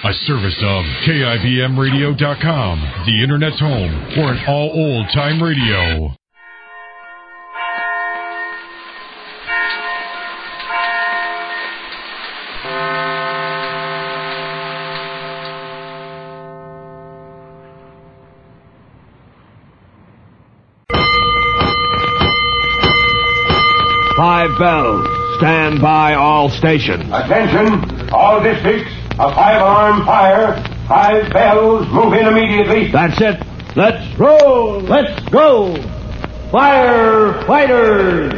A service of KIBMradio.com, the Internet's home for an all old-time radio. Five bells. Stand by all stations. Attention, all districts. A 5-alarm fire. 5 bells. Move in immediately. That's it. Let's roll. Let's go. Firefighters.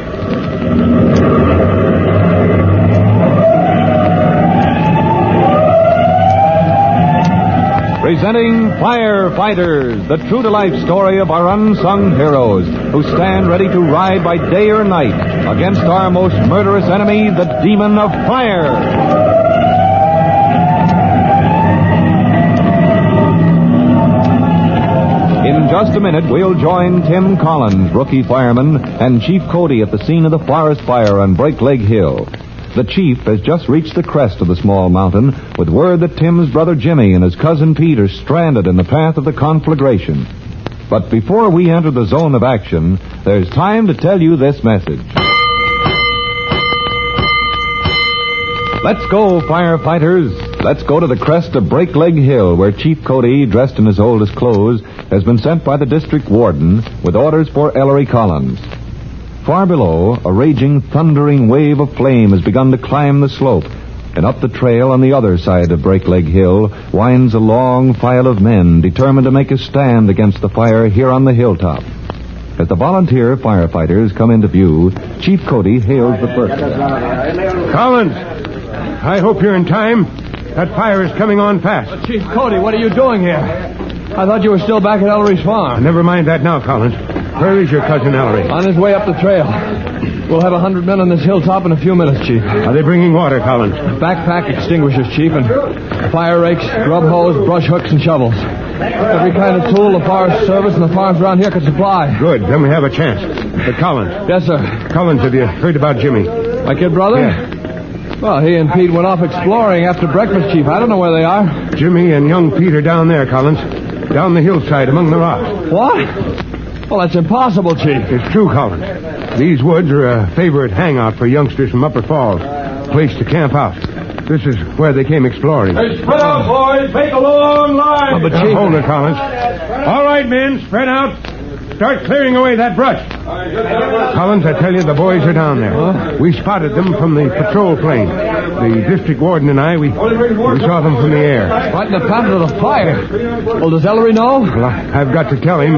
Presenting Firefighters, the true-to-life story of our unsung heroes who stand ready to ride by day or night against our most murderous enemy, the demon of fire. In just a minute, we'll join Tim Collins, rookie fireman, and Chief Cody at the scene of the forest fire on Break Leg Hill. The chief has just reached the crest of the small mountain with word that Tim's brother Jimmy and his cousin Pete are stranded in the path of the conflagration. But before we enter the zone of action, there's time to tell you this message. Let's go, firefighters. Let's go to the crest of Break Leg Hill, where Chief Cody, dressed in his oldest clothes, has been sent by the district warden with orders for Ellery Collins. Far below, a raging, thundering wave of flame has begun to climb the slope, and up the trail on the other side of Break Leg Hill winds a long file of men determined to make a stand against the fire here on the hilltop. As the volunteer firefighters come into view, Chief Cody hails the first. Collins, I hope you're in time. That fire is coming on fast. Chief Cody, what are you doing here? I thought you were still back at Ellery's farm. Never mind that now, Collins. Where is your cousin Ellery? On his way up the trail. We'll have 100 men on this hilltop in a few minutes, Chief. Are they bringing water, Collins? Backpack extinguishers, Chief, and fire rakes, grub hose, brush hooks, and shovels. Every kind of tool the Forest Service and the farms around here could supply. Good. Then we have a chance. But Collins. Yes, sir. Collins, have you heard about Jimmy? My kid brother? Yeah. Well, he and Pete went off exploring after breakfast, Chief. I don't know where they are. Jimmy and young Pete are down there, Collins. Down the hillside among the rocks. What? Well, that's impossible, Chief. It's true, Collins. These woods are a favorite hangout for youngsters from Upper Falls. Place to camp out. This is where they came exploring. Hey, spread out, boys. Make a long line. But Chief... hold it, Collins. All right, men. Spread out. Start clearing away that brush. Collins, I tell you, the boys are down there. Huh? We spotted them from the patrol plane. The district warden and I, we saw them from the air. Right in the path of the fire. Well, does Ellery know? Well, I've got to tell him,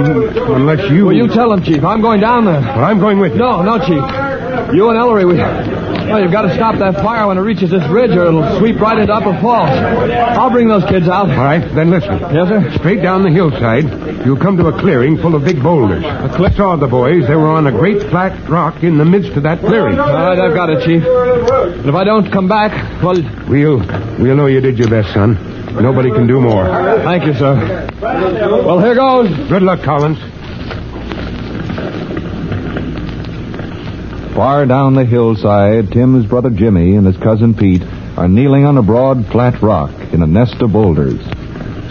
unless you... Well, you tell him, Chief. I'm going down there. Well, I'm going with you. No, Chief. You and Ellery, well, you've got to stop that fire when it reaches this ridge, or it'll sweep right into Upper Falls. I'll bring those kids out. All right, then listen. Yes, sir? Straight down the hillside, you'll come to a clearing full of big boulders. I saw the boys. They were on a great flat rock in the midst of that clearing. All right, I've got it, Chief. But if I don't come back, well... We'll know you did your best, son. Nobody can do more. Thank you, sir. Well, here goes. Good luck, Collins. Far down the hillside, Tim's brother Jimmy and his cousin Pete are kneeling on a broad, flat rock in a nest of boulders.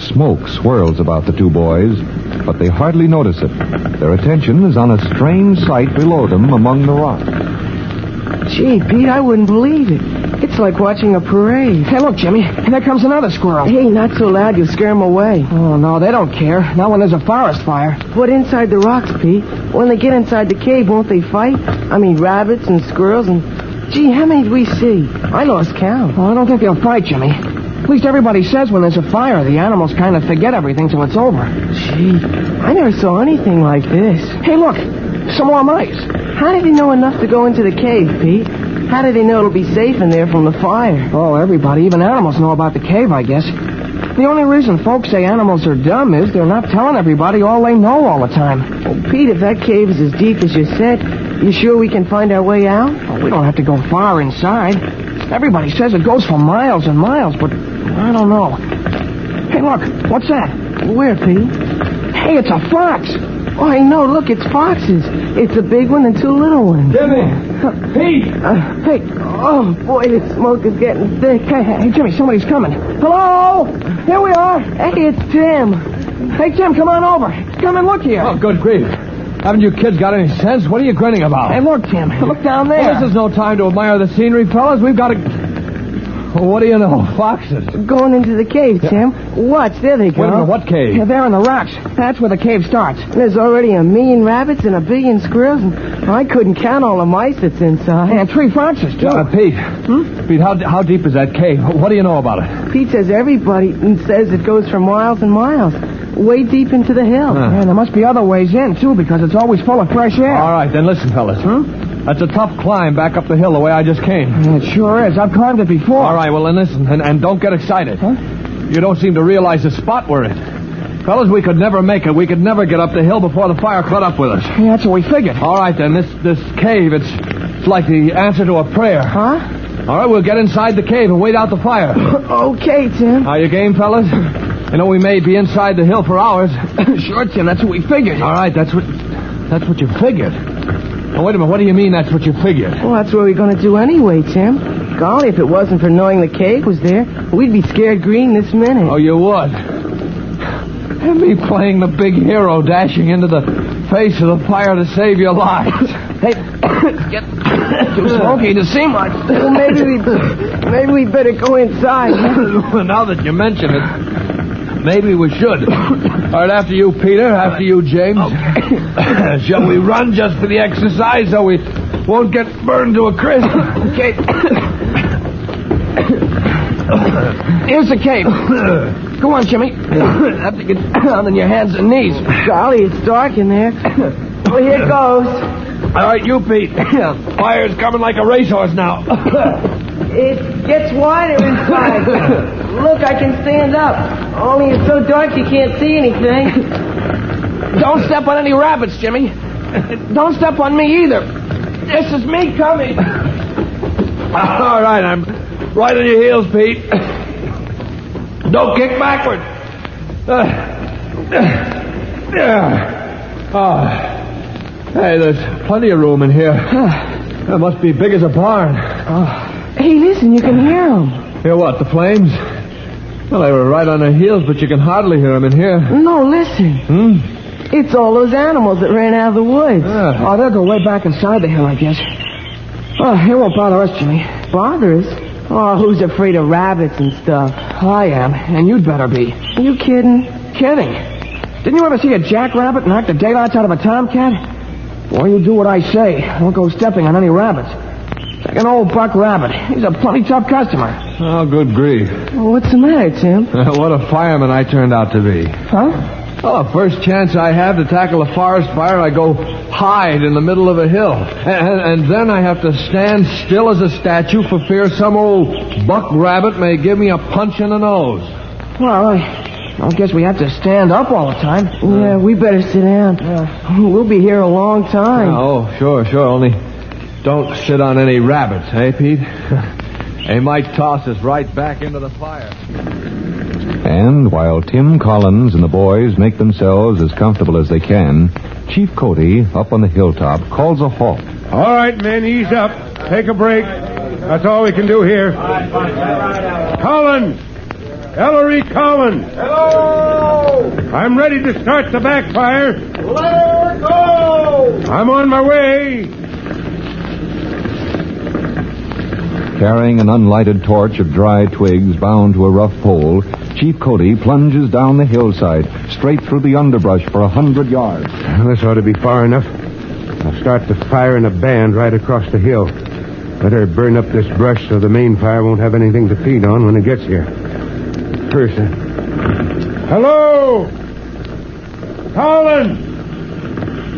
Smoke swirls about the two boys, but they hardly notice it. Their attention is on a strange sight below them among the rocks. Gee, Pete, I wouldn't believe it. It's like watching a parade. Hey, look, Jimmy. There comes another squirrel. Hey, not so loud, you'll scare them away. Oh, no, they don't care. Not when there's a forest fire. What inside the rocks, Pete? When they get inside the cave, won't they fight? I mean, rabbits and squirrels and... Gee, how many did we see? I lost count. Oh, I don't think they'll fight, Jimmy. At least everybody says when there's a fire, the animals kind of forget everything till it's over. Gee, I never saw anything like this. Hey, look. Some more mice. How did he know enough to go into the cave, Pete? How did he know it'll be safe in there from the fire? Oh, everybody, even animals, know about the cave, I guess. The only reason folks say animals are dumb is they're not telling everybody all they know all the time. Well, Pete, if that cave is as deep as you said, you sure we can find our way out? Well, we don't have to go far inside. Everybody says it goes for miles and miles, but I don't know. Hey, look, what's that? Where, Pete? Hey, it's a fox. Oh, I know. Look, it's foxes. It's a big one and two little ones. Jimmy! Pete! Hey, oh, boy, the smoke is getting thick. Hey, Jimmy, somebody's coming. Hello? Here we are. Hey, it's Tim. Hey, Tim, come on over. Come and look here. Oh, good grief. Haven't you kids got any sense? What are you grinning about? Hey, look, Tim. Look down there. Well, this is no time to admire the scenery, fellas. We've got to... Well, what do you know? Foxes. Going into the cave, Tim. Watch, there they go. Wait a minute, what cave? Yeah, they're in the rocks. That's where the cave starts. There's already 1 million rabbits and 1 billion squirrels, and I couldn't count all the mice that's inside. And 3 foxes, too. Pete. Pete, how deep is that cave? What do you know about it? Pete says everybody says it goes for miles and miles, way deep into the hill. Yeah, there must be other ways in, too, because it's always full of fresh air. All right, then listen, fellas. That's a tough climb back up the hill the way I just came. It sure is. I've climbed it before. All right, well, then listen, and don't get excited. Huh? You don't seem to realize the spot we're in. Fellas, we could never make it. We could never get up the hill before the fire caught up with us. Yeah, that's what we figured. All right, then, this cave, it's like the answer to a prayer. Huh? All right, we'll get inside the cave and wait out the fire. Okay, Tim. Are you game, fellas? You know, we may be inside the hill for hours. Sure, Tim, that's what we figured. All right, that's what you figured. Oh, wait a minute, what do you mean that's what you figured? Well, that's what we're going to do anyway, Tim. Golly, if it wasn't for knowing the cave was there, we'd be scared green this minute. Oh, you would? And me playing the big hero, dashing into the face of the fire to save your lives. Hey, it's getting too smoky to see much. Well, maybe we better go inside. Now that you mention it, maybe we should. All right, after you, Peter. After you, James. Okay. Shall we run just for the exercise so we won't get burned to a crisp? Okay. Here's the cave. Go on, Jimmy. Have to get down on your hands and knees. Golly, it's dark in there. Well, here goes. All right, you, Pete. Fire's coming like a racehorse now. It gets wider inside. Look, I can stand up. Only it's so dark you can't see anything. Don't step on any rabbits, Jimmy. Don't step on me either. This is me coming. All right, I'm right on your heels, Pete. Don't kick backward. Hey, there's plenty of room in here. That must be big as a barn. Hey, listen, you can hear them. Hear what, the flames? Well, they were right on their heels, but you can hardly hear them in here. No, listen. It's all those animals that ran out of the woods. Oh, they'll go way back inside the hill, I guess. Oh, it won't bother us, Jimmy. Bother us? Oh, who's afraid of rabbits and stuff? I am, and you'd better be. Are you kidding? Kidding? Didn't you ever see a jackrabbit knock the daylights out of a tomcat? Boy, you do what I say. Don't go stepping on any rabbits. It's like an old buck rabbit. He's a plenty tough customer. Oh, good grief. Well, what's the matter, Tim? What a fireman I turned out to be. Huh? Well, the first chance I have to tackle a forest fire, I go hide in the middle of a hill. And then I have to stand still as a statue for fear some old buck rabbit may give me a punch in the nose. Well, I guess we have to stand up all the time. Yeah, we better sit down. Yeah. We'll be here a long time. Oh, sure. Only don't sit on any rabbits, eh, Pete? They might toss us right back into the fire. And while Tim Collins and the boys make themselves as comfortable as they can, Chief Cody, up on the hilltop, calls a halt. All right, men, ease up. Take a break. That's all we can do here. Collins! Ellery Collins! Hello! I'm ready to start the backfire. Let go! I'm on my way. Carrying an unlighted torch of dry twigs bound to a rough pole, Chief Cody plunges down the hillside, straight through the underbrush for 100 yards. This ought to be far enough. I'll start the fire in a band right across the hill. Better burn up this brush so the main fire won't have anything to feed on when it gets here. First, hello? Collins?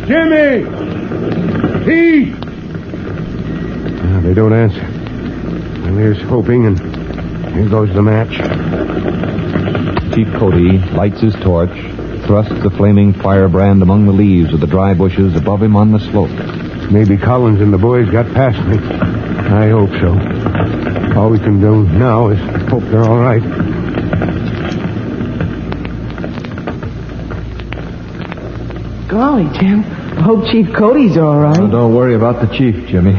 Jimmy? Pete? No, they don't answer. Well, here's hoping, and here goes the match. Chief Cody lights his torch, thrusts the flaming firebrand among the leaves of the dry bushes above him on the slope. Maybe Collins and the boys got past me. I hope so. All we can do now is hope they're all right. Golly, Tim. I hope Chief Cody's all right. Don't worry about the chief, Jimmy.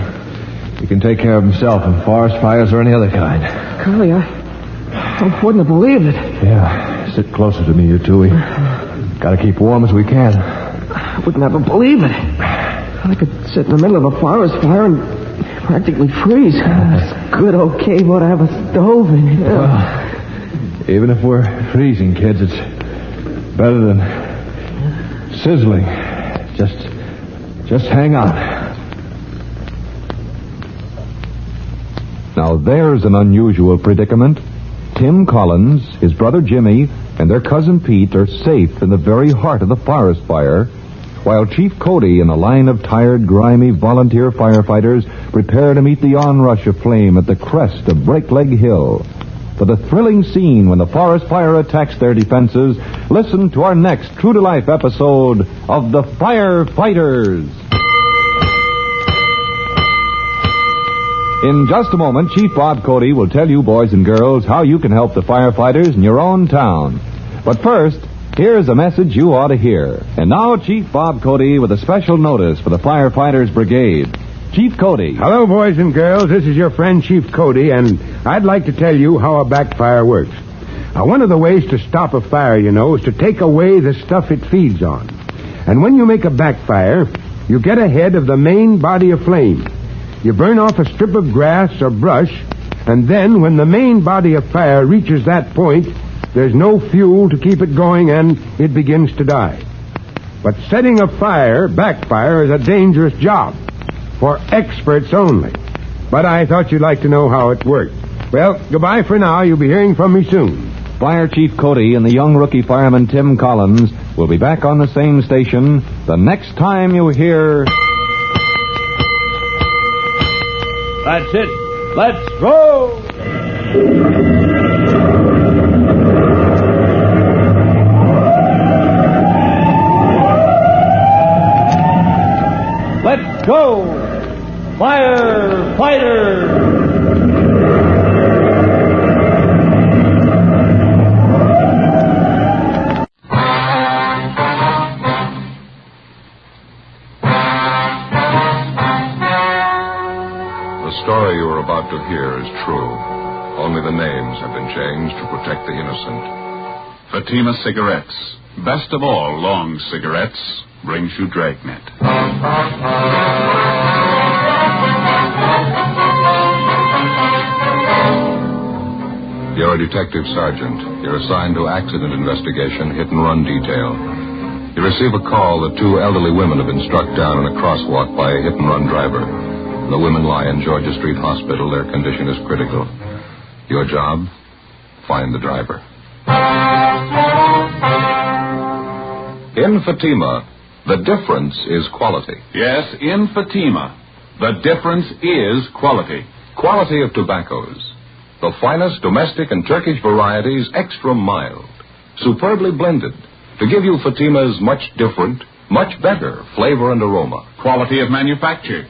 He can take care of himself in forest fires or any other kind. Curly, I wouldn't have believed it. Yeah, sit closer to me, you two. We gotta keep warm as we can. I would never believe it. I could sit in the middle of a forest fire and practically freeze. It's good old cave ought to have a stove in it. Well, even if we're freezing, kids, it's better than sizzling. Just hang on. Now there's an unusual predicament. Tim Collins, his brother Jimmy, and their cousin Pete are safe in the very heart of the forest fire, while Chief Cody and a line of tired, grimy volunteer firefighters prepare to meet the onrush of flame at the crest of Breakleg Hill. For the thrilling scene when the forest fire attacks their defenses, listen to our next true-to-life episode of The Firefighters. In just a moment, Chief Bob Cody will tell you, boys and girls, how you can help the firefighters in your own town. But first, here's a message you ought to hear. And now, Chief Bob Cody with a special notice for the Firefighters Brigade. Chief Cody. Hello, boys and girls. This is your friend, Chief Cody, and I'd like to tell you how a backfire works. One of the ways to stop a fire, you know, is to take away the stuff it feeds on. And when you make a backfire, you get ahead of the main body of flame. You burn off a strip of grass or brush, and then when the main body of fire reaches that point, there's no fuel to keep it going, and it begins to die. But setting a fire, backfire, is a dangerous job. For experts only. But I thought you'd like to know how it worked. Well, goodbye for now. You'll be hearing from me soon. Fire Chief Cody and the young rookie fireman Tim Collins will be back on the same station the next time you hear... That's it. Let's go! Let's go! Firefighters! The story you are about to hear is true. Only the names have been changed to protect the innocent. Fatima Cigarettes, best of all long cigarettes, brings you Dragnet. You're a detective sergeant. You're assigned to accident investigation, hit-and-run detail. You receive a call that two elderly women have been struck down in a crosswalk by a hit-and-run driver. The women lie in Georgia Street Hospital. Their condition is critical. Your job? Find the driver. In Fatima, the difference is quality. Yes, in Fatima, the difference is quality. Quality of tobaccos. The finest domestic and Turkish varieties, extra mild, superbly blended, to give you Fatima's much different, much better flavor and aroma. Quality of manufacture.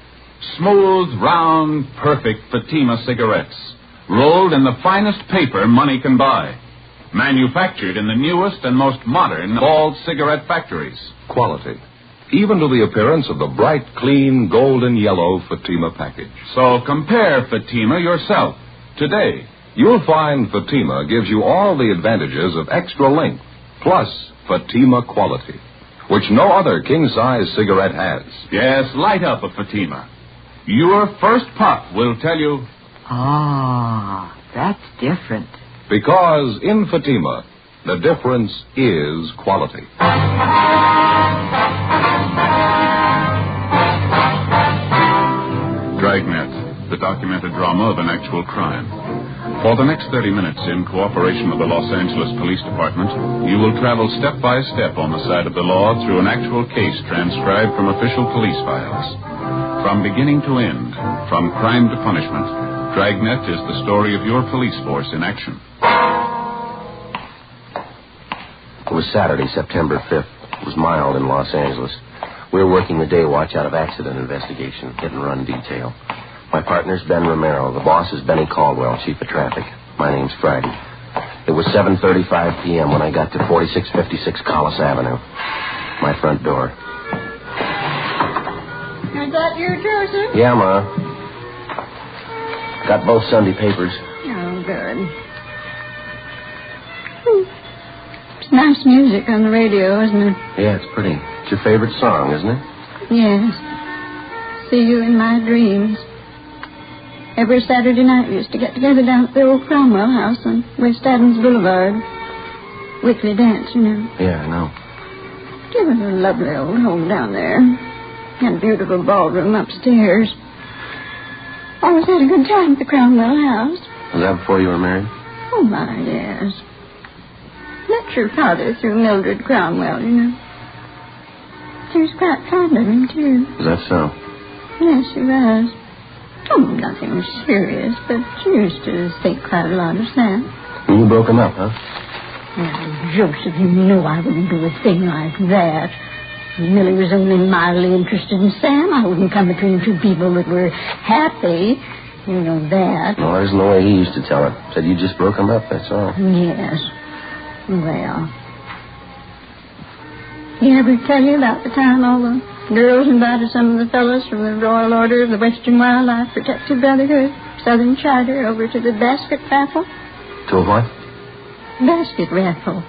Smooth, round, perfect Fatima cigarettes. Rolled in the finest paper money can buy. Manufactured in the newest and most modern of all cigarette factories. Quality. Even to the appearance of the bright, clean, golden yellow Fatima package. So compare Fatima yourself today. You'll find Fatima gives you all the advantages of extra length, plus Fatima quality, which no other king-size cigarette has. Yes, light up a Fatima. Your first puff will tell you... Ah, that's different. Because in Fatima, the difference is quality. Dragnet, the documented drama of an actual crime. For the next 30 minutes, in cooperation with the Los Angeles Police Department, you will travel step by step on the side of the law through an actual case transcribed from official police files. From beginning to end, from crime to punishment, Dragnet is the story of your police force in action. It was Saturday, September 5th. It was mild in Los Angeles. We were working the day watch out of accident investigation, hit-and-run detail. My partner's Ben Romero. The boss is Benny Caldwell, chief of traffic. My name's Friday. It was 7:35 p.m. when I got to 4656 Collis Avenue. My front door. Is that you, Joseph? Yeah, Ma. Got both Sunday papers. Oh, good. It's nice music on the radio, isn't it? Yeah, it's pretty. It's your favorite song, isn't it? Yes. See you in my dreams. Every Saturday night we used to get together down at the old Cromwell house on West Adams Boulevard. Weekly dance, you know. Yeah, I know. It was a lovely old home down there. Had a beautiful ballroom upstairs. Always had a good time at the Cromwell house. Was that before you were married? Oh, my, yes. Met your father through Mildred Cromwell, you know. She was quite fond of him, too. Is that so? Yes, she was. Oh, nothing serious, but she used to think quite a lot of Sam. You broke him up, huh? Now, Joseph, you know I wouldn't do a thing like that. If Millie was only mildly interested in Sam, I wouldn't come between two people that were happy. You know that. No, that isn't the way he used to tell it. Said you just broke him up, that's all. Yes. Well. He ever tell you about the time all the girls invited some of the fellows from the Royal Order of the Western Wildlife Protective Brotherhood, Southern Charter, over to the basket raffle? To a what? Basket raffle.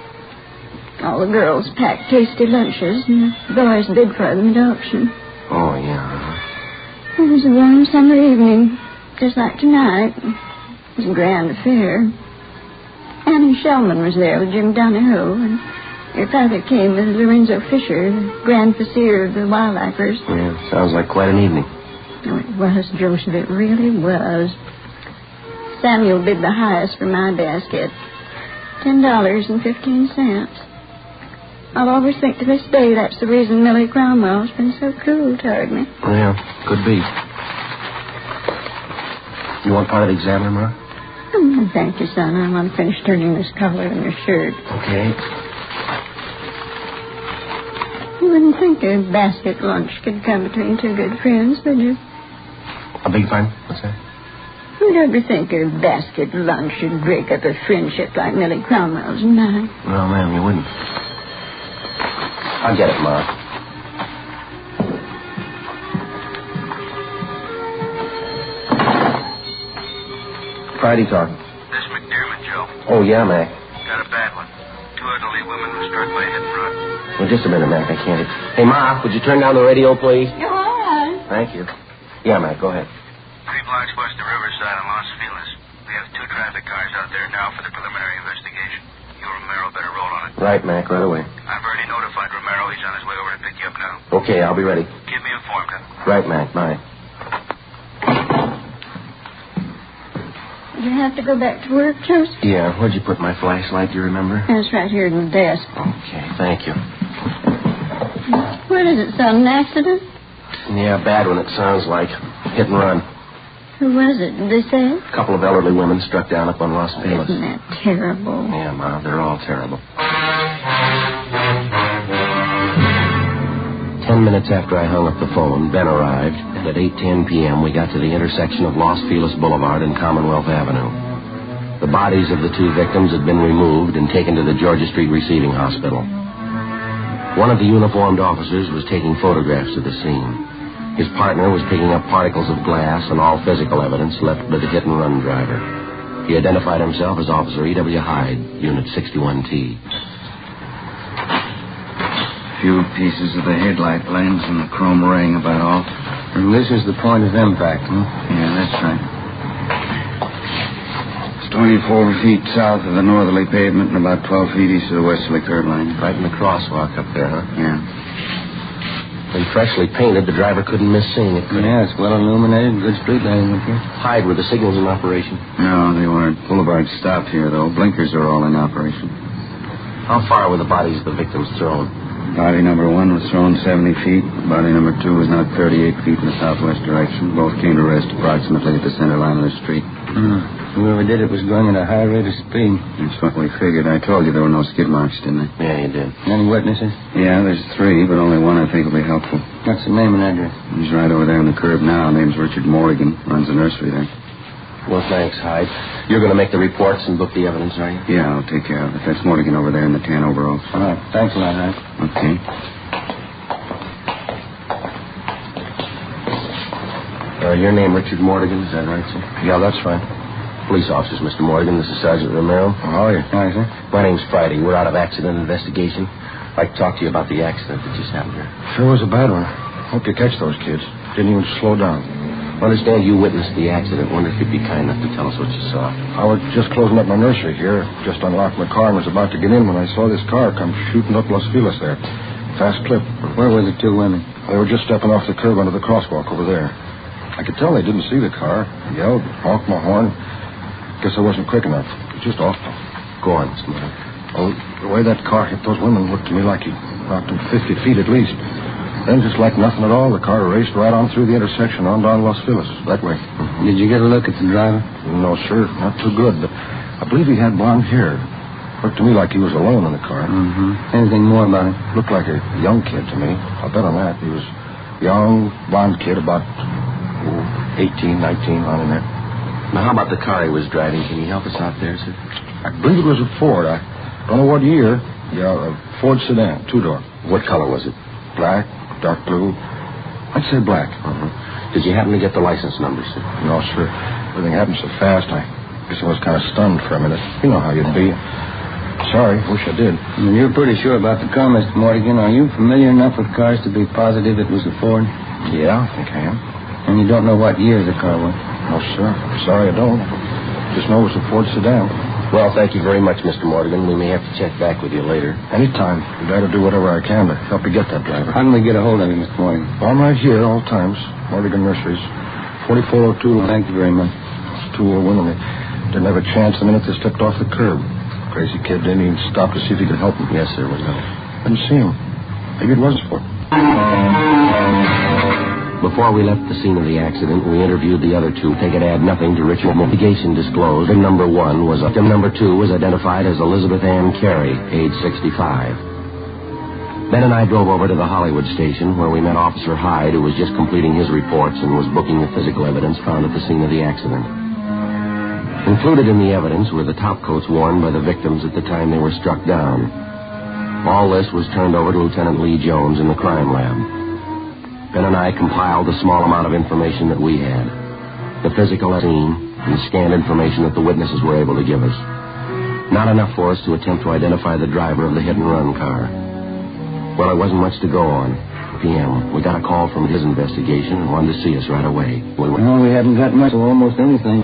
All the girls packed tasty lunches, and the boys bid for them at auction. Oh, yeah. It was a warm summer evening, just like tonight. It was a grand affair. Annie Shellman was there with Jim Donahoe, and your father came with Lorenzo Fisher, the Grand Vizier of the Wildlifers. Yeah, sounds like quite an evening. Oh, it was, Joseph, it really was. Samuel bid the highest for my basket, $10.15. I'll always think to this day that's the reason Millie Cromwell's been so cool toward me. Yeah, could be. You want part of the examiner, Ma? Oh, thank you, son. I want to finish turning this collar in your shirt. Okay. You wouldn't think a basket lunch could come between two good friends, would you? A big fine? What's that? Who'd ever think a basket lunch should break up a friendship like Millie Cromwell's and mine? No, ma'am, you wouldn't. I'll get it, Ma. Friday talk. This McDermott, Joe. Oh, yeah, Mac. Got a bad one. Two elderly women were struck by a hit and run. Well, just a minute, Mac. I can't. Hey, Ma, would you turn down the radio, please? You're all right. Thank you. Yeah, Mac, go ahead. 3 blocks west of Riverside on Los Feliz. We have 2 traffic cars out there now for the preliminary investigation. You and Romero better roll on it. Right, Mac, right away. I've already notified Romero. He's on his way over to pick you up now. Okay, I'll be ready. Keep me informed, huh? Right, Mac. Bye. Did you have to go back to work, Joseph? Yeah, where'd you put my flashlight, do you remember? It's right here in the desk. Okay, thank you. What is it, son? An accident? Yeah, bad one, it sounds like. Hit and run. Who was it, did they say? A couple of elderly women struck down up on Los Feliz. Isn't that terrible? Yeah, Ma, they're all terrible. 10 minutes after I hung up the phone, Ben arrived, and at 8:10 p.m. we got to the intersection of Los Feliz Boulevard and Commonwealth Avenue. The bodies of the 2 victims had been removed and taken to the Georgia Street Receiving Hospital. One of the uniformed officers was taking photographs of the scene. His partner was picking up particles of glass and all physical evidence left by the hit-and-run driver. He identified himself as Officer E.W. Hyde, Unit 61T. Few pieces of the headlight lens and the chrome ring about all. And this is the point of impact, huh? Yeah, that's right. It's 24 feet south of the northerly pavement and about 12 feet east of the westerly curb line. Right in the crosswalk up there, huh? Yeah. When freshly painted, the driver couldn't miss seeing it. Yeah, it's well illuminated. Good street lighting up here. Hyde, were the signals in operation? No, they weren't. Boulevard stopped here, though. Blinkers are all in operation. How far were the bodies of the victims thrown? Body number 1 was thrown 70 feet. Body number 2 was knocked 38 feet in the southwest direction. Both came to rest approximately at the center line of the street. Whoever did it was going at a high rate of speed. That's what we figured. I told you there were no skid marks, didn't I? Yeah, you did. Any witnesses? Yeah, there's 3, but only one I think will be helpful. What's the name and address? He's right over there on the curb now. Name's Richard Morrigan. Runs a nursery there. Well, thanks, Hyde. You're going to make the reports and book the evidence, are you? Yeah, I'll take care of it. That's Morrigan over there in the tan overalls. All right. Thanks a lot, Hyde. Okay. Your name, Richard Morgan, is that right, sir? Yeah, that's right. Police officers, Mr. Morgan. This is Sergeant Romero. How are you? Hi, sir. My name's Friday. We're out of accident investigation. I'd like to talk to you about the accident that just happened here. Sure was a bad one. Hope you catch those kids. Didn't even slow down. I understand you witnessed the accident. Wonder if you'd be kind enough to tell us what you saw. I was just closing up my nursery here. Just unlocked my car and was about to get in when I saw this car come shooting up Los Feliz there. Fast clip. Where were the two women? They were just stepping off the curb under the crosswalk over there. I could tell they didn't see the car. I yelled, honked my horn. Guess I wasn't quick enough. It just off. Go on, Mr. Morgan. Well, the way that car hit those women looked to me like he knocked them 50 feet at least. Then, just like nothing at all, the car raced right on through the intersection on down Los Feliz, that way. Did you get a look at the driver? No, sir, not too good, but I believe he had blonde hair. Looked to me like he was alone in the car. Anything more about him? Looked like a young kid to me. I'll bet on that. He was young, blonde kid, about 18, 19, on in there. Now, how about the car he was driving? Can you help us out there, sir? I believe it was a Ford. I don't know what year. Yeah, a Ford sedan, two-door. What color was it? Black, dark blue. I'd say black. Did you happen to get the license number, sir? No, sir. Everything happened so fast, I guess I was kind of stunned for a minute. You know how you'd be. Sorry, wish I did. You're pretty sure about the car, Mr. Morgan. Are you familiar enough with cars to be positive it was a Ford? Yeah, I think I am. And you don't know what year the car was? No, sir. I'm sorry I don't. Just know it was a Ford sedan. Well, thank you very much, Mr. Morgan. We may have to check back with you later. Anytime. I'd glad to do whatever I can to help you get that driver. How can we get a hold of him, Mr. Morgan? I'm right here all times. Morgan Nurseries. 4402. Thank you very much. Those two old women, they didn't have a chance the minute they stepped off the curb. Crazy kid didn't even stop to see if he could help him. Yes, sir. Was that? Didn't see him. Maybe it was a Ford. Before we left the scene of the accident, we interviewed the other two. They could add nothing to Richard. Investigation disclosed victim number 1 was victim number 2 was identified as Elizabeth Ann Carey, age 65. Ben and I drove over to the Hollywood station where we met Officer Hyde, who was just completing his reports and was booking the physical evidence found at the scene of the accident. Included in the evidence were the top coats worn by the victims at the time they were struck down. All this was turned over to Lieutenant Lee Jones in the crime lab. Ben and I compiled the small amount of information that we had. The physical scene and scanned information that the witnesses were able to give us. Not enough for us to attempt to identify the driver of the hit-and-run car. Well, there wasn't much to go on. PM. We got a call from his investigation and wanted to see us right away. Well, we haven't got much of almost anything.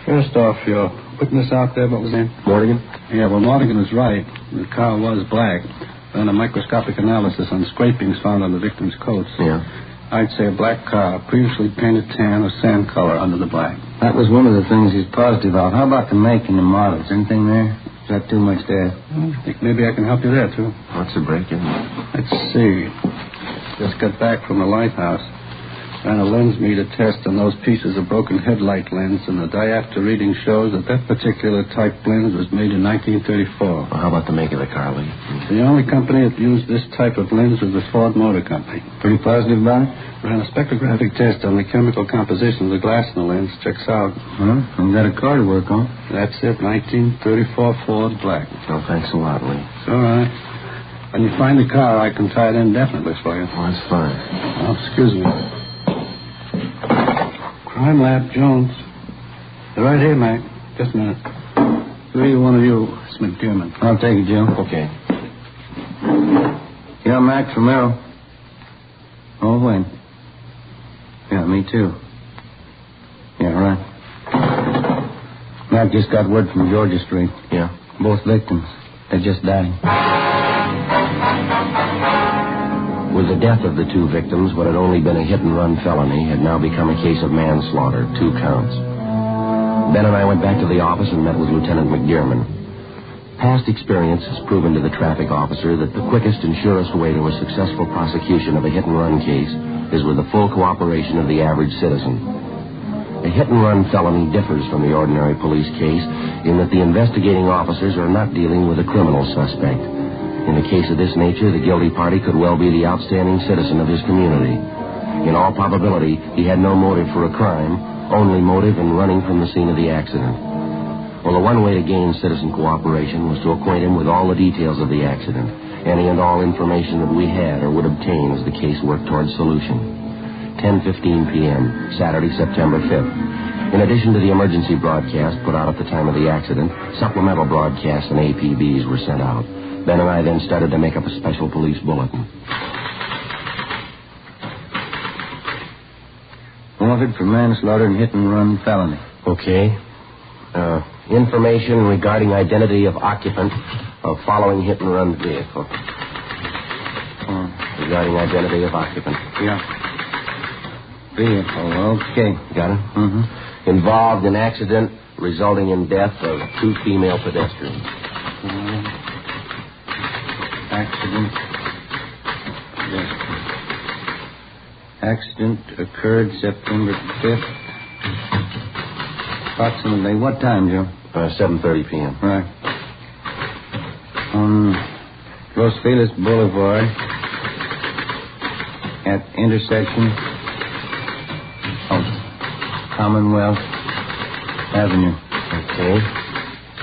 First off, your witness out there, what was his name? Morgan? Yeah, well, Morgan was right. The car was black. Then a microscopic analysis on scrapings found on the victim's coats. Yeah. I'd say a black car, previously painted tan or sand color under the black. That was one of the things he's positive about. How about the make and the models? Anything there? Is that too much there? I think maybe I can help you there, too. What's the break in? Let's see. Just got back from the lighthouse. Ran a lens meter test on those pieces of broken headlight lens, and the diopter reading shows that particular type lens was made in 1934. Well, how about the make of the car, Lee? The only company that used this type of lens was the Ford Motor Company. Pretty positive about it? Ran a spectrographic test on the chemical composition of the glass in the lens. Checks out. Huh? And got a car to work on. That's it, 1934 Ford black. Oh, thanks a lot, Lee. It's all right. When you find the car, I can tie it in definitely for you. Oh, that's fine. Oh, excuse me. Crime Lab, Jones. They're right here, Mac. Just a minute. Either one of you, it's McDermott. I'll take it, Jim. Okay. Yeah, Mac from Merrill. Oh, when? Yeah, me too. Yeah, right. Mac just got word from Georgia Street. Yeah. Both victims. They just died. With the death of the two victims, what had only been a hit-and-run felony had now become a case of manslaughter, 2 counts. Ben and I went back to the office and met with Lieutenant McDermott. Past experience has proven to the traffic officer that the quickest and surest way to a successful prosecution of a hit-and-run case is with the full cooperation of the average citizen. A hit-and-run felony differs from the ordinary police case in that the investigating officers are not dealing with a criminal suspect. In a case of this nature, the guilty party could well be the outstanding citizen of his community. In all probability, he had no motive for a crime, only motive in running from the scene of the accident. Well, the one way to gain citizen cooperation was to acquaint him with all the details of the accident. any and all information that we had or would obtain as the case worked towards solution. 10:15 p.m., Saturday, September 5th. In addition to the emergency broadcast put out at the time of the accident, supplemental broadcasts and APBs were sent out. Ben and I then started to make up a special police bulletin. Wanted for manslaughter and hit-and-run felony. Okay. Information regarding identity of occupant of following hit-and-run vehicle. Regarding identity of occupant. Yeah. Vehicle, okay. Got it? Mm-hmm. Involved in accident resulting in death of 2 female pedestrians. Accident. Yes. Accident occurred September 5th. Approximately what time, Joe? 7:30 p.m. Right. On Los Feliz Boulevard at intersection of Commonwealth Avenue. Okay.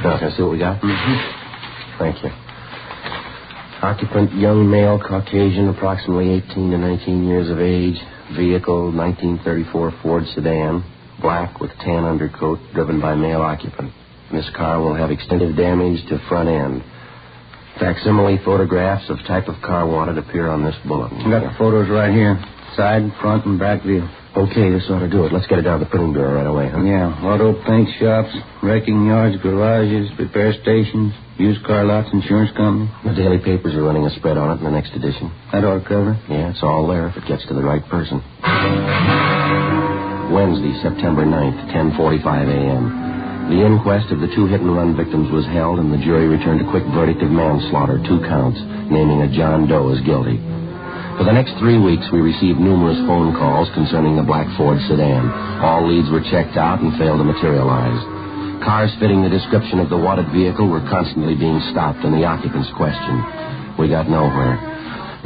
Now, can I see what we got? Mm-hmm. Thank you. Occupant, young male, Caucasian, approximately 18 to 19 years of age. Vehicle, 1934 Ford sedan, black with tan undercoat, driven by male occupant. This car will have extensive damage to front end. Facsimile photographs of type of car wanted appear on this bulletin. I got the photos right here. Side, front, and back view. Okay, this ought to do it. Let's get it down to the printing bureau right away, huh? Yeah. Auto paint shops, wrecking yards, garages, repair stations, used car lots, insurance company. The daily papers are running a spread on it in the next edition. That ought to cover it. Yeah, it's all there if it gets to the right person. Wednesday, September 9th, 10:45 a.m. The inquest of the 2 hit-and-run victims was held, and the jury returned a quick verdict of manslaughter, 2 counts, naming a John Doe as guilty. For the next 3 weeks, we received numerous phone calls concerning the black Ford sedan. All leads were checked out and failed to materialize. Cars fitting the description of the wanted vehicle were constantly being stopped and the occupants questioned. We got nowhere.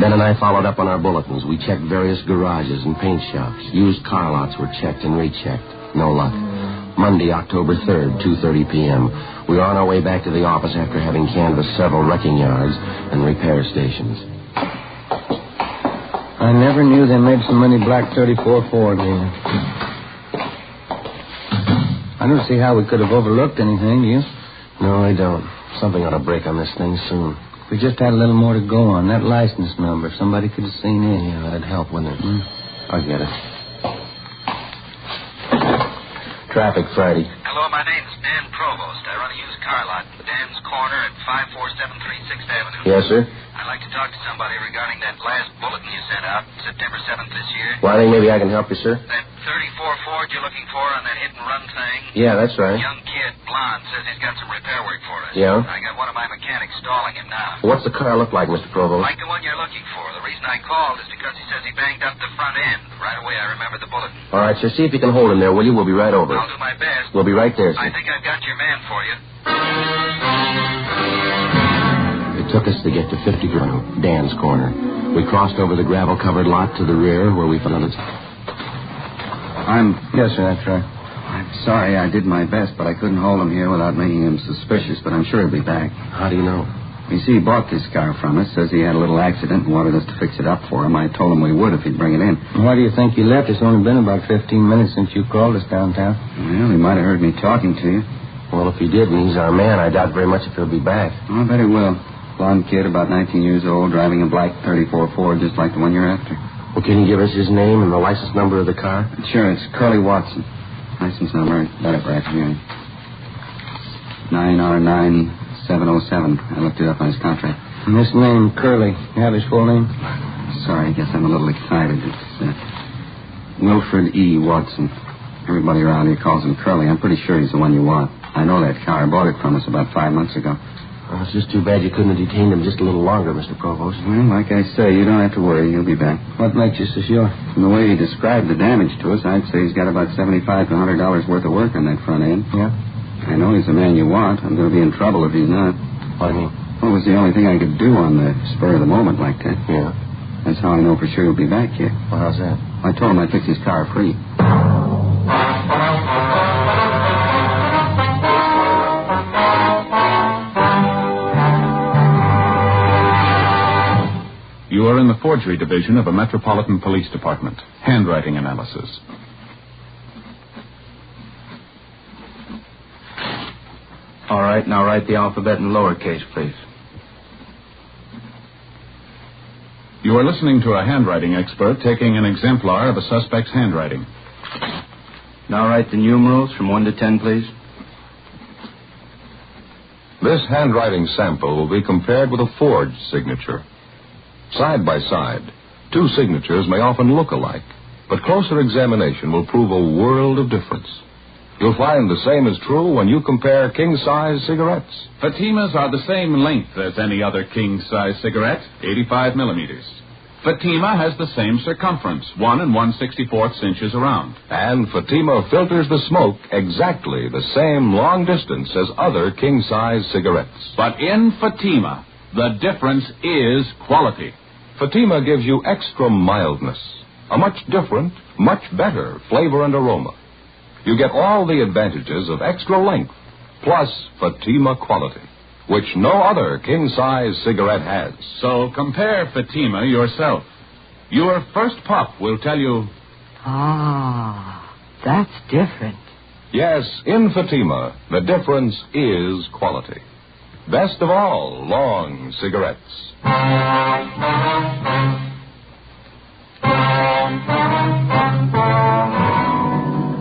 Ben and I followed up on our bulletins. We checked various garages and paint shops. Used car lots were checked and rechecked. No luck. Monday, October 3rd, 2:30 p.m. We were on our way back to the office after having canvassed several wrecking yards and repair stations. I never knew they made so many black 34 Ford here. I don't see how we could have overlooked anything, do you? No, I don't. Something ought to break on this thing soon. If we just had a little more to go on, that license number, if somebody could have seen it. Yeah, that'd help, wouldn't it? I'll get it. Traffic Friday. Hello, my name's Dan Provost. I run a used car lot, Dan's Corner at 54736 6th Avenue. Yes, sir? I'd like to talk to somebody regarding that last bulletin you sent out September 7th this year. Well, I think maybe I can help you, sir. That 34 Ford you're looking for on that hit-and-run thing? Yeah, that's right. Young kid, blonde, says he's got some repair work for us. Yeah? I got one of my mechanics stalling him now. What's the car look like, Mr. Provost? Like the one you're looking for. The reason I called is because he says he banged up the front end. Right away I remember the bulletin. All right, sir, see if you can hold him there, will you? We'll be right over. I'll do my best. We'll be right there, sir. I think I've got your man for you. It took us to get to 50 Avenue, Dan's Corner. We crossed over the gravel-covered lot to the rear where we found it. Yes, sir, that's right. I'm sorry I did my best, but I couldn't hold him here without making him suspicious, but I'm sure he'll be back. How do you know? You see, he bought this car from us, says he had a little accident and wanted us to fix it up for him. I told him we would if he'd bring it in. Why do you think you left? It's only been about 15 minutes since you called us downtown. Well, he might have heard me talking to you. Well, if he did, and he's our man, I doubt very much if he'll be back. Oh, I bet he will. Blonde kid, about 19 years old, driving a black 34 Ford, just like the one you're after. Well, can you give us his name and the license number of the car? Sure, it's Curly Watson. License number, got it right here. 9R9707. I looked it up on his contract. And this name, Curly, you have his full name? Sorry, I guess I'm a little excited. It's Wilfred E. Watson. Everybody around here calls him Curly. I'm pretty sure he's the one you want. I know that car. I bought it from us about 5 months ago. Well, it's just too bad you couldn't have detained him just a little longer, Mr. Provost. Well, like I say, you don't have to worry. He'll be back. What makes you so sure? From the way he described the damage to us, I'd say he's got about $75 to $100 worth of work on that front end. Yeah? I know he's the man you want. I'm going to be in trouble if he's not. What do you mean? Well, it was the only thing I could do on the spur of the moment like that. Yeah? That's how I know for sure he'll be back here. Well, how's that? I told him I'd fix his car free. in the forgery division of a Metropolitan Police Department. Handwriting analysis. All right, now write the alphabet in lowercase, please. You are listening to a handwriting expert taking an exemplar of a suspect's handwriting. Now write the numerals from 1 to 10, please. This handwriting sample will be compared with a forged signature. Side by side, two signatures may often look alike, but closer examination will prove a world of difference. You'll find the same is true when you compare king-size cigarettes. Fatimas are the same length as any other king-size cigarette, 85 millimeters. Fatima has the same circumference, 1 1/64 inches around. And Fatima filters the smoke exactly the same long distance as other king-size cigarettes. But in Fatima, the difference is quality. Fatima gives you extra mildness, a much different, much better flavor and aroma. You get all the advantages of extra length, plus Fatima quality, which no other king-size cigarette has. So compare Fatima yourself. Your first puff will tell you, that's different. Yes, in Fatima, the difference is quality. Best of all, long cigarettes.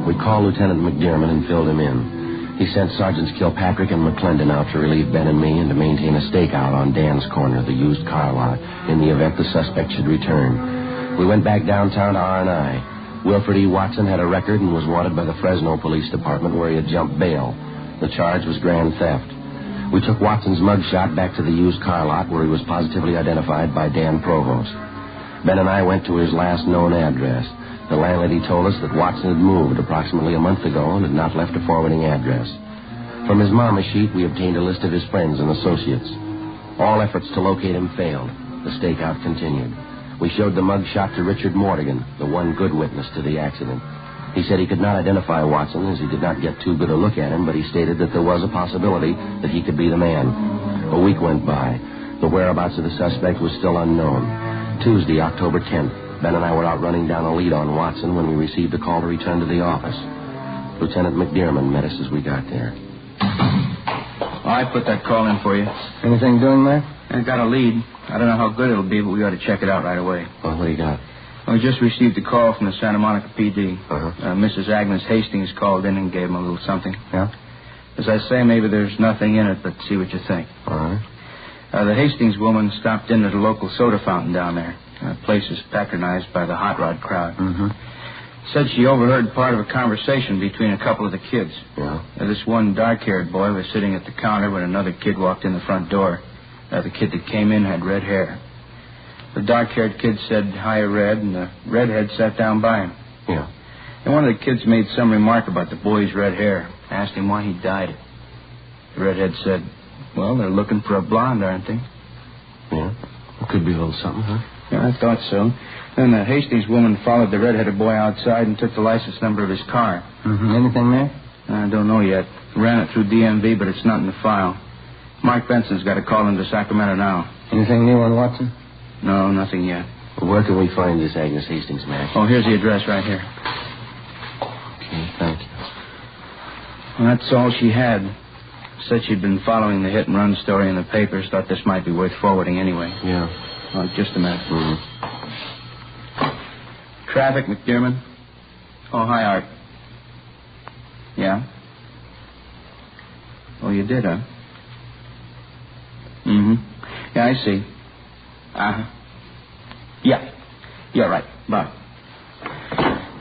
We called Lieutenant McDermott and filled him in. He sent Sergeants Kilpatrick and McClendon out to relieve Ben and me and to maintain a stakeout on Dan's corner, the used car lot, in the event the suspect should return. We went back downtown to R&I. Wilfred E. Watson had a record and was wanted by the Fresno Police Department, where he had jumped bail. The charge was grand theft. We took Watson's mugshot back to the used car lot, where he was positively identified by Dan Provost. Ben and I went to his last known address. The landlady told us that Watson had moved approximately a month ago and had not left a forwarding address. From his mama sheet, we obtained a list of his friends and associates. All efforts to locate him failed. The stakeout continued. We showed the mugshot to Richard Mortigan, the one good witness to the accident. He said he could not identify Watson as he did not get too good a look at him, but he stated that there was a possibility that he could be the man. A week went by. The whereabouts of the suspect was still unknown. Tuesday, October 10th. Ben and I were out running down a lead on Watson when we received a call to return to the office. Lieutenant McDermott met us as we got there. I put that call in for you. Anything doing there? I got a lead. I don't know how good it'll be, but we ought to check it out right away. Well, what do you got? We just received a call from the Santa Monica PD. Mrs. Agnes Hastings called in and gave him a little something. Yeah? As I say, maybe there's nothing in it, but see what you think. All right. The Hastings woman stopped in at a local soda fountain down there. The place is patronized by the hot rod crowd. Said she overheard part of a conversation between a couple of the kids. Yeah? This one dark-haired boy was sitting at the counter when another kid walked in the front door. The kid that came in had red hair. The dark-haired kid said, "Hi, Red," and the redhead sat down by him. Yeah. And one of the kids made some remark about the boy's red hair, asked him why he dyed it. The redhead said, "Well, they're looking for a blonde, aren't they?" Yeah. It could be a little something, huh? Yeah, I thought so. Then the Hastings woman followed the red-headed boy outside and took the license number of his car. Anything there? I don't know yet. Ran it through DMV, but it's not in the file. Mark Benson's got to call into Sacramento now. Anything new on Watson? No, nothing yet. Well, where can we find this Agnes Hastings, Max? Oh, here's the address right here. Okay, thank you. Well, that's all she had. Said she'd been following the hit-and-run story in the papers. Thought this might be worth forwarding anyway. Yeah. Oh, just a minute. Traffic, McDermott. Oh, hi, Art. Yeah? Oh, you did, huh? Yeah, I see. Yeah, right. Bye.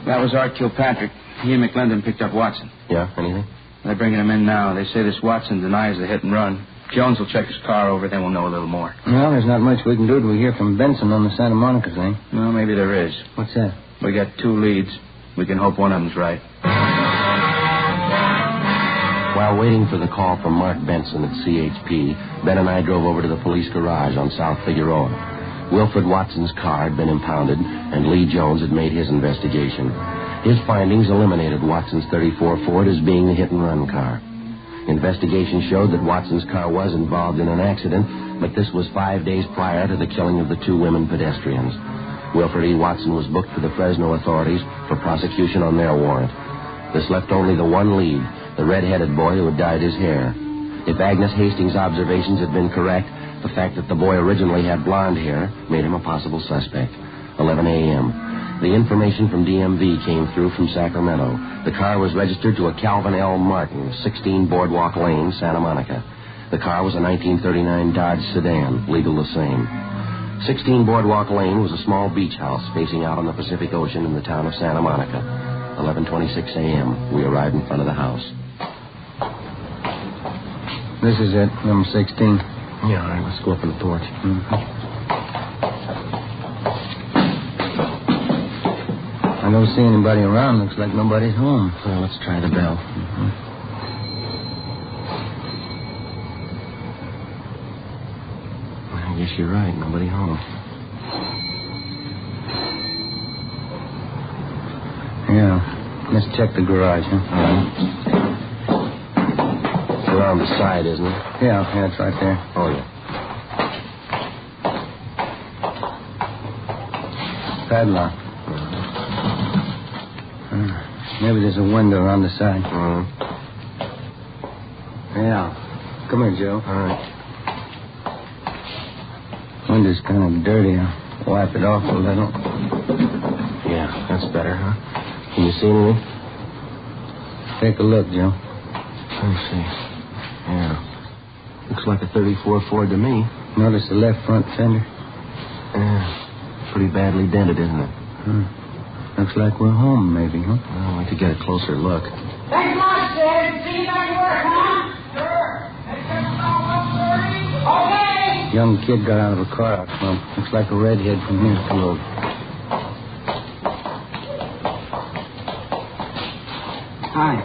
That was Art Kilpatrick. He and McClendon picked up Watson. Yeah, anything? They're bringing him in now. They say this Watson denies the hit and run. Jones will check his car over, then we'll know a little more. Well, there's not much we can do till we hear from Benson on the Santa Monica thing. Well, maybe there is. What's that? We got 2 leads. We can hope one of them's right. While waiting for the call from Mark Benson at CHP, Ben and I drove over to the police garage on South Figueroa. Wilfred Watson's car had been impounded, and Lee Jones had made his investigation. His findings eliminated Watson's 34 Ford as being the hit-and-run car. Investigation showed that Watson's car was involved in an accident, but this was 5 days prior to the killing of the 2 women pedestrians. Wilfred E. Watson was booked to the Fresno authorities for prosecution on their warrant. This left only the one lead, the red-headed boy who had dyed his hair. If Agnes Hastings' observations had been correct, the fact that the boy originally had blonde hair made him a possible suspect. 11 a.m. The information from DMV came through from Sacramento. The car was registered to a Calvin L. Martin, 16 Boardwalk Lane, Santa Monica. The car was a 1939 Dodge sedan, legal the same. 16 Boardwalk Lane was a small beach house facing out on the Pacific Ocean in the town of Santa Monica. 11:26 a.m. We arrived in front of the house. This is it, number 16. Yeah, all right, let's go up on the porch. I don't see anybody around. Looks like nobody's home. Well, let's try the bell. I guess you're right. Nobody home. Yeah. Let's check the garage, huh? All right. It's around the side, isn't it? Yeah, it's right there. Oh, yeah. Padlock. Maybe there's a window on the side. Yeah. Come here, Joe. All right. Window's kind of dirty. I'll wipe it off a little. Yeah, that's better, huh? Can you see anything? Take a look, Joe. Let me see. Yeah. Looks like a 34 Ford to me. Notice the left front fender? Yeah. Pretty badly dented, isn't it? Looks like we're home, maybe, huh? Well, I'd like to get a closer look. Thanks much, Sid. See you back to work, huh? Sure. Okay. Young kid got out of a car out front. Looks like a redhead from here. Come on. Hi.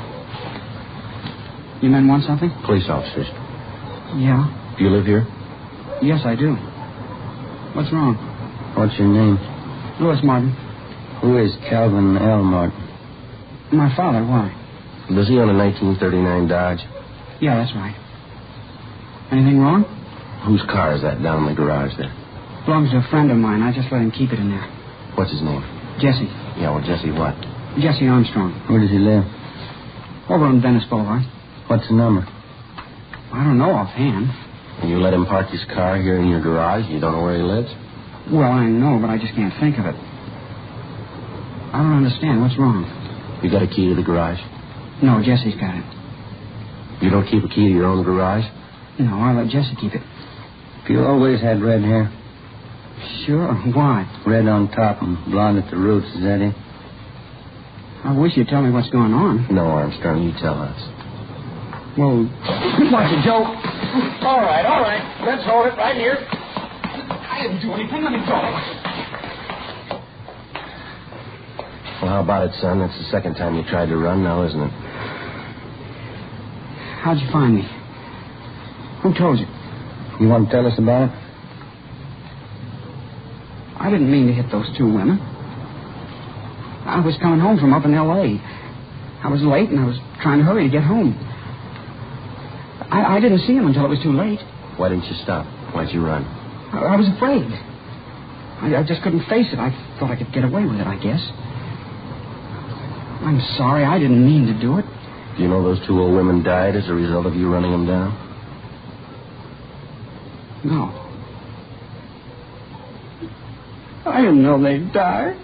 You men want something? Police officers. Yeah. Do you live here? Yes, I do. What's wrong? What's your name? Louis Martin. Who is Calvin L. Martin? My father. Why? Does he own a 1939 Dodge? Yeah, that's right. Anything wrong? Whose car is that down in the garage there? Belongs to a friend of mine. I just let him keep it in there. What's his name? Jesse. Yeah, well, Jesse what? Jesse Armstrong. Where does he live? Over on Venice Boulevard. What's the number? I don't know offhand. And you let him park his car here in your garage? You don't know where he lives? Well, I know, but I just can't think of it. I don't understand. What's wrong? You got a key to the garage? No, Jesse's got it. You don't keep a key to your own garage? No, I let Jesse keep it. You always had red hair? Sure. Why? Red on top and blonde at the roots. Is that it? I wish you'd tell me what's going on. No, Armstrong, you tell us. Well, Watch it, Joe. All right. Let's hold it right here. I didn't do anything. Let me go. Well, how about it, son? That's the second time you tried to run now, isn't it? How'd you find me? Who told you? You want to tell us about it? I didn't mean to hit those 2 women. I was coming home from up in L.A. I was late, and I was trying to hurry to get home. I didn't see him until it was too late. Why didn't you stop? Why'd you run? I was afraid. I just couldn't face it. I thought I could get away with it, I guess. I'm sorry. I didn't mean to do it. Do you know those 2 old women died as a result of you running them down? No. I didn't know they'd die.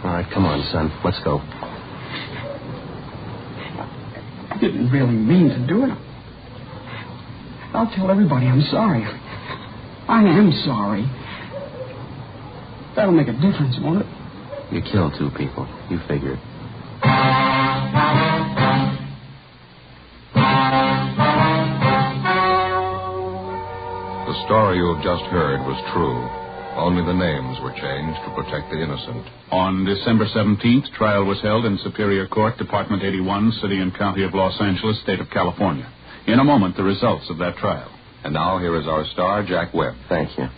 All right, come on, son. Let's go. I didn't really mean to do it. I'll tell everybody I'm sorry. I am sorry. That'll make a difference, won't it? You killed 2 people. You figured. The story you have just heard was true. Only the names were changed to protect the innocent. On December 17th, trial was held in Superior Court, Department 81, City and County of Los Angeles, State of California. In a moment, the results of that trial. And now here is our star, Jack Webb. Thank you.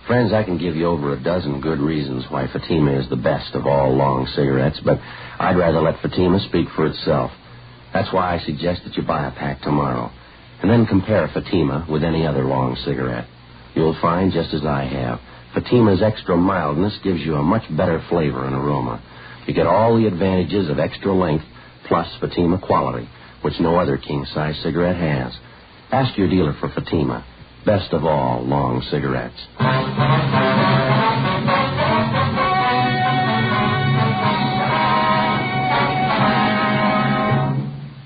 Friends, I can give you over a dozen good reasons why Fatima is the best of all long cigarettes, but I'd rather let Fatima speak for itself. That's why I suggest that you buy a pack tomorrow, and then compare Fatima with any other long cigarette. You'll find, just as I have, Fatima's extra mildness gives you a much better flavor and aroma. You get all the advantages of extra length plus Fatima quality, which no other king-size cigarette has. Ask your dealer for Fatima. Best of all long cigarettes.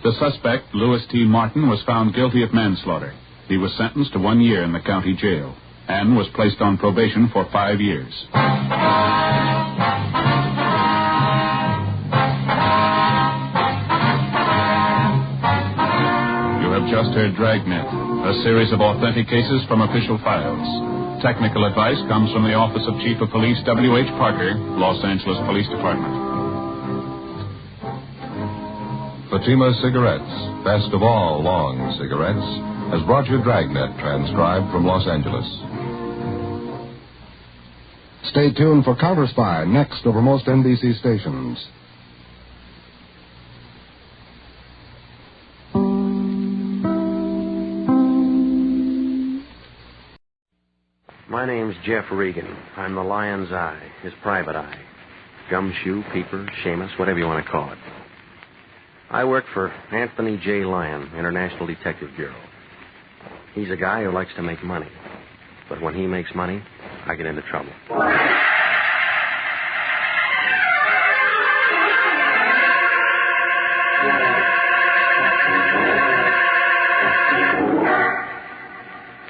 The suspect, Louis T. Martin, was found guilty of manslaughter. He was sentenced to 1 year in the county jail and was placed on probation for 5 years. You have just heard Dragnet, a series of authentic cases from official files. Technical advice comes from the Office of Chief of Police W.H. Parker, Los Angeles Police Department. Fatima Cigarettes, best of all long cigarettes, has brought you Dragnet, transcribed from Los Angeles. Stay tuned for Counter Spy, next over most NBC stations. My name's Jeff Regan. I'm the Lion's Eye, his private eye. Gumshoe, peeper, Seamus, whatever you want to call it. I work for Anthony J. Lyon, International Detective Bureau. He's a guy who likes to make money. But when he makes money, I get into trouble.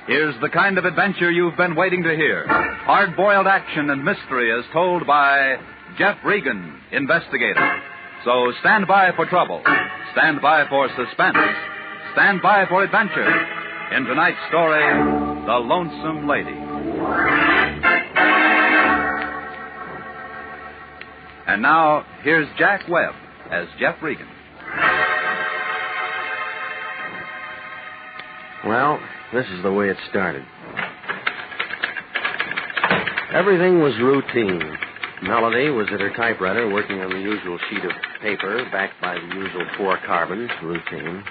Here's the kind of adventure you've been waiting to hear. Hard-boiled action and mystery as told by Jeff Regan, Investigator. So stand by for trouble. Stand by for suspense. Stand by for adventure. In tonight's story, The Lonesome Lady. And now, here's Jack Webb as Jeff Regan. Well, this is the way it started. Everything was routine. Melody was at her typewriter working on the usual sheet of paper, backed by the usual 4 carbons, routine.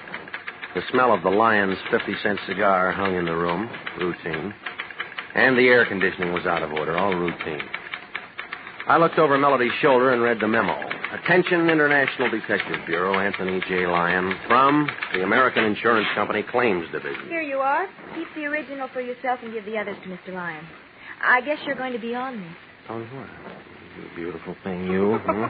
The smell of the Lion's 50-cent cigar hung in the room, routine. And the air conditioning was out of order, all routine. I looked over Melody's shoulder and read the memo. Attention, International Detective Bureau, Anthony J. Lyon, from the American Insurance Company Claims Division. Here you are. Keep the original for yourself and give the others to Mr. Lyon. I guess you're going to be on this. On what? You beautiful thing, you. Huh?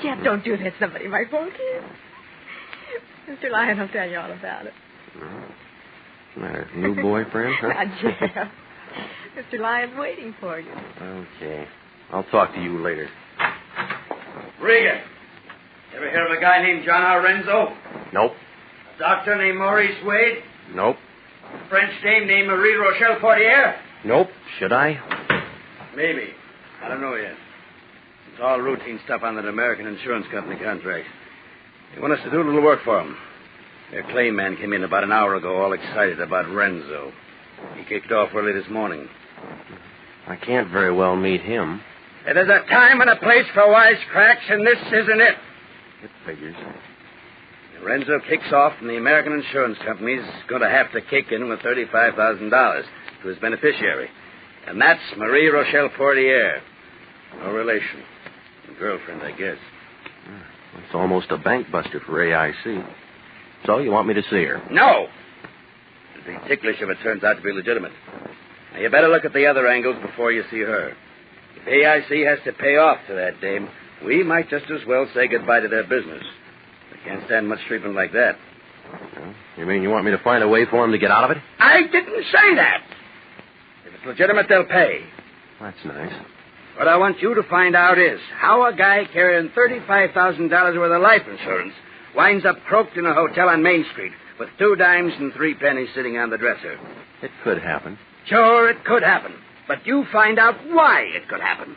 Jeff, don't do that. Somebody might walk in. Mr. Lyon will tell you all about it. What's the matter? New boyfriend, huh? Not Jeff. Mr. Lyon's waiting for you. Okay. I'll talk to you later. Regan, ever hear of a guy named John R. Renzo? Nope. A doctor named Maurice Wade? Nope. A French dame named Marie Rochelle Portier? Nope. Should I? Maybe. I don't know yet. It's all routine stuff on that American Insurance Company contract. They want us to do a little work for them. Their claim man came in about an hour ago all excited about Renzo. He kicked off early this morning. I can't very well meet him. There's a time and a place for wisecracks, and this isn't it. It figures. Renzo kicks off, and the American Insurance Company's going to have to kick in with $35,000 to his beneficiary. And that's Marie Rochelle Portier. No relation. Girlfriend, I guess. It's almost a bank buster for AIC. So you want me to see her? No! It'd be ticklish if it turns out to be legitimate. Now, you better look at the other angles before you see her. If AIC has to pay off to that dame, we might just as well say goodbye to their business. They can't stand much treatment like that. Well, you mean you want me to find a way for him to get out of it? I didn't say that! If it's legitimate, they'll pay. That's nice. What I want you to find out is how a guy carrying $35,000 worth of life insurance winds up croaked in a hotel on Main Street with 2 dimes and 3 pennies sitting on the dresser. It could happen. Sure, it could happen. But you find out why it could happen.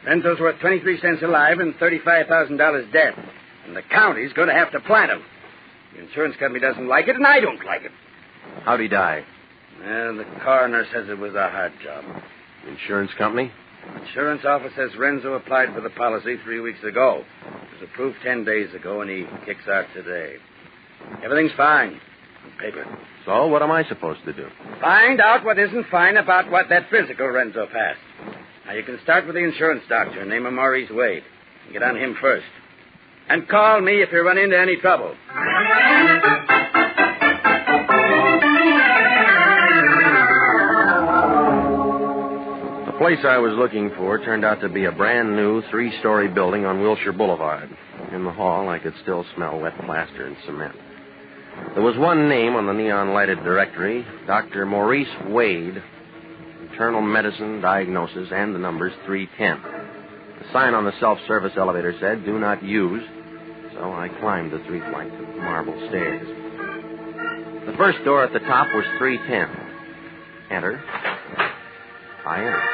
Renzo's worth 23 cents alive and $35,000 dead. And the county's going to have to plant him. The insurance company doesn't like it, and I don't like it. How'd he die? Well, the coroner says it was a heart job. Insurance company? Insurance office says Renzo applied for the policy 3 weeks ago. It was approved 10 days ago, and he kicks out today. Everything's fine. On paper. So what am I supposed to do? Find out what isn't fine about what that physical Renzo passed. Now, you can start with the insurance doctor. Name him Maurice Wade. Get on him first. And call me if you run into any trouble. The place I was looking for turned out to be a brand new 3-story building on Wilshire Boulevard. In the hall, I could still smell wet plaster and cement. There was one name on the neon-lighted directory, Dr. Maurice Wade, internal medicine, diagnosis, and the numbers 310. The sign on the self-service elevator said, "Do not use," so I climbed the 3 flights of marble stairs. The first door at the top was 310. Enter. I entered.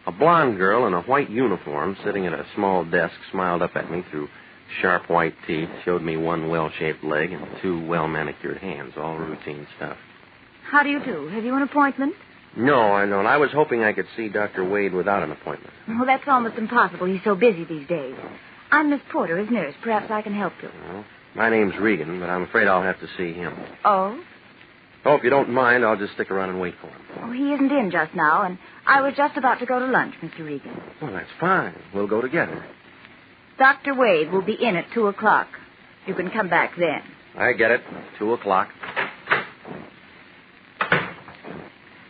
A blonde girl in a white uniform sitting at a small desk smiled up at me through sharp white teeth, showed me one well-shaped leg and 2 well-manicured hands, all routine stuff. How do you do? Have you an appointment? No, I don't. I was hoping I could see Dr. Wade without an appointment. Well, that's almost impossible. He's so busy these days. I'm Miss Porter, his nurse. Perhaps I can help you. Well, my name's Regan, but I'm afraid I'll have to see him. Oh? Oh, if you don't mind, I'll just stick around and wait for him. Oh, he isn't in just now, and I was just about to go to lunch, Mr. Regan. Well, that's fine. We'll go together. Dr. Wade will be in at 2 o'clock. You can come back then. I get it. 2 o'clock.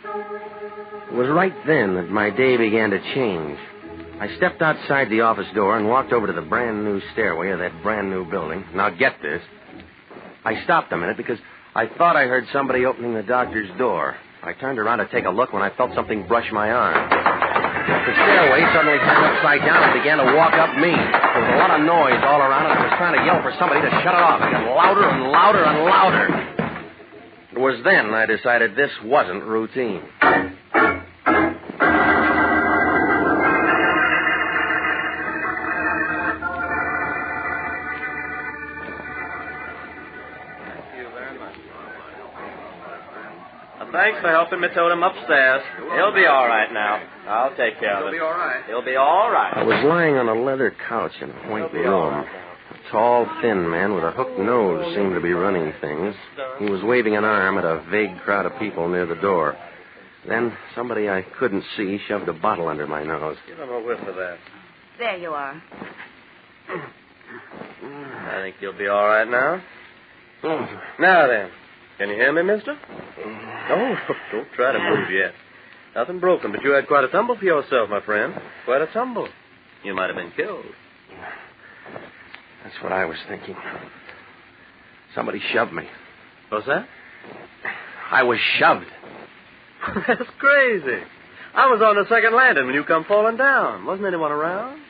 It was right then that my day began to change. I stepped outside the office door and walked over to the brand-new stairway of that brand-new building. Now, get this. I stopped a minute because I thought I heard somebody opening the doctor's door. I turned around to take a look when I felt something brush my arm. The stairway suddenly turned upside down and began to walk up me. There was a lot of noise all around, and I was trying to yell for somebody to shut it off. It got louder and louder and louder. It was then I decided this wasn't routine. Thanks for helping me tote him upstairs. He'll be all right now. I'll take care of it. He'll be all right. He'll be all right. I was lying on a leather couch in a white room. A tall, thin man with a hooked nose seemed to be running things. He was waving an arm at a vague crowd of people near the door. Then somebody I couldn't see shoved a bottle under my nose. Give him a whiff of that. There you are. I think you'll be all right now. Now then. Can you hear me, mister? Oh, don't try to move yet. Nothing broken, but you had quite a tumble for yourself, my friend. Quite a tumble. You might have been killed. That's what I was thinking. Somebody shoved me. What's that? I was shoved. That's crazy. I was on the second landing when you come falling down. Wasn't anyone around?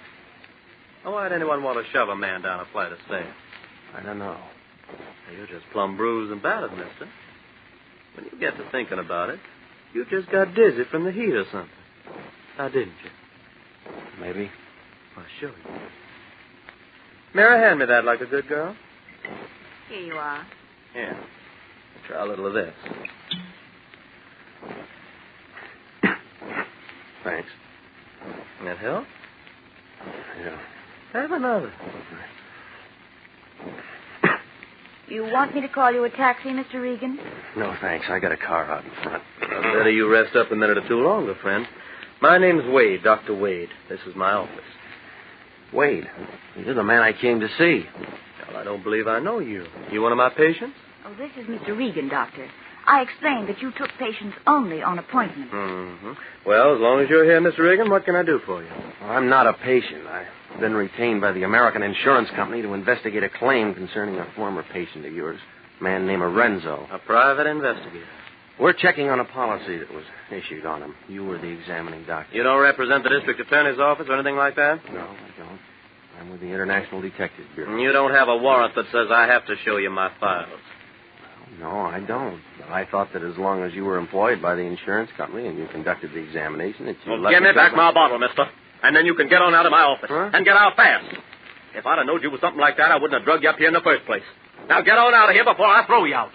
Oh, why'd anyone want to shove a man down a flight of stairs? I don't know. You're just plumb bruised and battered, mister. When you get to thinking about it, you just got dizzy from the heat or something. Now, didn't you? Maybe. I'll show you. Mary, hand me that like a good girl. Here you are. Here. Try a little of this. Thanks. That help? Yeah. Have another. You want me to call you a taxi, Mr. Regan? No, thanks. I got a car out in front. Better you rest up a minute or two longer, friend. My name's Wade, Dr. Wade. This is my office. Wade, you're the man I came to see. Well, I don't believe I know you. You one of my patients? Oh, this is Mr. Regan, Doctor. I explained that you took patients only on appointment. Mm-hmm. Well, as long as you're here, Mr. Regan, what can I do for you? Well, I'm not a patient. I've been retained by the American Insurance Company to investigate a claim concerning a former patient of yours, a man named Renzo. A private investigator. We're checking on a policy that was issued on him. You were the examining doctor. You don't represent the district attorney's office or anything like that? No, I don't. I'm with the International Detective Bureau. And you don't have a warrant that says I have to show you my files? No, I don't. I thought that as long as you were employed by the insurance company and you conducted the examination that you Well, give me back my bottle, mister. And then you can get on out of my office. Huh? And get out fast. If I'd have known you was something like that, I wouldn't have drugged you up here in the first place. Now get on out of here before I throw you out.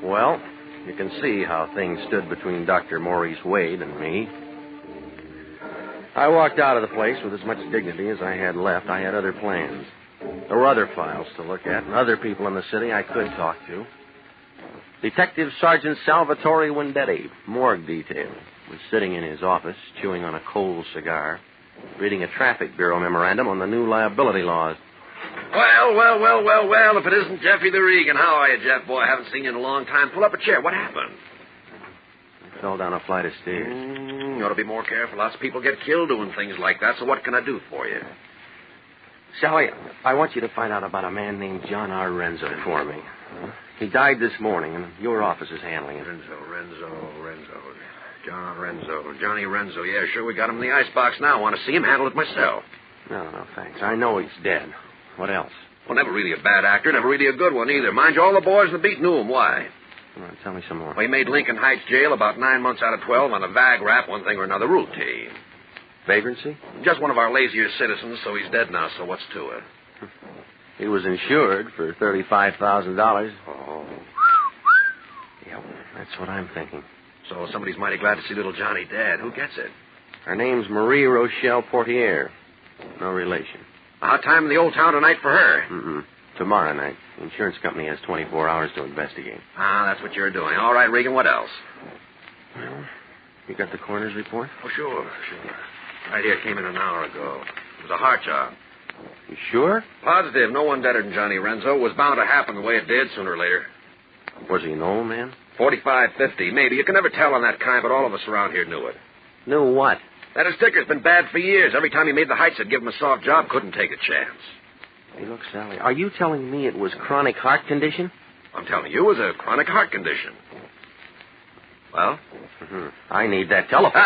Well, you can see how things stood between Dr. Maurice Wade and me. I walked out of the place with as much dignity as I had left. I had other plans. There were other files to look at and other people in the city I could talk to. Detective Sergeant Salvatore Wendetti, morgue detail, was sitting in his office, chewing on a cold cigar, reading a traffic bureau memorandum on the new liability laws. Well, if it isn't Jeffy the Regan. How are you, Jeff, boy? I haven't seen you in a long time. Pull up a chair. What happened? I fell down a flight of stairs. You ought to be more careful. Lots of people get killed doing things like that, so what can I do for you? Sally, I want you to find out about a man named John R. Renzo for me. He died this morning, and your office is handling it. Renzo. John Renzo. Johnny Renzo. Yeah, sure, we got him in the icebox now. Want to see him? Handle it myself. No, thanks. I know he's dead. What else? Well, never really a bad actor, never really a good one either. Mind you, all the boys in the beat knew him. Why? Well, tell me some more. Well, he made Lincoln Heights jail about 9 months out of 12 on a vag rap, one thing or another, routine. Vagrancy? Just one of our lazier citizens, so he's dead now, so what's to it? He was insured for $35,000. Oh. Yeah, that's what I'm thinking. So somebody's mighty glad to see little Johnny dead. Who gets it? Her name's Marie Rochelle Portier. No relation. Hot time in the old town tonight for her? Tomorrow night. The insurance company has 24 hours to investigate. That's what you're doing. All right, Regan, what else? Well, you got the coroner's report? Oh, sure. Right here, came in an hour ago. It was a heart job. You sure? Positive. No one deader than Johnny Renzo. It was bound to happen the way it did sooner or later. Was he an old man? 45, 50, maybe. You can never tell on that kind, but all of us around here knew it. Knew what? That his sticker's been bad for years. Every time he made the heights, I'd give him a soft job. Couldn't take a chance. Hey, look, Sally, are you telling me it was chronic heart condition? I'm telling you, it was a chronic heart condition. Well? I need that telephone.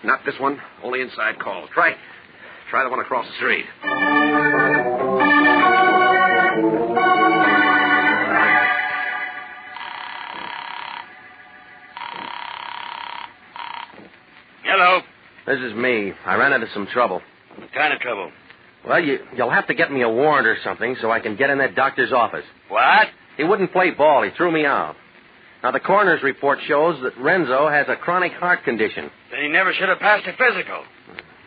Not this one. Only inside calls. Try the one across the street. Hello. This is me. I ran into some trouble. What kind of trouble? Well, you'll have to get me a warrant or something so I can get in that doctor's office. What? He wouldn't play ball. He threw me out. Now, the coroner's report shows that Renzo has a chronic heart condition. Then he never should have passed a physical.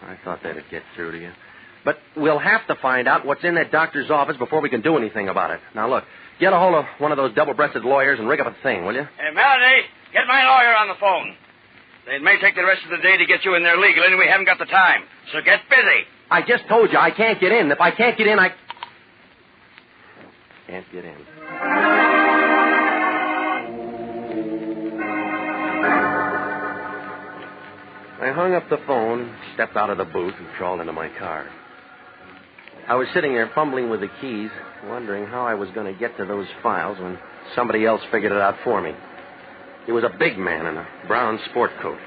I thought that'd get through to you. But we'll have to find out what's in that doctor's office before we can do anything about it. Now, look, get a hold of one of those double-breasted lawyers and rig up a thing, will you? Hey, Melody, get my lawyer on the phone. It may take the rest of the day to get you in there legally, and we haven't got the time. So get busy. I just told you I can't get in. If I can't get in, I can't get in. I hung up the phone, stepped out of the booth, and crawled into my car. I was sitting there fumbling with the keys, wondering how I was going to get to those files when somebody else figured it out for me. He was a big man in a brown sport coat.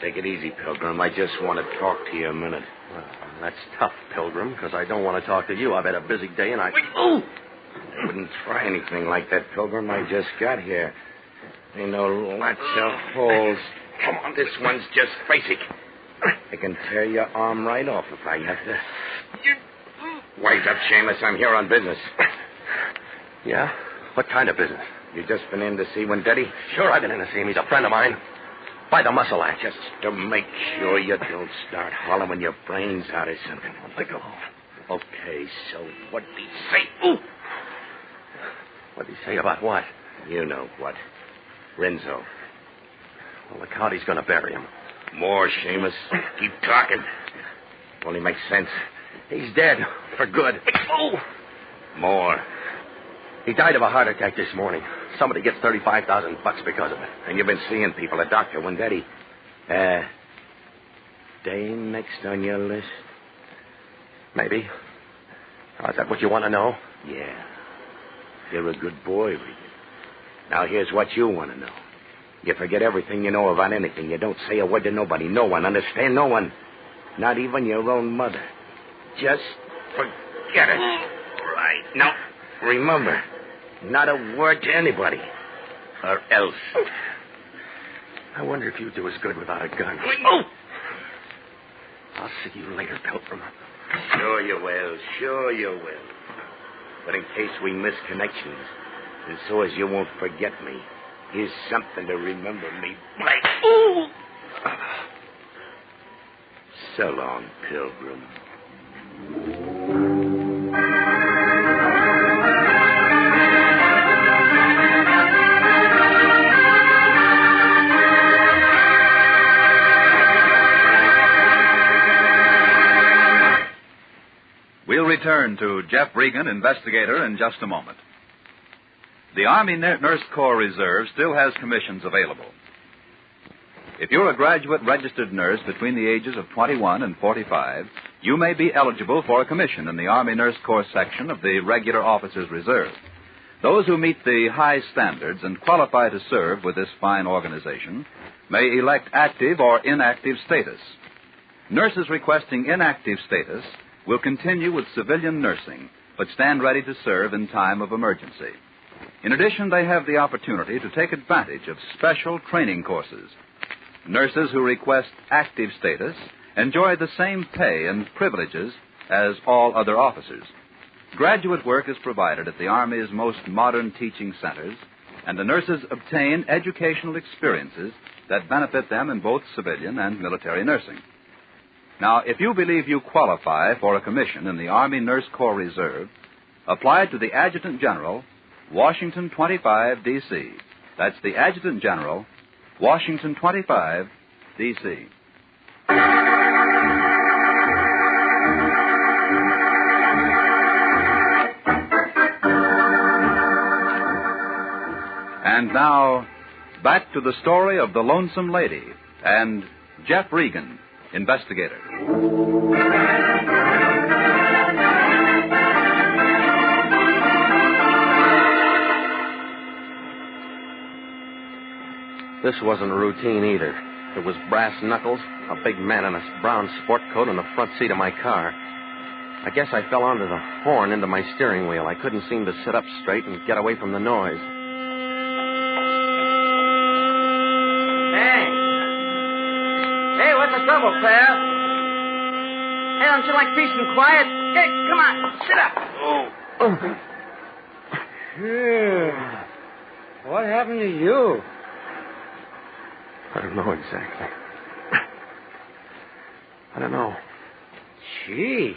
Take it easy, Pilgrim. I just want to talk to you a minute. Well, that's tough, Pilgrim, because I don't want to talk to you. I've had a busy day, and I wouldn't try anything like that, Pilgrim. I just got here. I know lots of holes. Come on, this one's just basic. I can tear your arm right off if I have to. Wise up, Seamus. I'm here on business. Yeah? What kind of business? You just been in to see Wendetti? Sure, I've been in to see him. He's a friend of mine. By the muscle act. Just to make sure you don't start hollowing your brains out or something. Let go. Okay, so what'd he say? Ooh! What'd he say about what? You know what. Renzo. Well, the county's going to bury him. More, Seamus. Keep talking. Only makes sense. He's dead. For good. More. He died of a heart attack this morning. Somebody gets $35,000 because of it. And you've been seeing people. A doctor, Wendetti. Dane next on your list? Maybe. Oh, is that what you want to know? Yeah. You're a good boy, Regan. Now, here's what you want to know. You forget everything you know about anything. You don't say a word to nobody. No one. Understand? No one. Not even your own mother. Just forget it. Right. Now, remember, not a word to anybody. Or else. I wonder if you'd do as good without a gun. I'll see you later, Pilgrim. Sure you will. Sure you will. But in case we miss connections, And so as you won't forget me, here's something to remember me by. Ooh! So long, Pilgrim. We'll return to Jeff Regan, Investigator, in just a moment. The Army Nurse Corps Reserve still has commissions available. If you're a graduate registered nurse between the ages of 21 and 45, you may be eligible for a commission in the Army Nurse Corps section of the Regular Officers Reserve. Those who meet the high standards and qualify to serve with this fine organization may elect active or inactive status. Nurses requesting inactive status will continue with civilian nursing, but stand ready to serve in time of emergency. In addition, they have the opportunity to take advantage of special training courses. Nurses who request active status enjoy the same pay and privileges as all other officers. Graduate work is provided at the Army's most modern teaching centers, and the nurses obtain educational experiences that benefit them in both civilian and military nursing. Now, if you believe you qualify for a commission in the Army Nurse Corps Reserve, apply to the Adjutant General, Washington 25, D.C. That's the Adjutant General, Washington 25, D.C. And now, back to the story of the Lonesome Lady and Jeff Regan, Investigator. This wasn't routine either. It was brass knuckles, a big man in a brown sport coat on the front seat of my car. I guess I fell onto the horn into my steering wheel. I couldn't seem to sit up straight and get away from the noise. Hey, what's the trouble, pal? Hey, don't you like peace and quiet? Hey, come on, sit up. Oh. What happened to you? I don't know exactly. I don't know. Gee,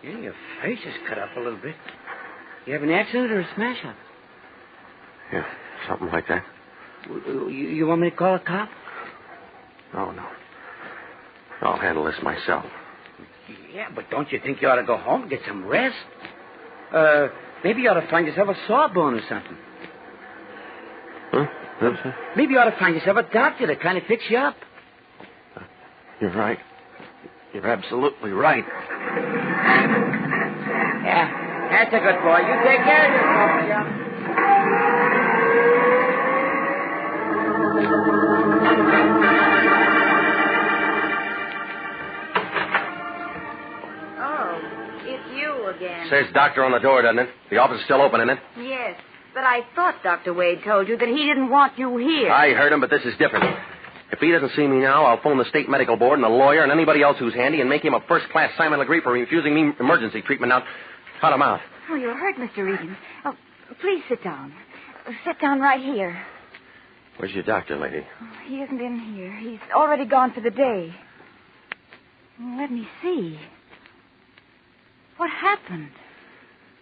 your face is cut up a little bit. You have an accident or a smash-up? Yeah, something like that. You want me to call a cop? Oh, no. I'll handle this myself. Yeah, but don't you think you ought to go home and get some rest? Maybe you ought to find yourself a sawbone or something. Huh? Maybe you ought to find yourself a doctor to kind of fix you up. You're right. You're absolutely right. Yeah, that's a good boy. You take care of yourself, young. Again. Says doctor on the door, doesn't it? The office is still open, isn't it? Yes, but I thought Dr. Wade told you that he didn't want you here. I heard him, but this is different. If he doesn't see me now, I'll phone the state medical board and the lawyer and anybody else who's handy and make him a first-class Simon Legree for refusing me emergency treatment. Now, cut him out. Oh, you're hurt, Mr. Regan. Oh, please sit down. Sit down right here. Where's your doctor, lady? Oh, he isn't in here. He's already gone for the day. Let me see. What happened?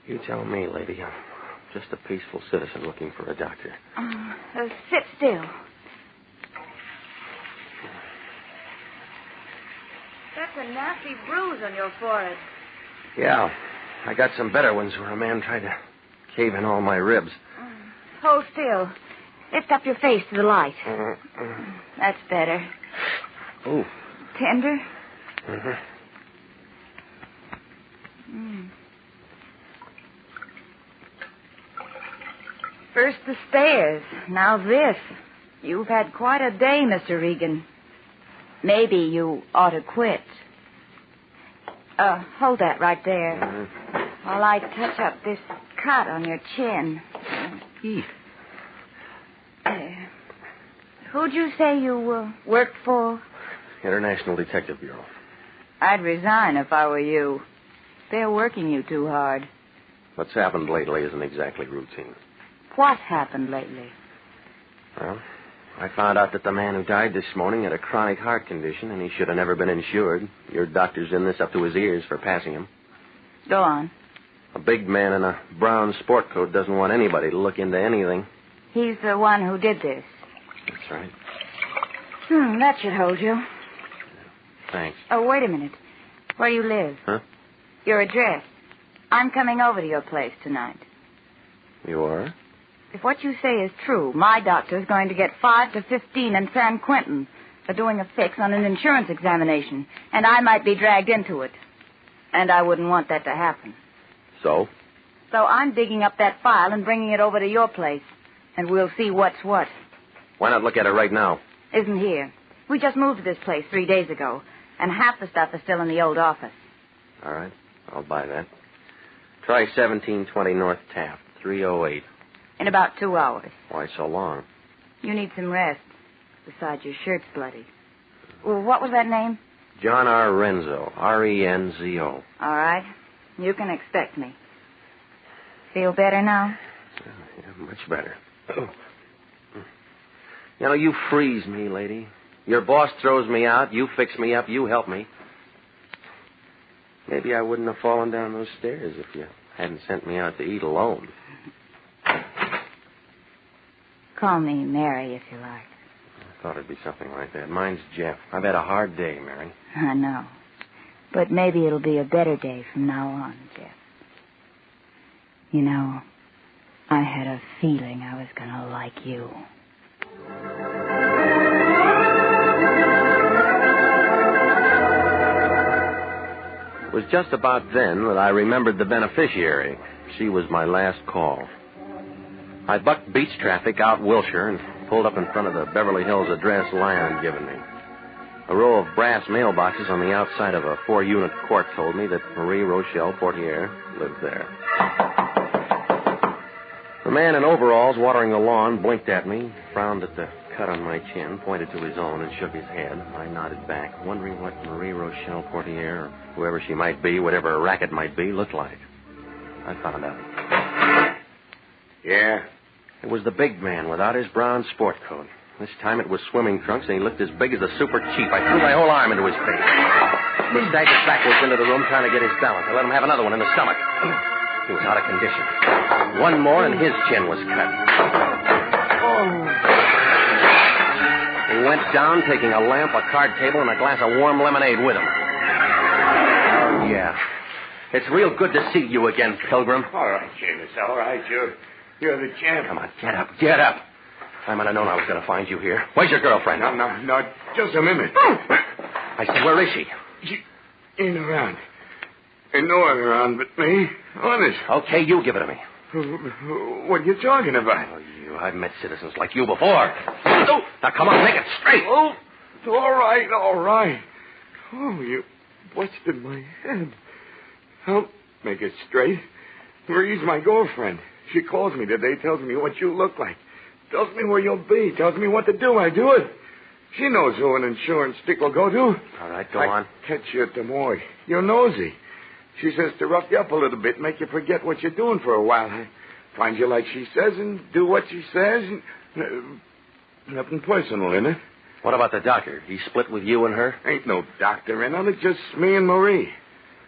You tell me, lady. I'm just a peaceful citizen looking for a doctor. Sit still. That's a nasty bruise on your forehead. Yeah, I got some better ones where a man tried to cave in all my ribs. Hold still. Lift up your face to the light. That's better. Ooh. Tender? Mm-hmm. First the stairs, now this. You've had quite a day, Mr. Regan. Maybe you ought to quit. Hold that right there. While I touch up this cut on your chin. There. Who'd you say you worked for? International Detective Bureau. I'd resign if I were you. They're working you too hard. What's happened lately isn't exactly routine. What happened lately? Well, I found out that the man who died this morning had a chronic heart condition, and he should have never been insured. Your doctor's in this up to his ears for passing him. Go on. A big man in a brown sport coat doesn't want anybody to look into anything. He's the one who did this. That's right. That should hold you. Thanks. Oh, wait a minute. Where you live? Huh? Your address. I'm coming over to your place tonight. You are? If what you say is true, my doctor's going to get 5 to 15 in San Quentin for doing a fix on an insurance examination, and I might be dragged into it. And I wouldn't want that to happen. So? So I'm digging up that file and bringing it over to your place, and we'll see what's what. Why not look at it right now? Isn't here. We just moved to this place 3 days ago, and half the stuff is still in the old office. All right. I'll buy that. Try 1720 North Taft, 308. In about 2 hours. Why so long? You need some rest. Besides, your shirt's bloody. Well, what was that name? John R. Renzo, R-E-N-Z-O. All right. You can expect me. Feel better now? Yeah, much better. You know, you freeze me, lady. Your boss throws me out, you fix me up, you help me. Maybe I wouldn't have fallen down those stairs if you hadn't sent me out to eat alone. Call me Mary if you like. I thought it'd be something like that. Mine's Jeff. I've had a hard day, Mary. I know. But maybe it'll be a better day from now on, Jeff. You know, I had a feeling I was going to like you. It was just about then that I remembered the beneficiary. She was my last call. I bucked beach traffic out Wilshire and pulled up in front of the Beverly Hills address Lyon had given me. A row of brass mailboxes on the outside of a 4-unit court told me that Marie Rochelle Portier lived there. The man in overalls watering the lawn blinked at me, frowned at the cut on my chin, pointed to his own, and shook his head. I nodded back, wondering what Marie Rochelle Portier, or whoever she might be, whatever her racket might be, looked like. I found out. Yeah? It was the big man without his brown sport coat. This time it was swimming trunks, and he looked as big as a super chief. I threw my whole arm into his face. He staggered backwards into the room, trying to get his balance. I let him have another one in the stomach. He was out of condition. One more, and his chin was cut. He went down, taking a lamp, a card table, and a glass of warm lemonade with him. Oh, yeah. It's real good to see you again, Pilgrim. All right, Jim, it's all right. You're the champ. Come on, get up, get up. I might have known I was going to find you here. Where's your girlfriend? No, just a minute. I said, where is she? She ain't around. Ain't no one around but me. Honest. Okay, you give it to me. What are you talking about? Oh, I've met citizens like you before. Oh, now, come on, make it straight. Oh, all right. Oh, you busted my head. I'll make it straight. Marie's my girlfriend. She calls me today, tells me what you look like. Tells me where you'll be. Tells me what to do. I do it. She knows who an insurance stick will go to. All right, go on. Catch you at the morgue. You're nosy. She says to rough you up a little bit, make you forget what you're doing for a while. I find you like she says and do what she says. And, nothing personal in it. What about the doctor? He split with you and her? Ain't no doctor in on it, just me and Marie.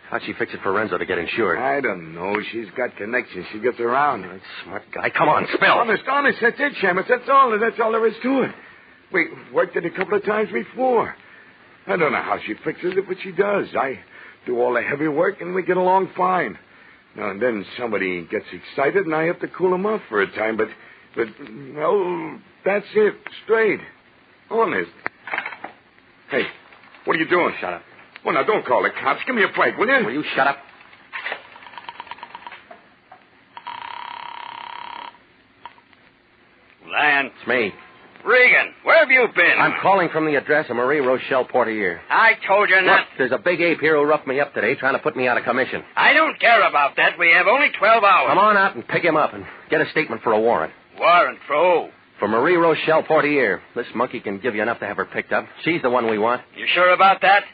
How'd she fix it for Renzo to get insured? I don't know. She's got connections. She gets around. Right, smart guy. Come on, spill. Honest. That's it, Shamus. That's all there is to it. We worked it a couple of times before. I don't know how she fixes it, but she does. I do all the heavy work, and we get along fine. Now and then somebody gets excited, and I have to cool them off for a time, but well, that's it. Straight. Honest. Hey, what are you doing? Shut up. Well, now, don't call the cops. Give me a break, will you? Will you shut up? Lance. It's me. Regan, where have you been? I'm calling from the address of Marie Rochelle Portier. I told you not. Look, there's a big ape here who roughed me up today, trying to put me out of commission. I don't care about that. We have only 12 hours. Come on out and pick him up and get a statement for a warrant. Warrant for who? For Marie Rochelle Portier. This monkey can give you enough to have her picked up. She's the one we want. You sure about that?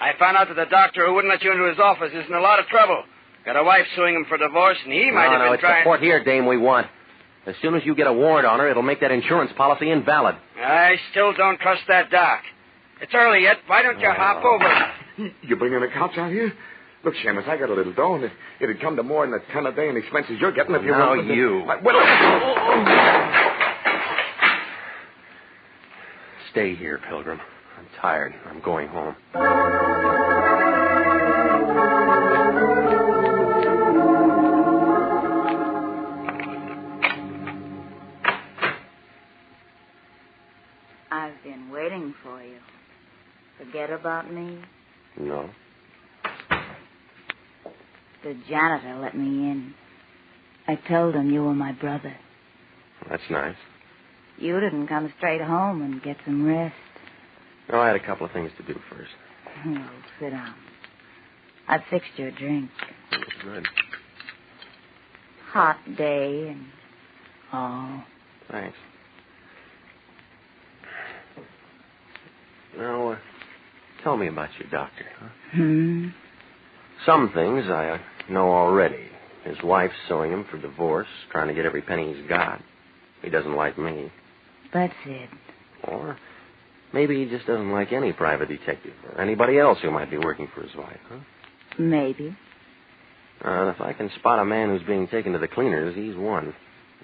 I found out that the doctor who wouldn't let you into his office is in a lot of trouble. Got a wife suing him for divorce, and he might have been it's trying... the Portier dame we want. As soon as you get a warrant on her, it'll make that insurance policy invalid. I still don't trust that doc. It's early yet. Why don't you hop over? You bringing a couch out here? Look, Seamus, I got a little dough, and it'd come to more than a ton a day in expenses you're getting if you Now run with you. Stay here, Pilgrim. I'm tired. I'm going home. I've been waiting for you. Forget about me? No. The janitor let me in. I told him you were my brother. That's nice. You didn't come straight home and get some rest. No, I had a couple of things to do first. Oh, sit down. I've fixed your drink. Good. Hot day and all. Thanks. Now, tell me about your doctor, huh? Some things I know already. His wife's suing him for divorce, trying to get every penny he's got. He doesn't like me. That's it. Or maybe he just doesn't like any private detective or anybody else who might be working for his wife, huh? Maybe. If I can spot a man who's being taken to the cleaners, he's one.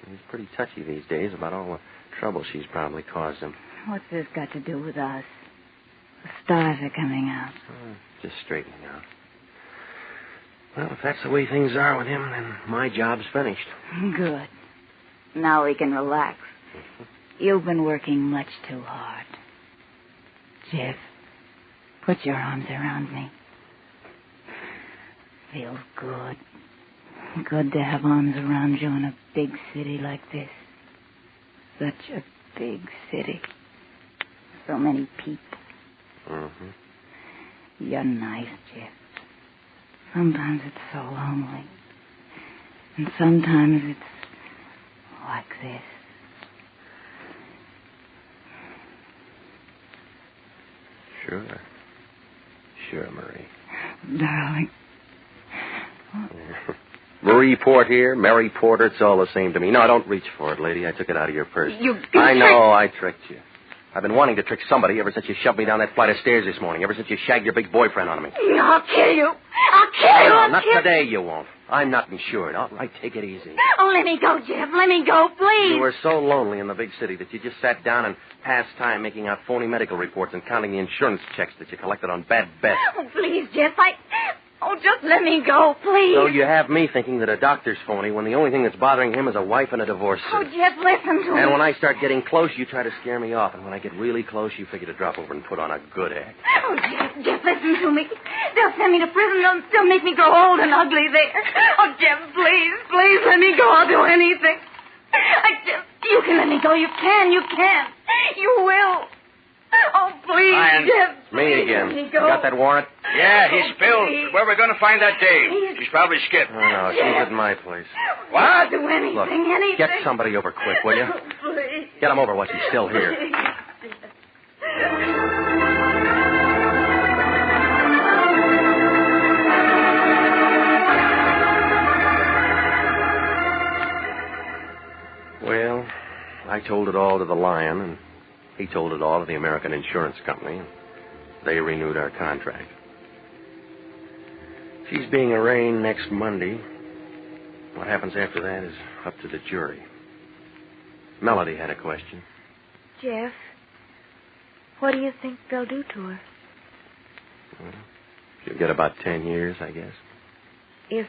He's pretty touchy these days about all the trouble she's probably caused him. What's this got to do with us? The stars are coming out. Just straightening out. Well, if that's the way things are with him, then my job's finished. Good. Now we can relax. You've been working much too hard. Jeff, put your arms around me. Feels good. Good to have arms around you in a big city like this. Such a big city. So many people. You're nice, Jeff. Sometimes it's so lonely. And sometimes it's like this. Sure, Marie. Darling. Marie Port here, Mary Porter, it's all the same to me. No, don't reach for it, lady. I took it out of your purse. I know, I tricked you. I've been wanting to trick somebody ever since you shoved me down that flight of stairs this morning, ever since you shagged your big boyfriend on me. I'll kill you. I'll kill you. No, not today, you won't. I'm not insured. All right, take it easy. Oh, let me go, Jeff. Let me go, please. You were so lonely in the big city that you just sat down and passed time making out phony medical reports and counting the insurance checks that you collected on bad bets. Oh, please, Jeff. Oh, just let me go, please. So you have me thinking that a doctor's phony when the only thing that's bothering him is a wife and a divorce suit. Oh, Jeff, listen to me. And when I start getting close, you try to scare me off. And when I get really close, you figure to drop over and put on a good act. Oh, Jeff, listen to me. They'll send me to prison. They'll make me grow old and ugly there. Oh, Jeff, please let me go. I'll do anything. Jeff, you can let me go. You can. You will. Oh, please, Ryan. Jeff. Me again. You got that warrant? Yeah, he's spilled. Where are we going to find that Dave? She's probably skipped. Oh, no, she's at my place. What? I'll do anything, Look, anything. get somebody over quick, will you? Please. Get him over while she's still here. Well, I told it all to the Lion, and he told it all to the American Insurance Company. They renewed our contract. She's being arraigned next Monday. What happens after that is up to the jury. Melody had a question. Jeff, what do you think they'll do to her? Well, she'll get about 10 years, I guess. If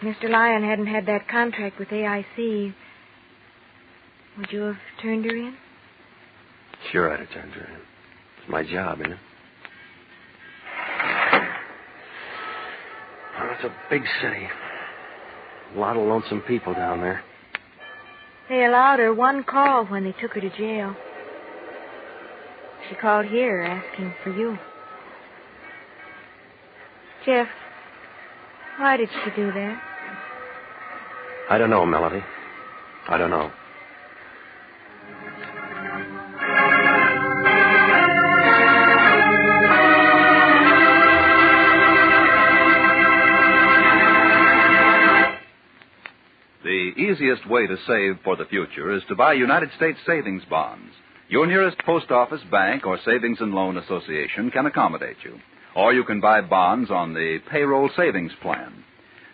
Mr. Lyon hadn't had that contract with AIC, would you have turned her in? Sure I'd have turned her in. It's my job, isn't it? Oh, it's a big city. A lot of lonesome people down there. They allowed her one call when they took her to jail. She called here asking for you. Jeff, why did she do that? I don't know, Melody. I don't know. The easiest way to save for the future is to buy United States savings bonds. Your nearest post office, bank, or savings and loan association can accommodate you. Or you can buy bonds on the payroll savings plan.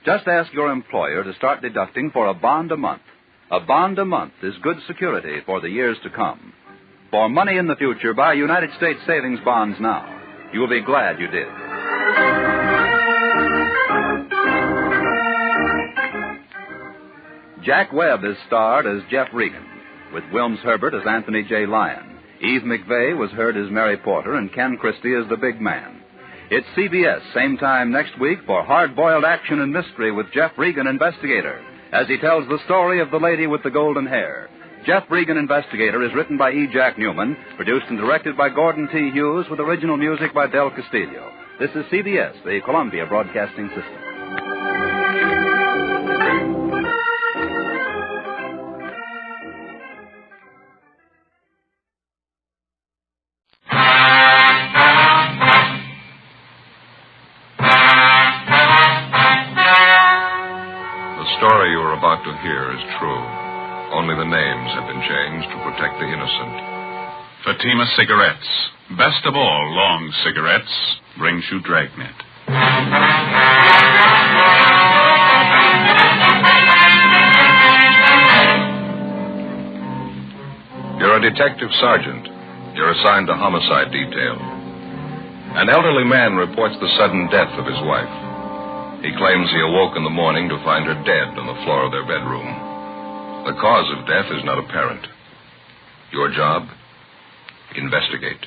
Just ask your employer to start deducting for a bond a month. A bond a month is good security for the years to come. For money in the future, buy United States savings bonds now. You will be glad you did. Jack Webb is starred as Jeff Regan, with Wilms Herbert as Anthony J. Lyon. Eve McVeigh was heard as Mary Porter, and Ken Christie as the big man. It's CBS, same time next week, for hard-boiled action and mystery with Jeff Regan, Investigator, as he tells the story of the lady with the golden hair. Jeff Regan, Investigator is written by E. Jack Newman, produced and directed by Gordon T. Hughes, with original music by Del Castillo. This is CBS, the Columbia Broadcasting System. The story you are about to hear is true. Only the names have been changed to protect the innocent. Fatima Cigarettes, best of all long cigarettes, brings you Dragnet. You're a detective sergeant. You're assigned to homicide detail. An elderly man reports the sudden death of his wife. He claims he awoke in the morning to find her dead on the floor of their bedroom. The cause of death is not apparent. Your job? Investigate.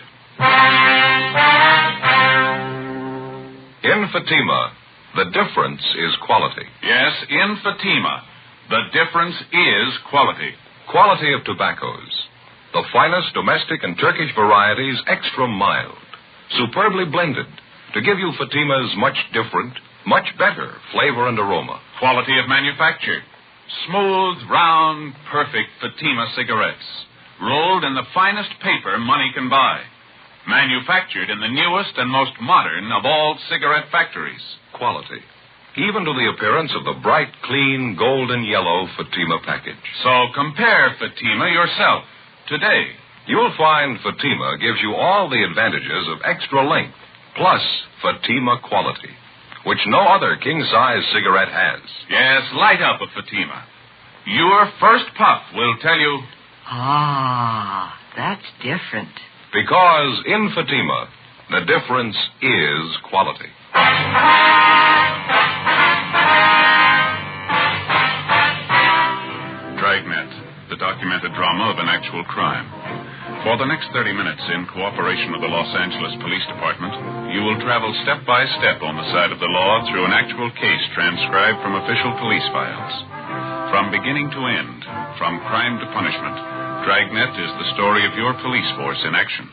In Fatima, the difference is quality. Yes, in Fatima, the difference is quality. Quality of tobaccos. The finest domestic and Turkish varieties, extra mild, superbly blended, to give you Fatima's much different, much better flavor and aroma. Quality of manufacture. Smooth, round, perfect Fatima cigarettes. Rolled in the finest paper money can buy. Manufactured in the newest and most modern of all cigarette factories. Quality. Even to the appearance of the bright, clean, golden yellow Fatima package. So compare Fatima yourself today. You'll find Fatima gives you all the advantages of extra length, plus Fatima quality, which no other king-size cigarette has. Yes, light up a Fatima. Your first puff will tell you... Ah, that's different. Because in Fatima, the difference is quality. Dragnet, the documented drama of an actual crime. For the next 30 minutes, in cooperation with the Los Angeles Police Department, you will travel step by step on the side of the law through an actual case transcribed from official police files. From beginning to end, from crime to punishment, Dragnet is the story of your police force in action.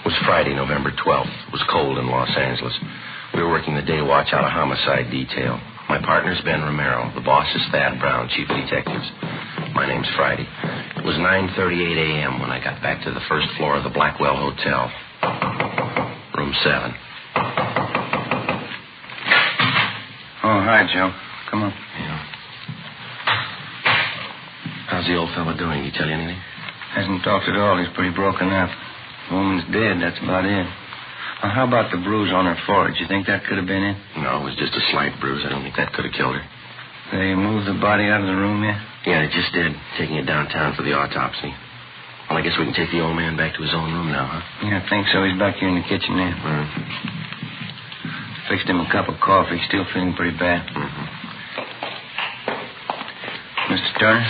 It was Friday, November 12th. It was cold in Los Angeles. We were working the day watch out of homicide detail. My partner's Ben Romero. The boss is Thad Brown, chief of detectives. My name's Friday. It was 9:38 a.m. when I got back to the first floor of the Blackwell Hotel. Room 7. Oh, hi, Joe. Come on. Yeah. How's the old fella doing? He tell you anything? Hasn't talked at all. He's pretty broken up. The woman's dead. That's about it. Now, how about the bruise on her forehead? You think that could have been it? No, it was just a slight bruise. I don't think that could have killed her. They moved the body out of the room yet? Yeah, they just did. Taking it downtown for the autopsy. Well, I guess we can take the old man back to his own room now, huh? Yeah, I think so. He's back here in the kitchen there. Fixed him a cup of coffee. Still feeling pretty bad. Mr. Turner,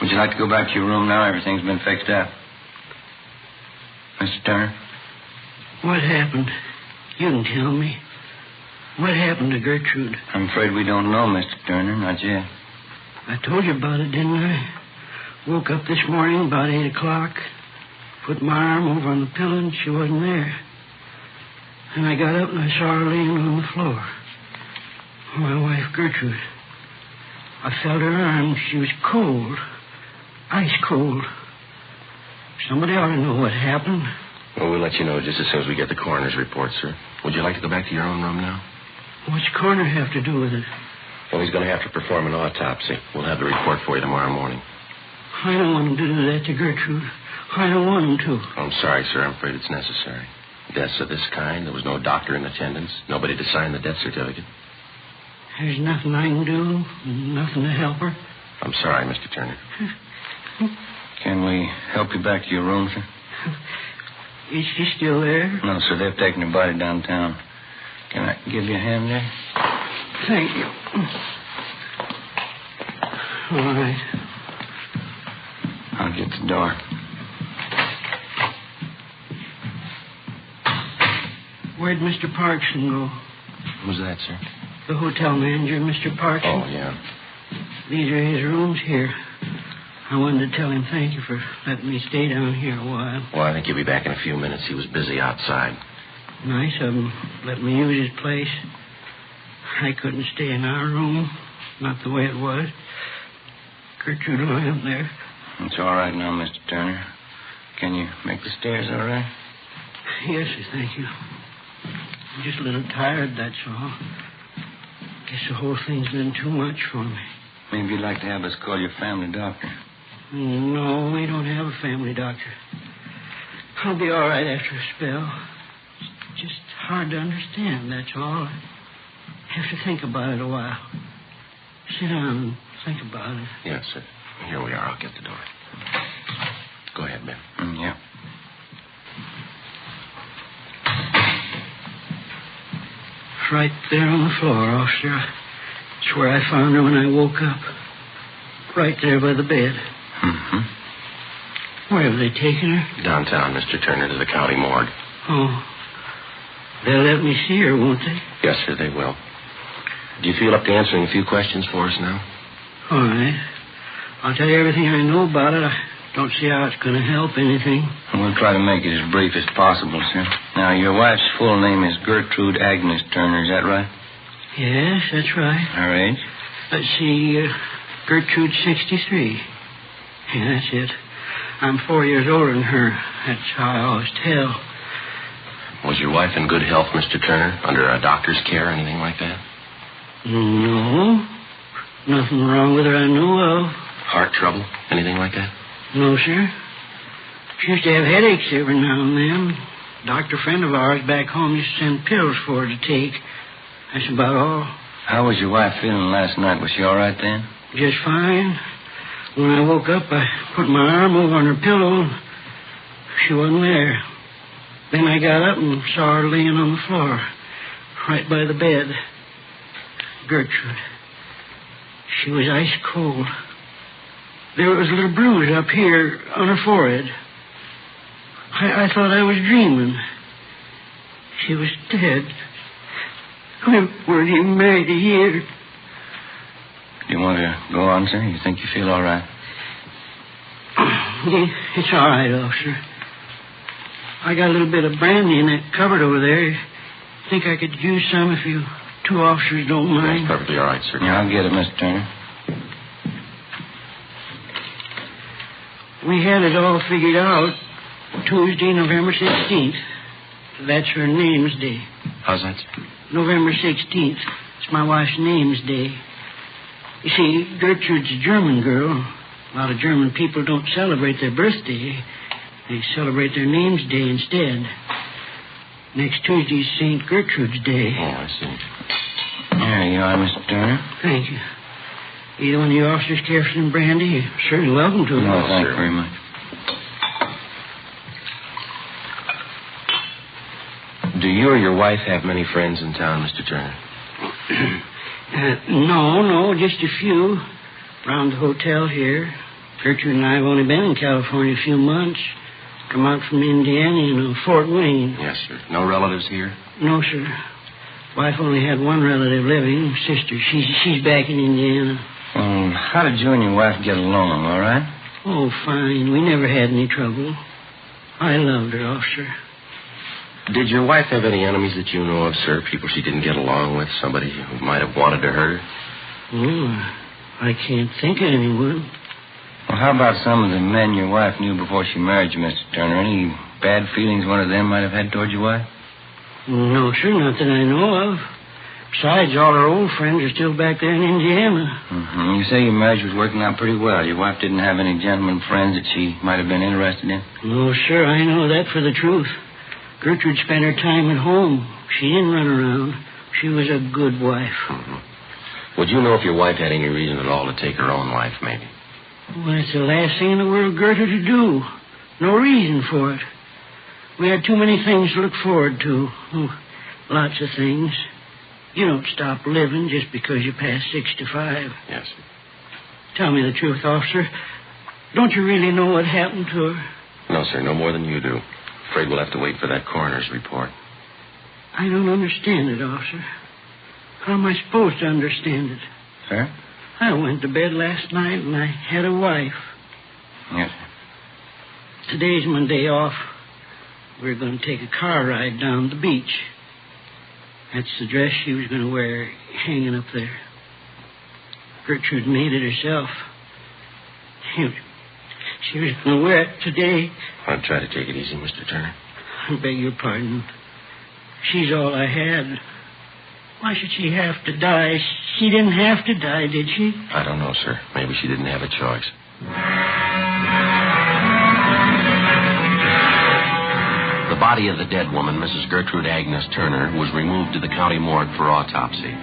would you like to go back to your room now? Everything's been fixed up. Mr. Turner? What happened? You can tell me. What happened to Gertrude? I'm afraid we don't know, Mr. Turner. Not yet. I told you about it, didn't I? Woke up this morning about 8 o'clock. Put my arm over on the pillow and she wasn't there. And I got up and I saw her laying on the floor. My wife, Gertrude. I felt her arm. She was cold. Ice cold. Somebody ought to know what happened. Well, we'll let you know just as soon as we get the coroner's report, sir. Would you like to go back to your own room now? What's coroner have to do with it? Well, he's going to have to perform an autopsy. We'll have the report for you tomorrow morning. I don't want him to do that to Gertrude. I don't want him to. I'm sorry, sir. I'm afraid it's necessary. Deaths of this kind, there was no doctor in attendance, nobody to sign the death certificate. There's nothing I can do, nothing to help her. I'm sorry, Mr. Turner. Can we help you back to your room, sir? Is she still there? No, sir. They've taken her body downtown. Can I give you a hand there? Thank you. All right. I'll get the door. Where'd Mr. Parkson go? Who's that, sir? The hotel manager, Mr. Parkson. Oh, yeah. These are his rooms here. I wanted to tell him thank you for letting me stay down here a while. Well, I think he'll be back in a few minutes. He was busy outside. Nice of him. Let me use his place. I couldn't stay in our room. Not the way it was. Gertrude lying there. It's all right now, Mr. Turner. Can you make the stairs all right? Yes, sir, thank you. I'm just a little tired, that's all. Guess the whole thing's been too much for me. Maybe you'd like to have us call your family doctor. No, we don't have a family doctor. I'll be all right after a spell. It's just hard to understand, that's all. I have to think about it a while. Sit down and think about it. Yes, sir. Here we are. I'll get the door. Go ahead, Ben. Yeah. Right there on the floor, officer. It's where I found her when I woke up. Right there by the bed. Mm-hmm. Where have they taken her? Downtown, Mr. Turner, to the county morgue. Oh. They'll let me see her, won't they? Yes, sir, they will. Do you feel up to answering a few questions for us now? All right. I'll tell you everything I know about it. I don't see how it's going to help anything. We'll try to make it as brief as possible, sir. Now, your wife's full name is Gertrude Agnes Turner, is that right? Yes, that's right. Her age? Let's see, Gertrude's 63. Yeah, that's it. I'm 4 years older than her. That's how I always tell. Was your wife in good health, Mr. Turner? Under a doctor's care, anything like that? No. Nothing wrong with her I know of. Heart trouble? Anything like that? No, sir. She used to have headaches every now and then. A doctor friend of ours back home used to send pills for her to take. That's about all. How was your wife feeling last night? Was she all right then? Just fine. When I woke up, I put my arm over on her pillow. She wasn't there. Then I got up and saw her laying on the floor, right by the bed. Gertrude. She was ice cold. There was a little bruise up here on her forehead. I thought I was dreaming. She was dead. We weren't even married a year. Do you want to go on, sir? You think you feel all right? It's all right, officer. I got a little bit of brandy in that cupboard over there. Think I could use some if you two officers don't mind? That's perfectly all right, sir. Yeah, I'll get it, Mr. Turner. We had it all figured out. Tuesday, November 16th. That's her name's day. How's that, sir? November 16th. It's my wife's name's day. You see, Gertrude's a German girl. A lot of German people don't celebrate their birthday. They celebrate their name's day instead. Next Tuesday's St. Gertrude's Day. Oh, I see. There you are, Mr. Turner. Thank you. Either one of you officers care for some brandy? You're certainly welcome to it. No, thank you very much. Do you or your wife have many friends in town, Mr. Turner? No, just a few. Around the hotel here. Gertrude and I have only been in California a few months. Come out from Indiana, Fort Wayne. Yes, sir. No relatives here? No, sir. Wife only had one relative living, sister. She's back in Indiana. How did you and your wife get along, all right? Oh, fine. We never had any trouble. I loved her, officer. Did your wife have any enemies that you know of, sir? People she didn't get along with? Somebody who might have wanted to hurt her? Oh, I can't think of anyone. Well, how about some of the men your wife knew before she married you, Mr. Turner? Any bad feelings one of them might have had toward your wife? No, sir, not that I know of. Besides, all her old friends are still back there in Indiana. Mm-hmm. You say your marriage was working out pretty well. Your wife didn't have any gentleman friends that she might have been interested in? No, sir, I know that for the truth. Gertrude spent her time at home. She didn't run around. She was a good wife. Mm-hmm. Would you know if your wife had any reason at all to take her own life, maybe? Well, that's the last thing in the world Gertrude to do. No reason for it. We had too many things to look forward to. Oh, lots of things. You don't stop living just because you pass 65. Yes. Tell me the truth, officer. Don't you really know what happened to her? No, sir, no more than you do. Afraid we'll have to wait for that coroner's report. I don't understand it, officer. How am I supposed to understand it? Sir? I went to bed last night and I had a wife. Yes. Today's my day off. We're going to take a car ride down the beach. That's the dress she was going to wear hanging up there. Gertrude made it herself. She was going to wear it today. I'll try to take it easy, Mr. Turner. I beg your pardon. She's all I had. Why should she have to die? She didn't have to die, did she? I don't know, sir. Maybe she didn't have a choice. The body of the dead woman, Mrs. Gertrude Agnes Turner, was removed to the county morgue for autopsy.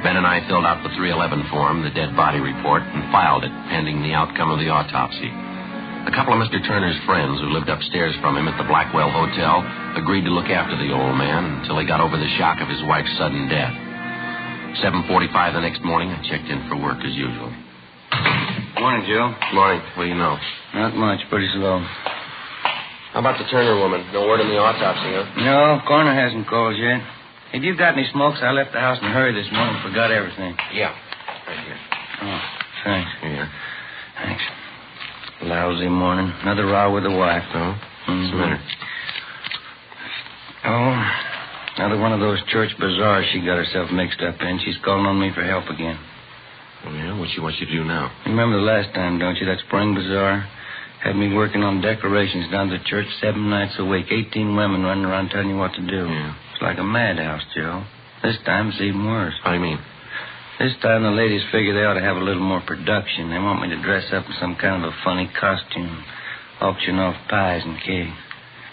Ben and I filled out the 311 form, the dead body report, and filed it, pending the outcome of the autopsy. A couple of Mr. Turner's friends who lived upstairs from him at the Blackwell Hotel agreed to look after the old man until he got over the shock of his wife's sudden death. 7:45 the next morning, I checked in for work as usual. Morning, Joe. Morning. What do you know? Not much. Pretty slow. How about the Turner woman? No word on the autopsy, huh? No, coroner hasn't called yet. Have you got any smokes? I left the house in a hurry this morning and forgot everything. Yeah. Right here. Oh, thanks. Here. Thanks. Lousy morning. Another row with the wife. Oh? What's the matter? Oh, another one of those church bazaars she got herself mixed up in. She's calling on me for help again. Oh, yeah? What she wants you to do now? You remember the last time, don't you? That spring bazaar? Had me working on decorations down to the church 7 nights a week. 18 women running around telling you what to do. Yeah. It's like a madhouse, Joe. This time it's even worse. How do you mean? This time the ladies figure they ought to have a little more production. They want me to dress up in some kind of a funny costume. Auction off pies and cake.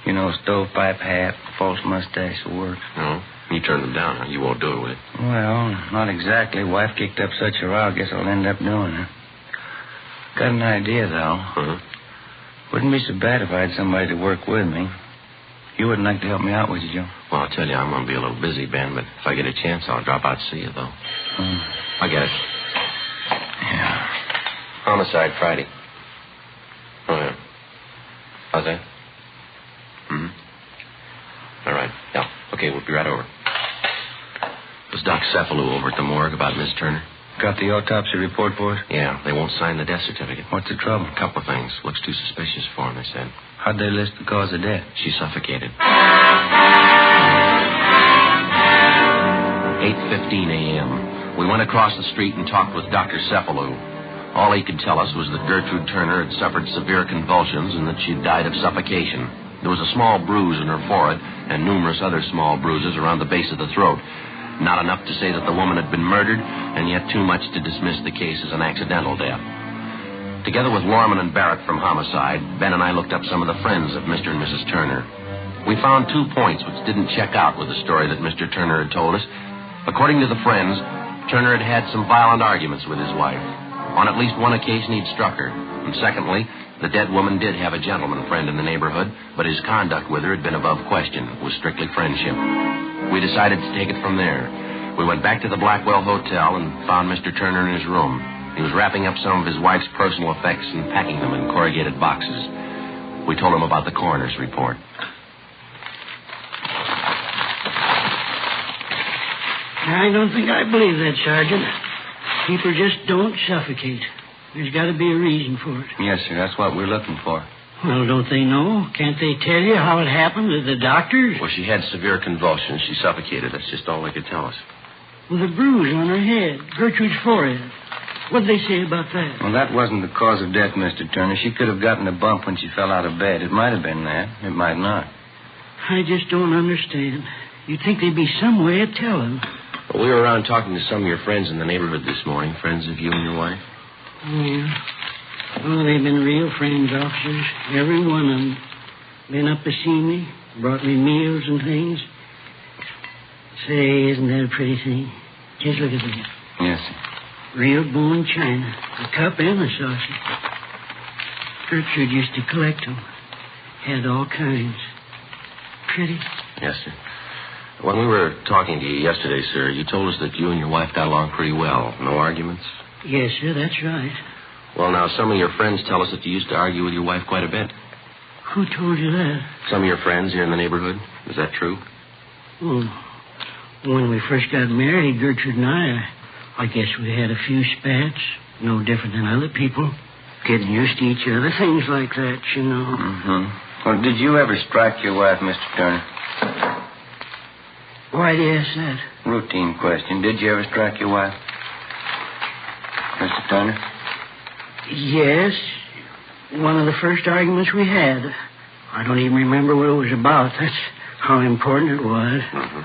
You know, stovepipe hat, false mustache will work. No? You turned them down, huh? You won't do it, will you? Well, not exactly. Wife kicked up such a row, I guess I'll end up doing it. Got an idea, though. Uh-huh. Wouldn't be so bad if I had somebody to work with me. You wouldn't like to help me out, would you, Joe? Well, I'll tell you, I'm going to be a little busy, Ben, but if I get a chance, I'll drop out to see you, though. I get it. Yeah. Homicide Friday. Oh, yeah. How's that? All right. Yeah. Okay, we'll be right over. Was Doc Cephalou over at the morgue about Miss Turner? Got the autopsy report for us? Yeah, they won't sign the death certificate. What's the trouble? A couple of things. Looks too suspicious for him, they said. How'd they list the cause of death? She suffocated. 8:15 a.m. We went across the street and talked with Dr. Cephalou. All he could tell us was that Gertrude Turner had suffered severe convulsions and that she'd died of suffocation. There was a small bruise in her forehead and numerous other small bruises around the base of the throat. Not enough to say that the woman had been murdered, and yet too much to dismiss the case as an accidental death. Together with Lorman and Barrett from Homicide, Ben and I looked up some of the friends of Mr. and Mrs. Turner. We found 2 points which didn't check out with the story that Mr. Turner had told us. According to the friends, Turner had had some violent arguments with his wife. On at least one occasion, he'd struck her. And secondly, the dead woman did have a gentleman friend in the neighborhood, but his conduct with her had been above question. It was strictly friendship. We decided to take it from there. We went back to the Blackwell Hotel and found Mr. Turner in his room. He was wrapping up some of his wife's personal effects and packing them in corrugated boxes. We told him about the coroner's report. I don't think I believe that, Sergeant. People just don't suffocate. There's got to be a reason for it. Yes, sir. That's what we're looking for. Well, don't they know? Can't they tell you how it happened to the doctors? Well, she had severe convulsions. She suffocated. That's just all they could tell us. With a bruise on her head, Gertrude's forehead. What'd they say about that? Well, that wasn't the cause of death, Mr. Turner. She could have gotten a bump when she fell out of bed. It might have been that. It might not. I just don't understand. You'd think there'd be some way of telling. Well, we were around talking to some of your friends in the neighborhood this morning, friends of you and your wife. Yeah. Oh, they've been real friends, officers. Every one of them. Been up to see me, brought me meals and things. Say, isn't that a pretty thing? Just look at that. Yes, sir. Real bone china. The cup and the saucer. Gertrude used to collect them. Had all kinds. Pretty. Yes, sir. When we were talking to you yesterday, sir, you told us that you and your wife got along pretty well. No arguments? Yes, sir, that's right. Well, now, some of your friends tell us that you used to argue with your wife quite a bit. Who told you that? Some of your friends here in the neighborhood. Is that true? Oh, when we first got married, Gertrude and I guess we had a few spats. No different than other people. Getting used to each other, things like that, you know. Mm-hmm. Well, did you ever strike your wife, Mr. Turner? Why do you ask that? Routine question. Did you ever strike your wife, Mr. Turner? Yes. One of the first arguments we had. I don't even remember what it was about. That's how important it was. Mm-hmm.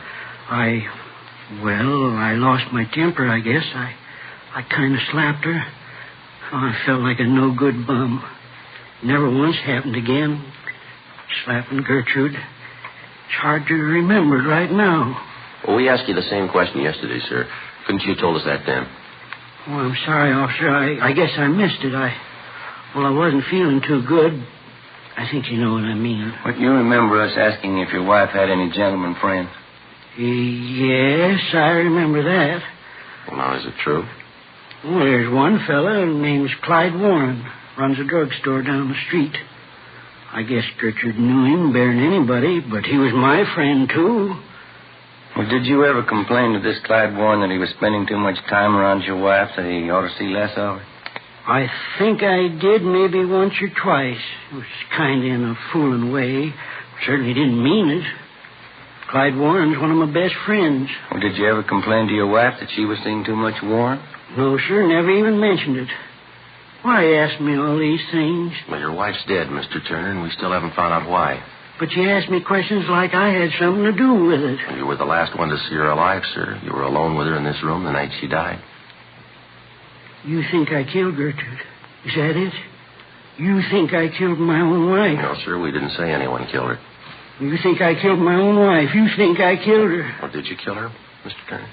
I lost my temper, I guess. I kind of slapped her. Oh, I felt like a no-good bum. Never once happened again. Slapping Gertrude. It's hard to remember it right now. Well, we asked you the same question yesterday, sir. Couldn't you have told us that then? Oh, I'm sorry, officer. I guess I missed it. I wasn't feeling too good. I think you know what I mean. But you remember us asking if your wife had any gentleman friends? Yes, I remember that. Well, now, is it true? Well, there's one fella named Clyde Warren. Runs a drugstore down the street. I guess Gertrude knew him better than anybody, but he was my friend, too. Well, did you ever complain to this Clyde Warren that he was spending too much time around your wife, that he ought to see less of her? I think I did maybe once or twice. It was kind of in a fooling way. Certainly didn't mean it. Clyde Warren's one of my best friends. Well, did you ever complain to your wife that she was seeing too much Warren? No, sir, never even mentioned it. Why ask me all these things? Well, your wife's dead, Mr. Turner, and we still haven't found out why. But you asked me questions like I had something to do with it. Well, you were the last one to see her alive, sir. You were alone with her in this room the night she died. You think I killed Gertrude? Is that it? You think I killed my own wife? No, sir, we didn't say anyone killed her. You think I killed my own wife? You think I killed her? Well, did you kill her, Mr. Turner?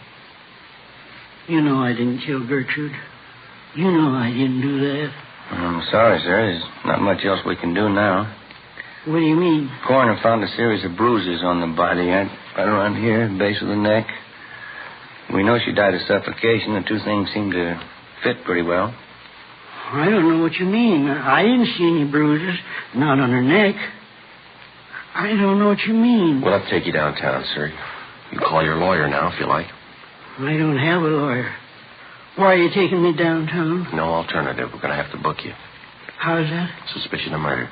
You know I didn't kill Gertrude. You know I didn't do that. I'm sorry, sir. There's not much else we can do now. What do you mean? Coroner found a series of bruises on the body, right around here, base of the neck. We know she died of suffocation. The two things seem to fit pretty well. I don't know what you mean. I didn't see any bruises, not on her neck. I don't know what you mean. Well, I'll take you downtown, sir. You can call your lawyer now if you like. I don't have a lawyer. Why are you taking me downtown? No alternative. We're going to have to book you. How's that? Suspicion of murder.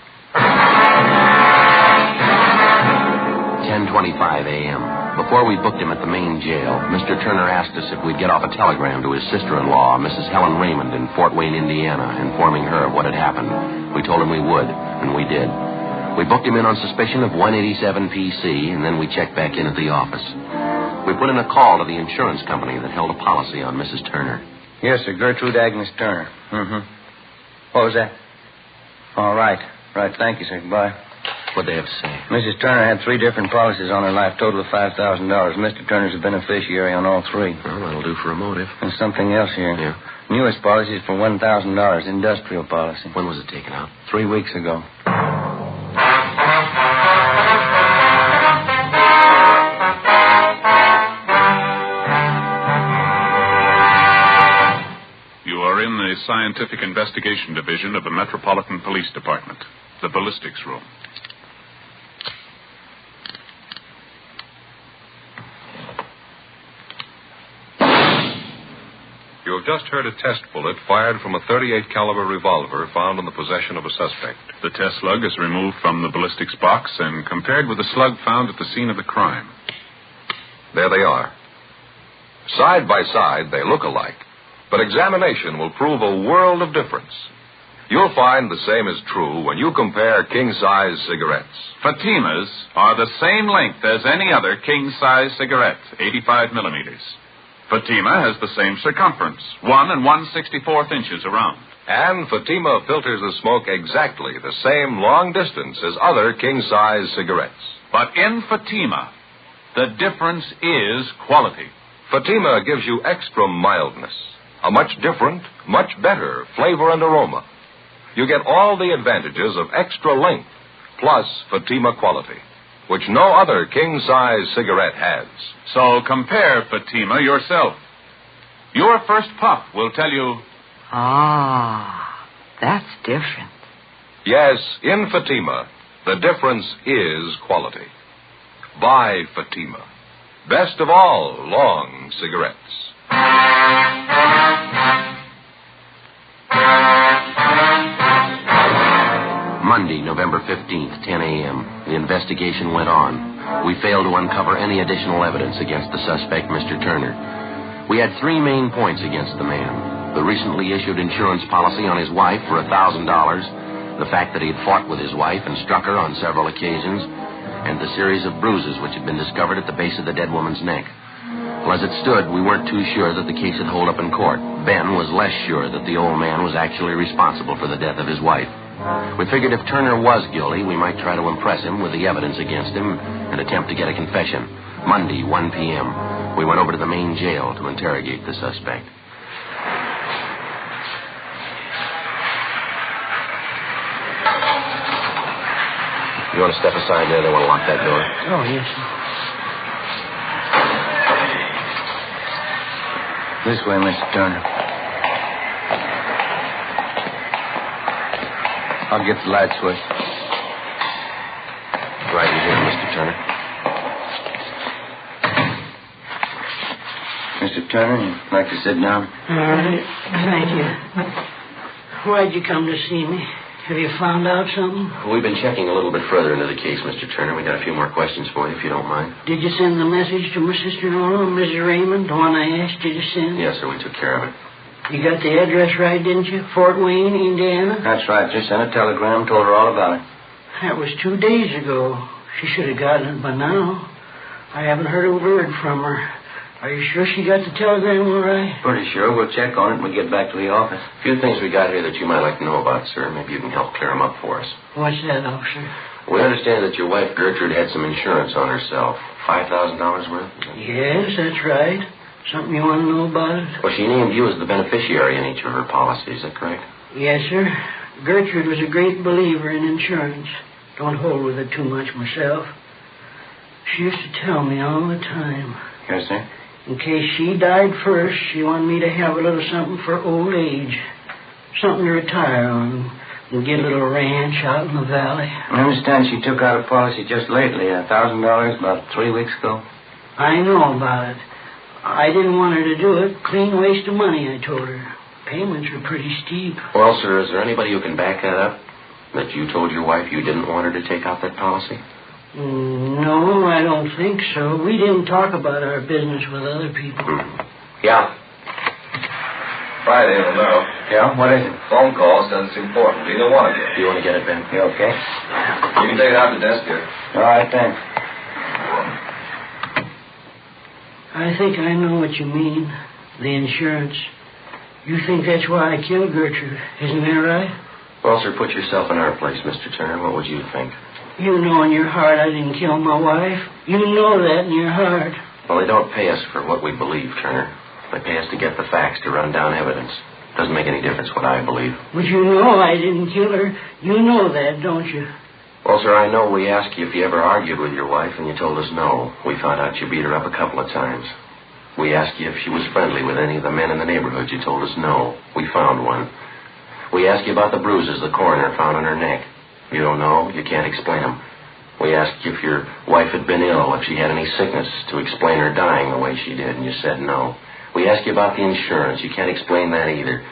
10:25 a.m. Before we booked him at the main jail, Mr. Turner asked us if we'd get off a telegram to his sister-in-law, Mrs. Helen Raymond, in Fort Wayne, Indiana, informing her of what had happened. We told him we would, and we did. We booked him in on suspicion of 187 PC, and then we checked back in at the office. We put in a call to the insurance company that held a policy on Mrs. Turner. Yes, sir. Gertrude Agnes Turner. Mm-hmm. What was that? All right. Right. Thank you, sir. Goodbye. What'd they have to say? Mrs. Turner had 3 different policies on her life, total of $5,000. Mr. Turner's a beneficiary on all 3. Well, that'll do for a motive. And something else here. Yeah. Newest policy is for $1,000, industrial policy. When was it taken out? 3 weeks ago. You are in the Scientific Investigation Division of the Metropolitan Police Department, the ballistics room. You have just heard a test bullet fired from a .38 caliber revolver found in the possession of a suspect. The test slug is removed from the ballistics box and compared with the slug found at the scene of the crime. There they are. Side by side, they look alike, but examination will prove a world of difference. You'll find the same is true when you compare king-size cigarettes. Fatimas are the same length as any other king-size cigarette, 85 millimeters. Fatima has the same circumference, 1 1/64 inches around. And Fatima filters the smoke exactly the same long distance as other king-size cigarettes. But in Fatima, the difference is quality. Fatima gives you extra mildness, a much different, much better flavor and aroma. You get all the advantages of extra length, plus Fatima quality, which no other king-size cigarette has. So compare Fatima yourself. Your first puff will tell you, Ah, that's different. Yes, in Fatima, the difference is quality. Buy Fatima. Best of all long cigarettes. Monday, November 15th, 10 a.m. The investigation went on. We failed to uncover any additional evidence against the suspect, Mr. Turner. We had 3 main points against the man. The recently issued insurance policy on his wife for $1,000, the fact that he had fought with his wife and struck her on several occasions, and the series of bruises which had been discovered at the base of the dead woman's neck. Well, as it stood, we weren't too sure that the case would hold up in court. Ben was less sure that the old man was actually responsible for the death of his wife. We figured if Turner was guilty, we might try to impress him with the evidence against him and attempt to get a confession. Monday, 1 p.m., we went over to the main jail to interrogate the suspect. You want to step aside there? They want to lock that door. Oh, yes, sir. This way, Mr. Turner. I'll get the light switch. Right in here, Mr. Turner. Mr. Turner, you'd like to sit down? All right. Thank you. Why'd you come to see me? Have you found out something? We've been checking a little bit further into the case, Mr. Turner. We got a few more questions for you, if you don't mind. Did you send the message to my sister-in-law, Mrs. Raymond, the one I asked you to send? Yes, sir. We took care of it. You got the address right, didn't you? Fort Wayne, Indiana? That's right. Just sent a telegram, told her all about it. That was 2 days ago. She should have gotten it by now. I haven't heard a word from her. Are you sure she got the telegram all right? Pretty sure. We'll check on it when we get back to the office. A few things we got here that you might like to know about, sir. Maybe you can help clear them up for us. What's that, officer? We understand that your wife, Gertrude, had some insurance on herself. $5,000 worth? Yes, that's right. Something you want to know about it? Well, she named you as the beneficiary in each of her policies. Is that correct? Yes, sir. Gertrude was a great believer in insurance. Don't hold with it too much myself. She used to tell me all the time. Yes, sir? In case she died first, she wanted me to have a little something for old age. Something to retire on and get a little ranch out in the valley. I understand she took out a policy just lately, $1,000 about 3 weeks ago. I know about it. I didn't want her to do it. Clean waste of money, I told her. Payments were pretty steep. Well, sir, is there anybody who can back that up? That you told your wife you didn't want her to take out that policy? No, I don't think so. We didn't talk about our business with other people. Yeah. Friday, Romero. Yeah? What is it? Phone call says it's important. Either one of you. Do you want to get it, Ben? You okay? You can take it out to the desk here. All right, thanks. I think I know what you mean. The insurance. You think that's why I killed Gertrude. Isn't that right? Well, sir, put yourself in our place, Mr. Turner. What would you think? You know in your heart I didn't kill my wife. You know that in your heart. Well, they don't pay us for what we believe, Turner. They pay us to get the facts, to run down evidence. Doesn't make any difference what I believe. But you know I didn't kill her. You know that, don't you? Well, sir, I know we asked you if you ever argued with your wife, and you told us no. We found out you beat her up a couple of times. We asked you if she was friendly with any of the men in the neighborhood. You told us no. We found one. We asked you about the bruises the coroner found on her neck. You don't know. You can't explain them. We asked you if your wife had been ill, if she had any sickness, to explain her dying the way she did, and you said no. We asked you about the insurance. You can't explain that either.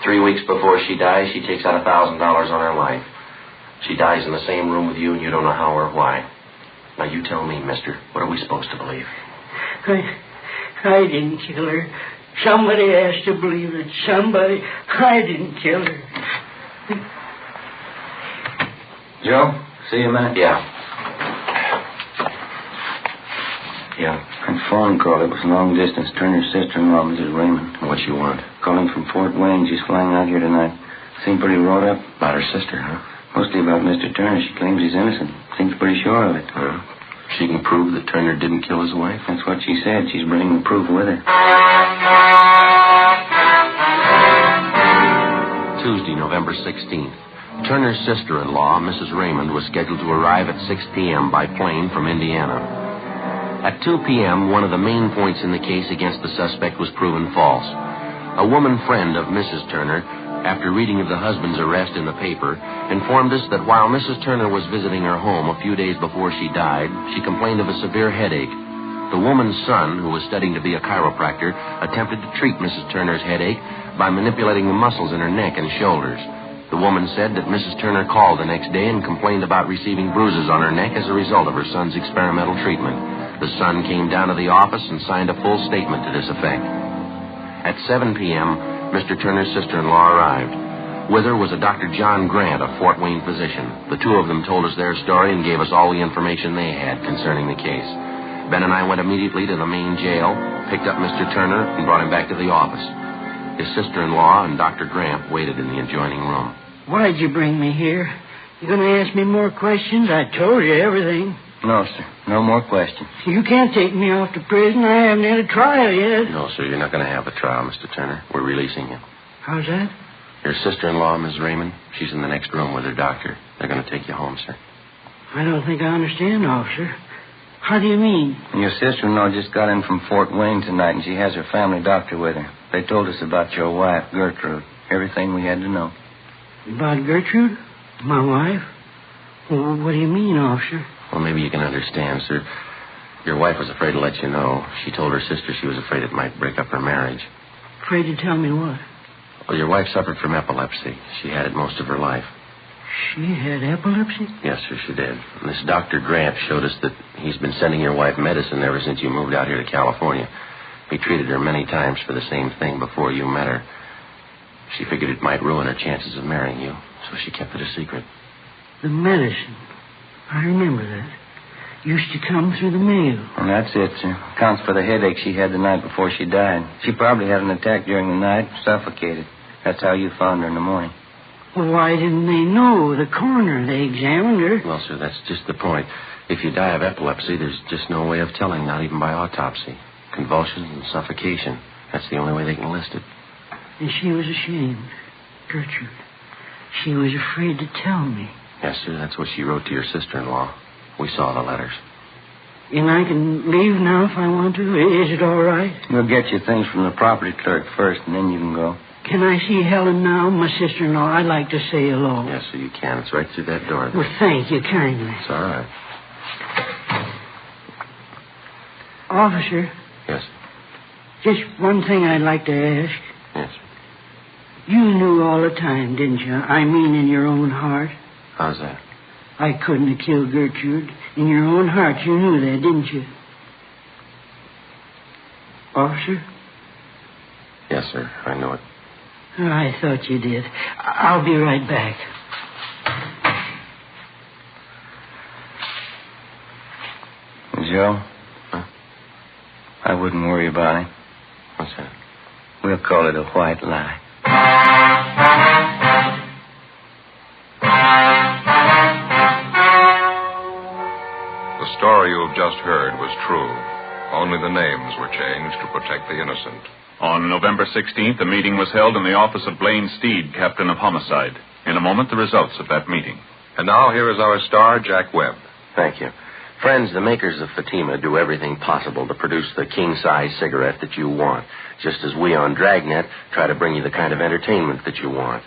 3 weeks before she dies, she takes out $1,000 on her life. She dies in the same room with you, and you don't know how or why. Now, you tell me, mister, what are we supposed to believe? I didn't kill her. Somebody has to believe it. Somebody. I didn't kill her. Joe, see you a minute? Yeah. Yeah. And phone call. It was long distance. Turner's sister-in-law, Mrs. Raymond. What you want? Calling from Fort Wayne. She's flying out here tonight. Seemed pretty wrought up. About her sister, huh? Mostly about Mr. Turner. She claims he's innocent. Seems pretty sure of it. She can prove that Turner didn't kill his wife? That's what she said. She's bringing the proof with her. Tuesday, November 16th. Turner's sister-in-law, Mrs. Raymond, was scheduled to arrive at 6 p.m. by plane from Indiana. At 2 p.m., one of the main points in the case against the suspect was proven false. A woman friend of Mrs. Turner, after reading of the husband's arrest in the paper, informed us that while Mrs. Turner was visiting her home a few days before she died, she complained of a severe headache. The woman's son, who was studying to be a chiropractor, attempted to treat Mrs. Turner's headache by manipulating the muscles in her neck and shoulders. The woman said that Mrs. Turner called the next day and complained about receiving bruises on her neck as a result of her son's experimental treatment. The son came down to the office and signed a full statement to this effect. At 7 p.m., Mr. Turner's sister-in-law arrived. With her was a Dr. John Grant, a Fort Wayne physician. The two of them told us their story and gave us all the information they had concerning the case. Ben and I went immediately to the main jail, picked up Mr. Turner, and brought him back to the office. His sister-in-law and Dr. Grant waited in the adjoining room. Why'd you bring me here? You going to ask me more questions? I told you everything. No, sir. No more questions. You can't take me off to prison. I haven't had a trial yet. No, sir, you're not going to have a trial, Mr. Turner. We're releasing you. How's that? Your sister-in-law, Ms. Raymond, she's in the next room with her doctor. They're going to take you home, sir. I don't think I understand, officer. How do you mean? Your sister-in-law just got in from Fort Wayne tonight, and she has her family doctor with her. They told us about your wife, Gertrude. Everything we had to know. About Gertrude? My wife? Well, what do you mean, officer? Well, maybe you can understand, sir. Your wife was afraid to let you know. She told her sister she was afraid it might break up her marriage. Afraid to tell me what? Well, your wife suffered from epilepsy. She had it most of her life. She had epilepsy? Yes, sir, she did. And this Dr. Grant showed us that he's been sending your wife medicine ever since you moved out here to California. He treated her many times for the same thing before you met her. She figured it might ruin her chances of marrying you, so she kept it a secret. The medicine. I remember that. Used to come through the mail. And that's it, sir. Accounts for the headache she had the night before she died. She probably had an attack during the night, suffocated. That's how you found her in the morning. Well, why didn't they know? The coroner, they examined her. Well, sir, that's just the point. If you die of epilepsy, there's just no way of telling, not even by autopsy. Convulsions and suffocation. That's the only way they can list it. And she was ashamed. Gertrude. She was afraid to tell me. Yes, sir, that's what she wrote to your sister-in-law. We saw the letters. And I can leave now if I want to? Is it all right? We'll get you things from the property clerk first, and then you can go. Can I see Helen now, my sister-in-law? I'd like to say hello. Yes, sir, you can. It's right through that door there. Well, thank you kindly. It's all right. Officer. Yes. Just one thing I'd like to ask. Yes. You knew all the time, didn't you? I mean in your own heart. How's that? I couldn't have killed Gertrude. In your own heart, you knew that, didn't you? Officer? Yes, sir. I know it. I thought you did. I'll be right back. Joe? Huh? I wouldn't worry about him. What's that? We'll call it a white lie. The story you have just heard was true. Only the names were changed to protect the innocent. On November 16th, a meeting was held in the office of Blaine Steed, captain of homicide. In a moment, the results of that meeting. And now here is our star, Jack Webb. Thank you. Friends, the makers of Fatima do everything possible to produce the king-size cigarette that you want, just as we on Dragnet try to bring you the kind of entertainment that you want.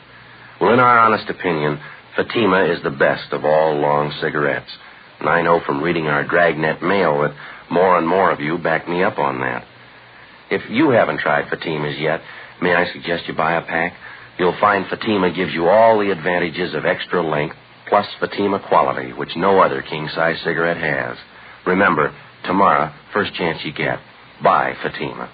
Well, in our honest opinion, Fatima is the best of all long cigarettes. And I know from reading our Dragnet mail that more and more of you back me up on that. If you haven't tried Fatimas yet, may I suggest you buy a pack? You'll find Fatima gives you all the advantages of extra length, plus Fatima quality, which no other king-size cigarette has. Remember, tomorrow, first chance you get, buy Fatima.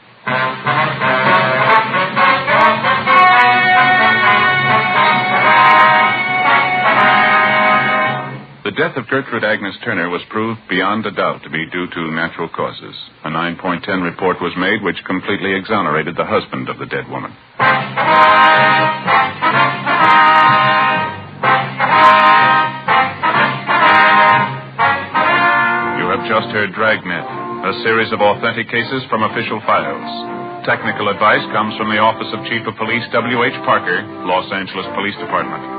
The death of Gertrude Agnes Turner was proved beyond a doubt to be due to natural causes. A 9.10 report was made which completely exonerated the husband of the dead woman. You have just heard Dragnet, a series of authentic cases from official files. Technical advice comes from the Office of Chief of Police W.H. Parker, Los Angeles Police Department.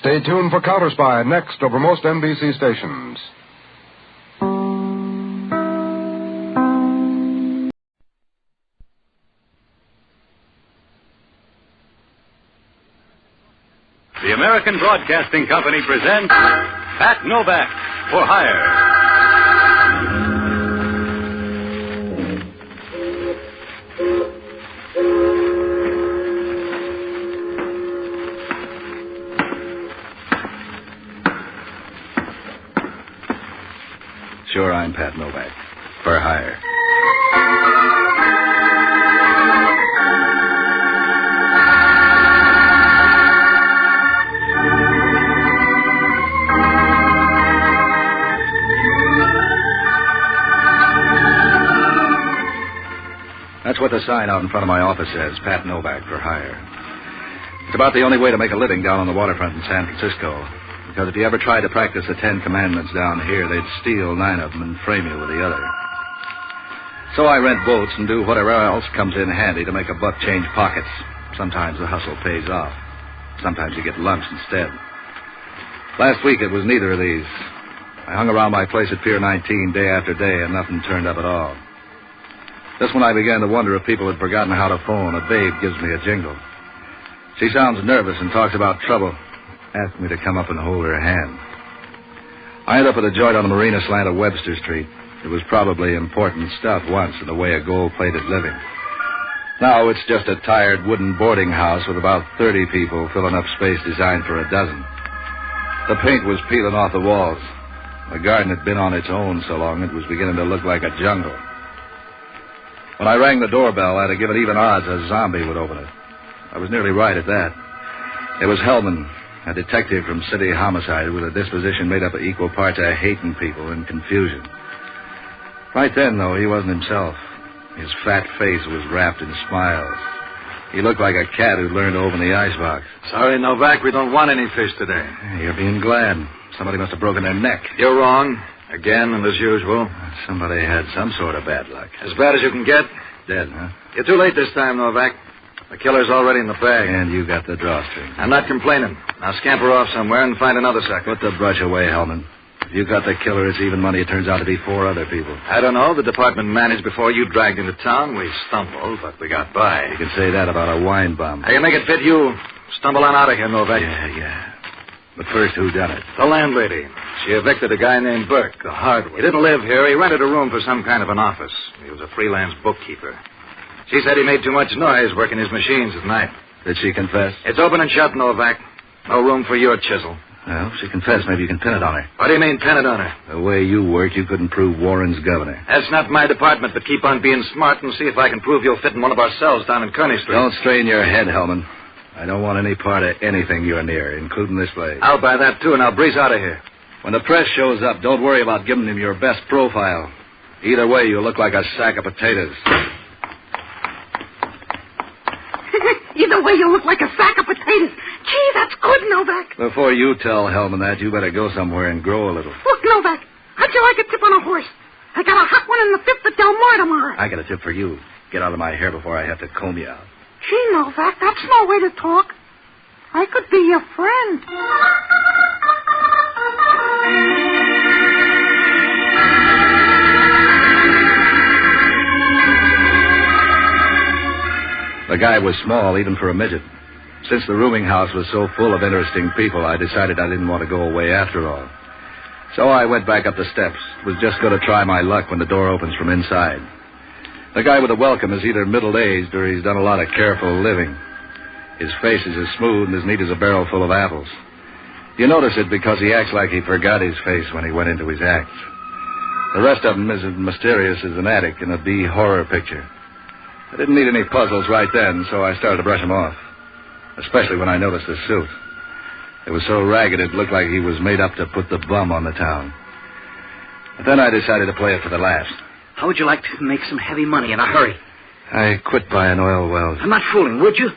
Stay tuned for Counter Spy next over most NBC stations. The American Broadcasting Company presents Pat Novak for Hire. Sure, I'm Pat Novak. For hire. That's what the sign out in front of my office says, Pat Novak for hire. It's about the only way to make a living down on the waterfront in San Francisco. Because if you ever tried to practice the 10 Commandments down here, they'd steal 9 of them and frame you with the other. So I rent boats and do whatever else comes in handy to make a buck change pockets. Sometimes the hustle pays off. Sometimes you get lumps instead. Last week it was neither of these. I hung around my place at Pier 19 day after day and nothing turned up at all. Just when I began to wonder if people had forgotten how to phone, a babe gives me a jingle. She sounds nervous and talks about trouble. Asked me to come up and hold her hand. I ended up at a joint on the marina slant of Webster Street. It was probably important stuff once in the way of gold-plated living. Now it's just a tired wooden boarding house with about 30 people filling up space designed for a dozen. The paint was peeling off the walls. The garden had been on its own so long it was beginning to look like a jungle. When I rang the doorbell, I'd have given even odds a zombie would open it. I was nearly right at that. It was Hellman, a detective from City Homicide with a disposition made up of equal parts of hating people and confusion. Right then, though, he wasn't himself. His fat face was wrapped in smiles. He looked like a cat who'd learned to open the icebox. Sorry, Novak, we don't want any fish today. You're being glad. Somebody must have broken their neck. You're wrong. Again, and as usual. Somebody had some sort of bad luck. As bad as you can get. Dead, huh? You're too late this time, Novak. The killer's already in the bag. And you got the drawstring. I'm not complaining. Now scamper off somewhere and find another sucker. Put the brush away, Hellman. If you got the killer, it's even money. It turns out to be 4 other people. I don't know. The department managed before you dragged into town. We stumbled, but we got by. You can say that about a wine bum. I can make it fit you. Stumble on out of here, Novak. Yeah. But first, who done it? The landlady. She evicted a guy named Burke, the hard one. He didn't live here. He rented a room for some kind of an office. He was a freelance bookkeeper. She said he made too much noise working his machines at night. Did she confess? It's open and shut, Novak. No room for your chisel. Well, if she confessed, maybe you can pin it on her. What do you mean, pin it on her? The way you work, you couldn't prove Warren's governor. That's not my department, but keep on being smart and see if I can prove you'll fit in one of our cells down in Kearney Street. Don't strain your head, Hellman. I don't want any part of anything you're near, including this place. I'll buy that, too, and I'll breeze out of here. When the press shows up, don't worry about giving him your best profile. Either way, you'll look like a sack of potatoes. Either way, you look like a sack of potatoes. Gee, that's good, Novak. Before you tell Hellman that, you better go somewhere and grow a little. Look, Novak, how'd you like a tip on a horse? I got a hot one in the 5th at Del Mar tomorrow. I got a tip for you. Get out of my hair before I have to comb you out. Gee, Novak, that's no way to talk. I could be your friend. The guy was small, even for a midget. Since the rooming house was so full of interesting people, I decided I didn't want to go away after all. So I went back up the steps. Was just going to try my luck when the door opens from inside. The guy with the welcome is either middle-aged or he's done a lot of careful living. His face is as smooth and as neat as a barrel full of apples. You notice it because he acts like he forgot his face when he went into his act. The rest of him is as mysterious as an attic in a B horror picture. I didn't need any puzzles right then, so I started to brush him off. Especially when I noticed the suit. It was so ragged it looked like he was made up to put the bum on the town. But then I decided to play it for the laughs. How would you like to make some heavy money in a hurry? I quit buying oil wells. I'm not fooling, would you?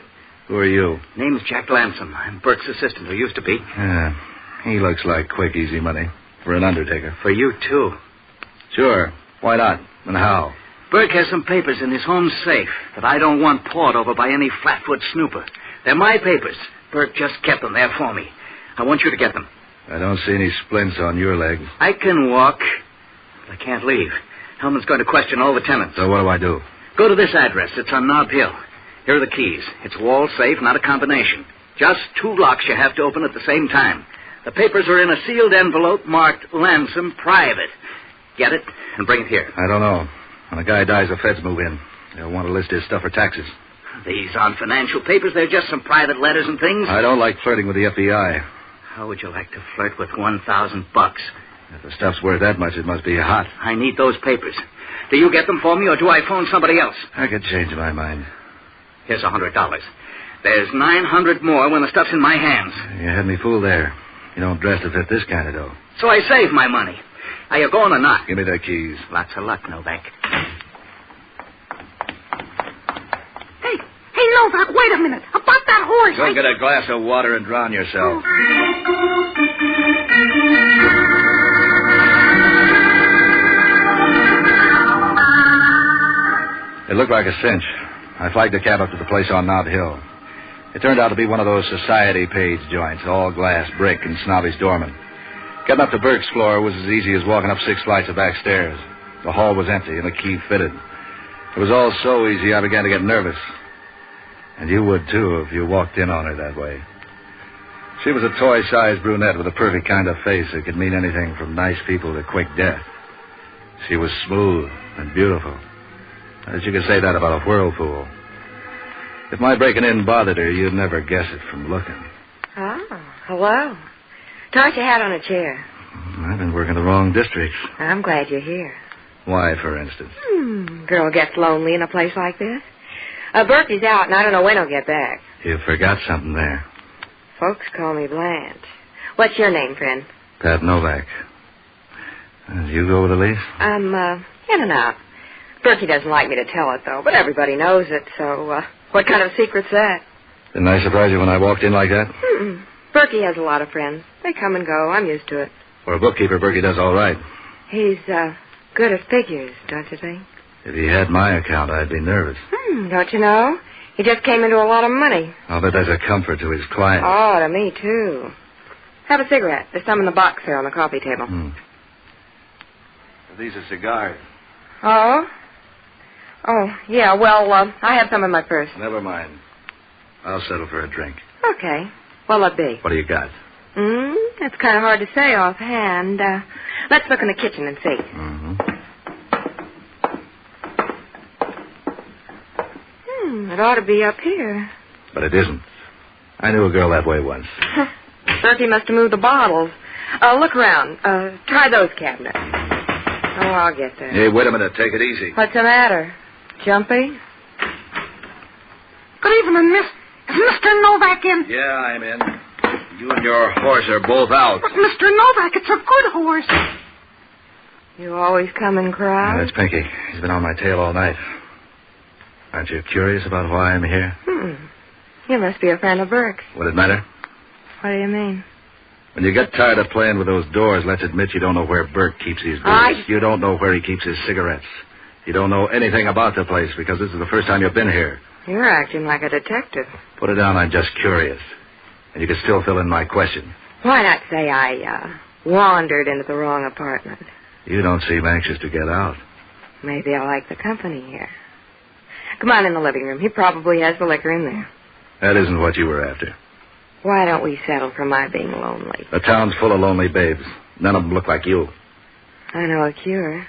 Who are you? Name's Jack Lansome. I'm Burke's assistant, who used to be. Yeah, he looks like quick, easy money. For an undertaker. For you, too. Sure. Why not? And how? Burke has some papers in his home safe that I don't want pawed over by any flatfoot snooper. They're my papers. Burke just kept them there for me. I want you to get them. I don't see any splints on your leg. I can walk, but I can't leave. Hellman's going to question all the tenants. So what do I do? Go to this address. It's on Nob Hill. Here are the keys. It's a wall safe, not a combination. Just 2 locks you have to open at the same time. The papers are in a sealed envelope marked Lansome Private. Get it and bring it here. I don't know. When a guy dies, the feds move in. They'll want to list his stuff for taxes. These aren't financial papers. They're just some private letters and things. I don't like flirting with the FBI. How would you like to flirt with $1,000? If the stuff's worth that much, it must be hot. I need those papers. Do you get them for me, or do I phone somebody else? I could change my mind. Here's $100. There's 900 more when the stuff's in my hands. You had me fooled there. You don't dress to fit this kind of dough. So I save my money. Are you going or not? Give me the keys. Lots of luck, Novak. Hey, Novak, wait a minute. About that horse. Go get a glass of water and drown yourself. It looked like a cinch. I flagged a cab up to the place on Nob Hill. It turned out to be one of those society page joints, all glass, brick, and snobbish doormen. Getting up to Burke's floor was as easy as walking up 6 flights of back stairs. The hall was empty and the key fitted. It was all so easy I began to get nervous. And you would, too, if you walked in on her that way. She was a toy-sized brunette with a perfect kind of face that could mean anything from nice people to quick death. She was smooth and beautiful. As you could say that about a whirlpool. If my breaking in bothered her, you'd never guess it from looking. Oh, hello. Toss your hat on a chair. I've been working the wrong districts. I'm glad you're here. Why, for instance? Girl gets lonely in a place like this. Berkey's out, and I don't know when he'll get back. You forgot something there. Folks call me Blanche. What's your name, friend? Pat Novak. You go with the lease? I'm, in and out. Berkey doesn't like me to tell it, though, but everybody knows it, so, what kind of secret's that? Didn't I surprise you when I walked in like that? Berkey has a lot of friends. They come and go. I'm used to it. For a bookkeeper, Berkey does all right. He's, good at figures, don't you think? If he had my account, I'd be nervous. Don't you know? He just came into a lot of money. I'll bet that's a comfort to his client. Oh, to me, too. Have a cigarette. There's some in the box there on the coffee table. These are cigars. Oh? Oh, yeah, well, I have some in my purse. Never mind. I'll settle for a drink. Okay. What'll it be? What do you got? That's kind of hard to say offhand. Let's look in the kitchen and see. It ought to be up here. But it isn't. I knew a girl that way once. Berkey must have moved the bottles. Look around. Try those cabinets. Oh, I'll get there. Hey, wait a minute. Take it easy. What's the matter? Jumpy? Good evening, Miss. Is Mr. Novak in? Yeah, I'm in. You and your horse are both out. But Mr. Novak, it's a good horse. You always come in crowds? That's Pinky. He's been on my tail all night. Aren't you curious about why I'm here? You must be a friend of Burke's. Would it matter? What do you mean? When you get tired of playing with those doors, let's admit you don't know where Burke keeps his goods. You don't know where he keeps his cigarettes. You don't know anything about the place because this is the first time you've been here. You're acting like a detective. Put it down, I'm just curious. And you can still fill in my question. Why not say I, wandered into the wrong apartment? You don't seem anxious to get out. Maybe I like the company here. Come on in the living room. He probably has the liquor in there. That isn't what you were after. Why don't we settle for my being lonely? The town's full of lonely babes. None of them look like you. I know a cure.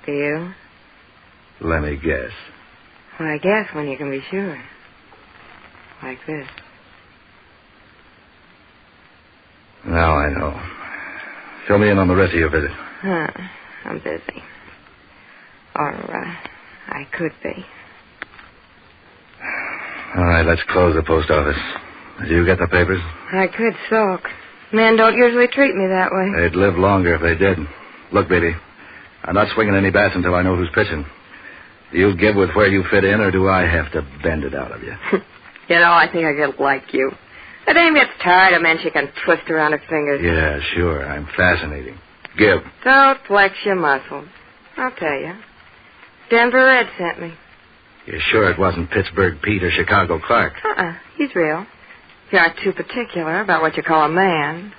Do you? Let me guess. Well, I guess when you can be sure. Like this. Now I know. Fill me in on the rest of your visit. I'm busy. Or, I could be. All right, let's close the post office. Did you get the papers? I could sulk. Men don't usually treat me that way. They'd live longer if they did. Look, baby, I'm not swinging any bats until I know who's pitching. Do you give with where you fit in, or do I have to bend it out of you? You know, I think I could like you. The dame gets tired of men she can twist around her fingers. Yeah, sure. I'm fascinating. Give. Don't flex your muscles. I'll tell you. Denver Red sent me. You're sure it wasn't Pittsburgh Pete or Chicago Clark? He's real. If you aren't too particular about what you call a man.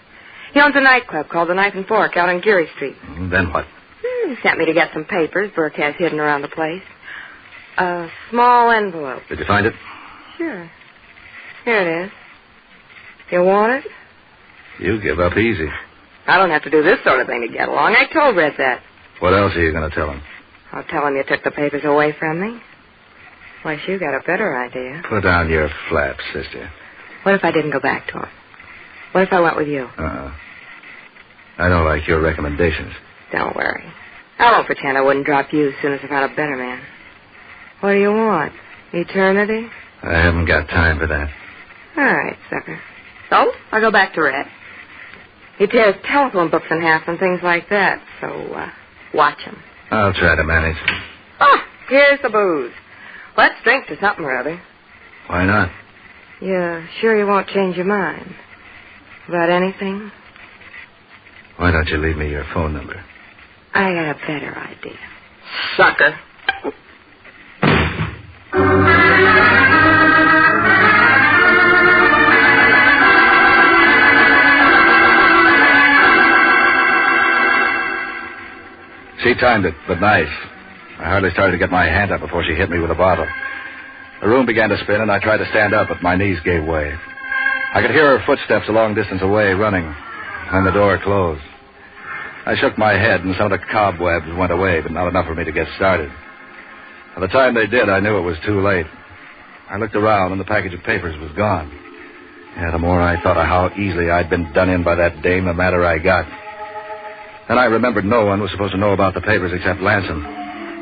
He owns a nightclub called the Knife and Fork out on Geary Street. Then what? He sent me to get some papers Burke has hidden around the place. A small envelope. Did you find it? Sure. Here it is. You want it? You give up easy. I don't have to do this sort of thing to get along. I told Red that. What else are you going to tell him? I'll tell him you took the papers away from me. Unless you got a better idea. Put down your flaps, sister. What if I didn't go back to him? What if I went with you? I don't like your recommendations. Don't worry. I won't pretend I wouldn't drop you as soon as I found a better man. What do you want? Eternity? I haven't got time for that. All right, sucker. So, I'll go back to Red. He tears telephone books in half and things like that, so, watch him. I'll try to manage. Oh, here's the booze. Let's drink to something or other. Why not? You sure you won't change your mind? About anything? Why don't you leave me your phone number? I got a better idea. Sucker. She timed it, but nice. I hardly started to get my hand up before she hit me with a bottle. The room began to spin, and I tried to stand up, but my knees gave way. I could hear her footsteps a long distance away, running. Then the door closed. I shook my head, and some of the cobwebs went away, but not enough for me to get started. By the time they did, I knew it was too late. I looked around, and the package of papers was gone. Yeah, the more I thought of how easily I'd been done in by that dame, the madder I got. Then I remembered no one was supposed to know about the papers except Lansom.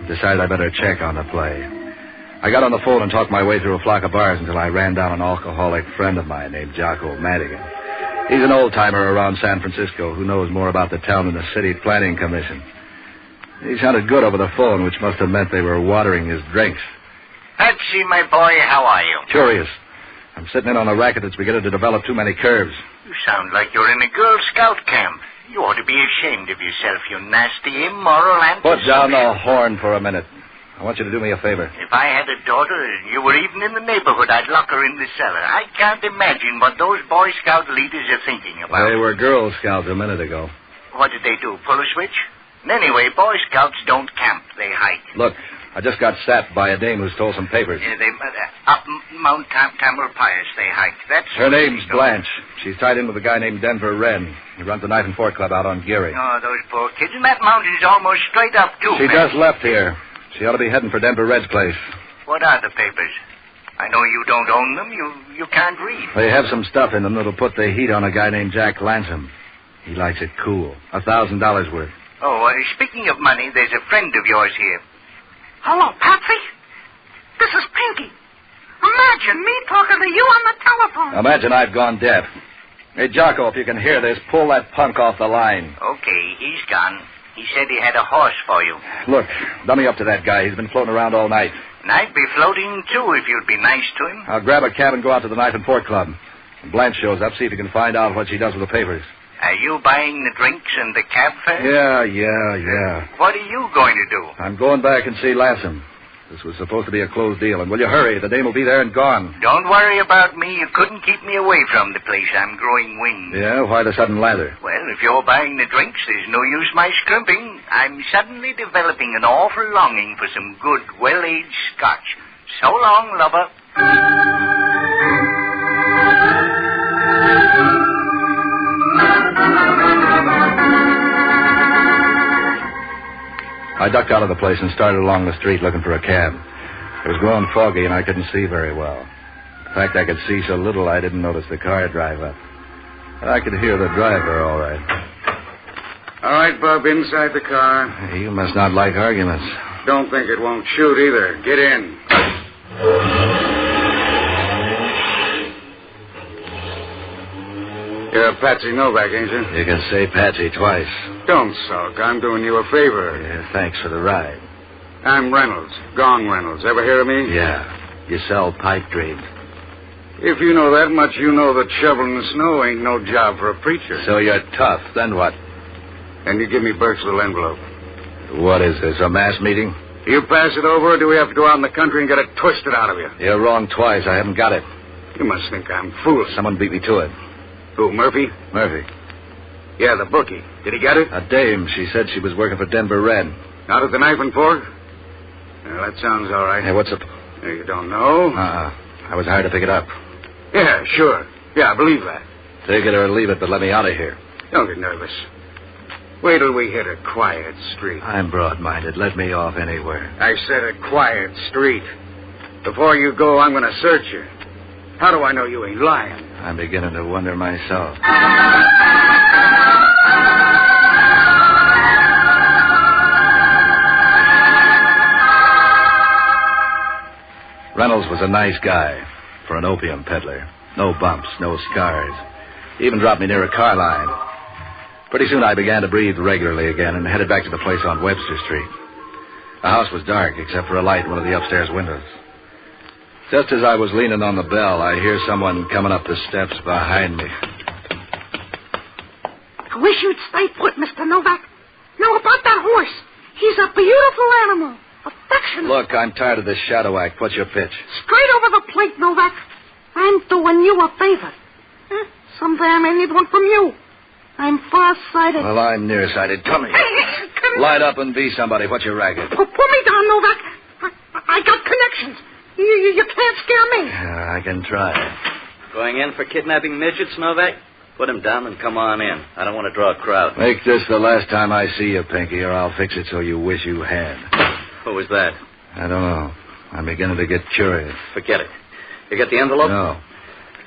Decided I better check on the play. I got on the phone and talked my way through a flock of bars until I ran down an alcoholic friend of mine named Jocko Madigan. He's an old-timer around San Francisco who knows more about the town than the city planning commission. He sounded good over the phone, which must have meant they were watering his drinks. Patsy, my boy, how are you? Curious. I'm sitting in on a racket that's beginning to develop too many curves. You sound like you're in a Girl Scout camp. You ought to be ashamed of yourself, you nasty, immoral, Put down the horn for a minute. I want you to do me a favor. If I had a daughter and you were even in the neighborhood, I'd lock her in the cellar. I can't imagine what those Boy Scout leaders are thinking about. They were Girl Scouts a minute ago. What did they do, pull a switch? Anyway, Boy Scouts don't camp, they hike. Look, I just got sapped by a dame who stole some papers. They up Mount Tamalpais, they hike. That's her name's Blanche. She's tied in with a guy named Denver Wren. He runs the Knife and Fork Club out on Geary. Oh, those poor kids. And that mountain's almost straight up, too. She just left here. She ought to be heading for Denver Red's place. What are the papers? I know you don't own them. You can't read. They have some stuff in them that'll put the heat on a guy named Jack Lansom. He likes it cool. $1,000 worth. Oh, speaking of money, there's a friend of yours here. Hello, Patsy. This is Pinky. Imagine me talking to you on the telephone. Imagine I've gone deaf. Hey, Jocko, if you can hear this, pull that punk off the line. Okay, he's gone. He said he had a horse for you. Look, dummy up to that guy. He's been floating around all night. And I'd be floating, too, if you'd be nice to him. I'll grab a cab and go out to the Knife and Fork Club. When Blanche shows up, see if you can find out what she does with the papers. Are you buying the drinks and the cab fare? Yeah. What are you going to do? I'm going back and see Lansom. This was supposed to be a closed deal, and will you hurry? The dame will be there and gone. Don't worry about me. You couldn't keep me away from the place. I'm growing wings. Yeah? Why the sudden lather? Well, if you're buying the drinks, there's no use my scrimping. I'm suddenly developing an awful longing for some good, well-aged scotch. So long, lover. I ducked out of the place and started along the street looking for a cab. It was growing foggy, and I couldn't see very well. In fact, I could see so little I didn't notice the car drive up. But I could hear the driver all right. All right, Bub, inside the car. Hey, you must not like arguments. Don't think it won't shoot either. Get in. You're Patsy Novak, ain't you? You can say Patsy twice. Don't sulk. I'm doing you a favor. Yeah, thanks for the ride. I'm Reynolds. Gong Reynolds. Ever hear of me? Yeah. You sell pipe dreams. If you know that much, you know that shoveling the snow ain't no job for a preacher. So you're tough. Then what? And you give me Burke's little envelope. What is this, a mass meeting? Do you pass it over, or do we have to go out in the country and get it twisted out of you? You're wrong twice. I haven't got it. You must think I'm foolish. Someone beat me to it. Who, Murphy? Murphy. Yeah, the bookie. Did he get it? A dame. She said she was working for Denver Red. Out at the knife and fork? Yeah, that sounds all right. Hey, what's up? You don't know? I was hired to pick it up. Yeah, sure. Yeah, I believe that. Take it or leave it, but let me out of here. Don't get nervous. Wait till we hit a quiet street. I'm broad-minded. Let me off anywhere. I said a quiet street. Before you go, I'm going to search you. How do I know you ain't lying? I'm beginning to wonder myself. Reynolds was a nice guy for an opium peddler. No bumps, no scars. He even dropped me near a car line. Pretty soon I began to breathe regularly again and headed back to the place on Webster Street. The house was dark except for a light in one of the upstairs windows. Just as I was leaning on the bell, I hear someone coming up the steps behind me. I wish you'd stay put, Mr. Novak. Now, about that horse. He's a beautiful animal. Affectionate. Look, I'm tired of this shadow act. What's your pitch? Straight over the plate, Novak. I'm doing you a favor. Someday I may need one from you. I'm far-sighted. Well, I'm nearsighted. Come here. Come Light up and be somebody. What's your racket? Put me down, Novak. I got connections. You can't scare me. I can try. Going in for kidnapping midgets, Novak? Put him down and come on in. I don't want to draw a crowd. Make this the last time I see you, Pinky, or I'll fix it so you wish you had. Who was that? I don't know. I'm beginning to get curious. Forget it. You got the envelope? No.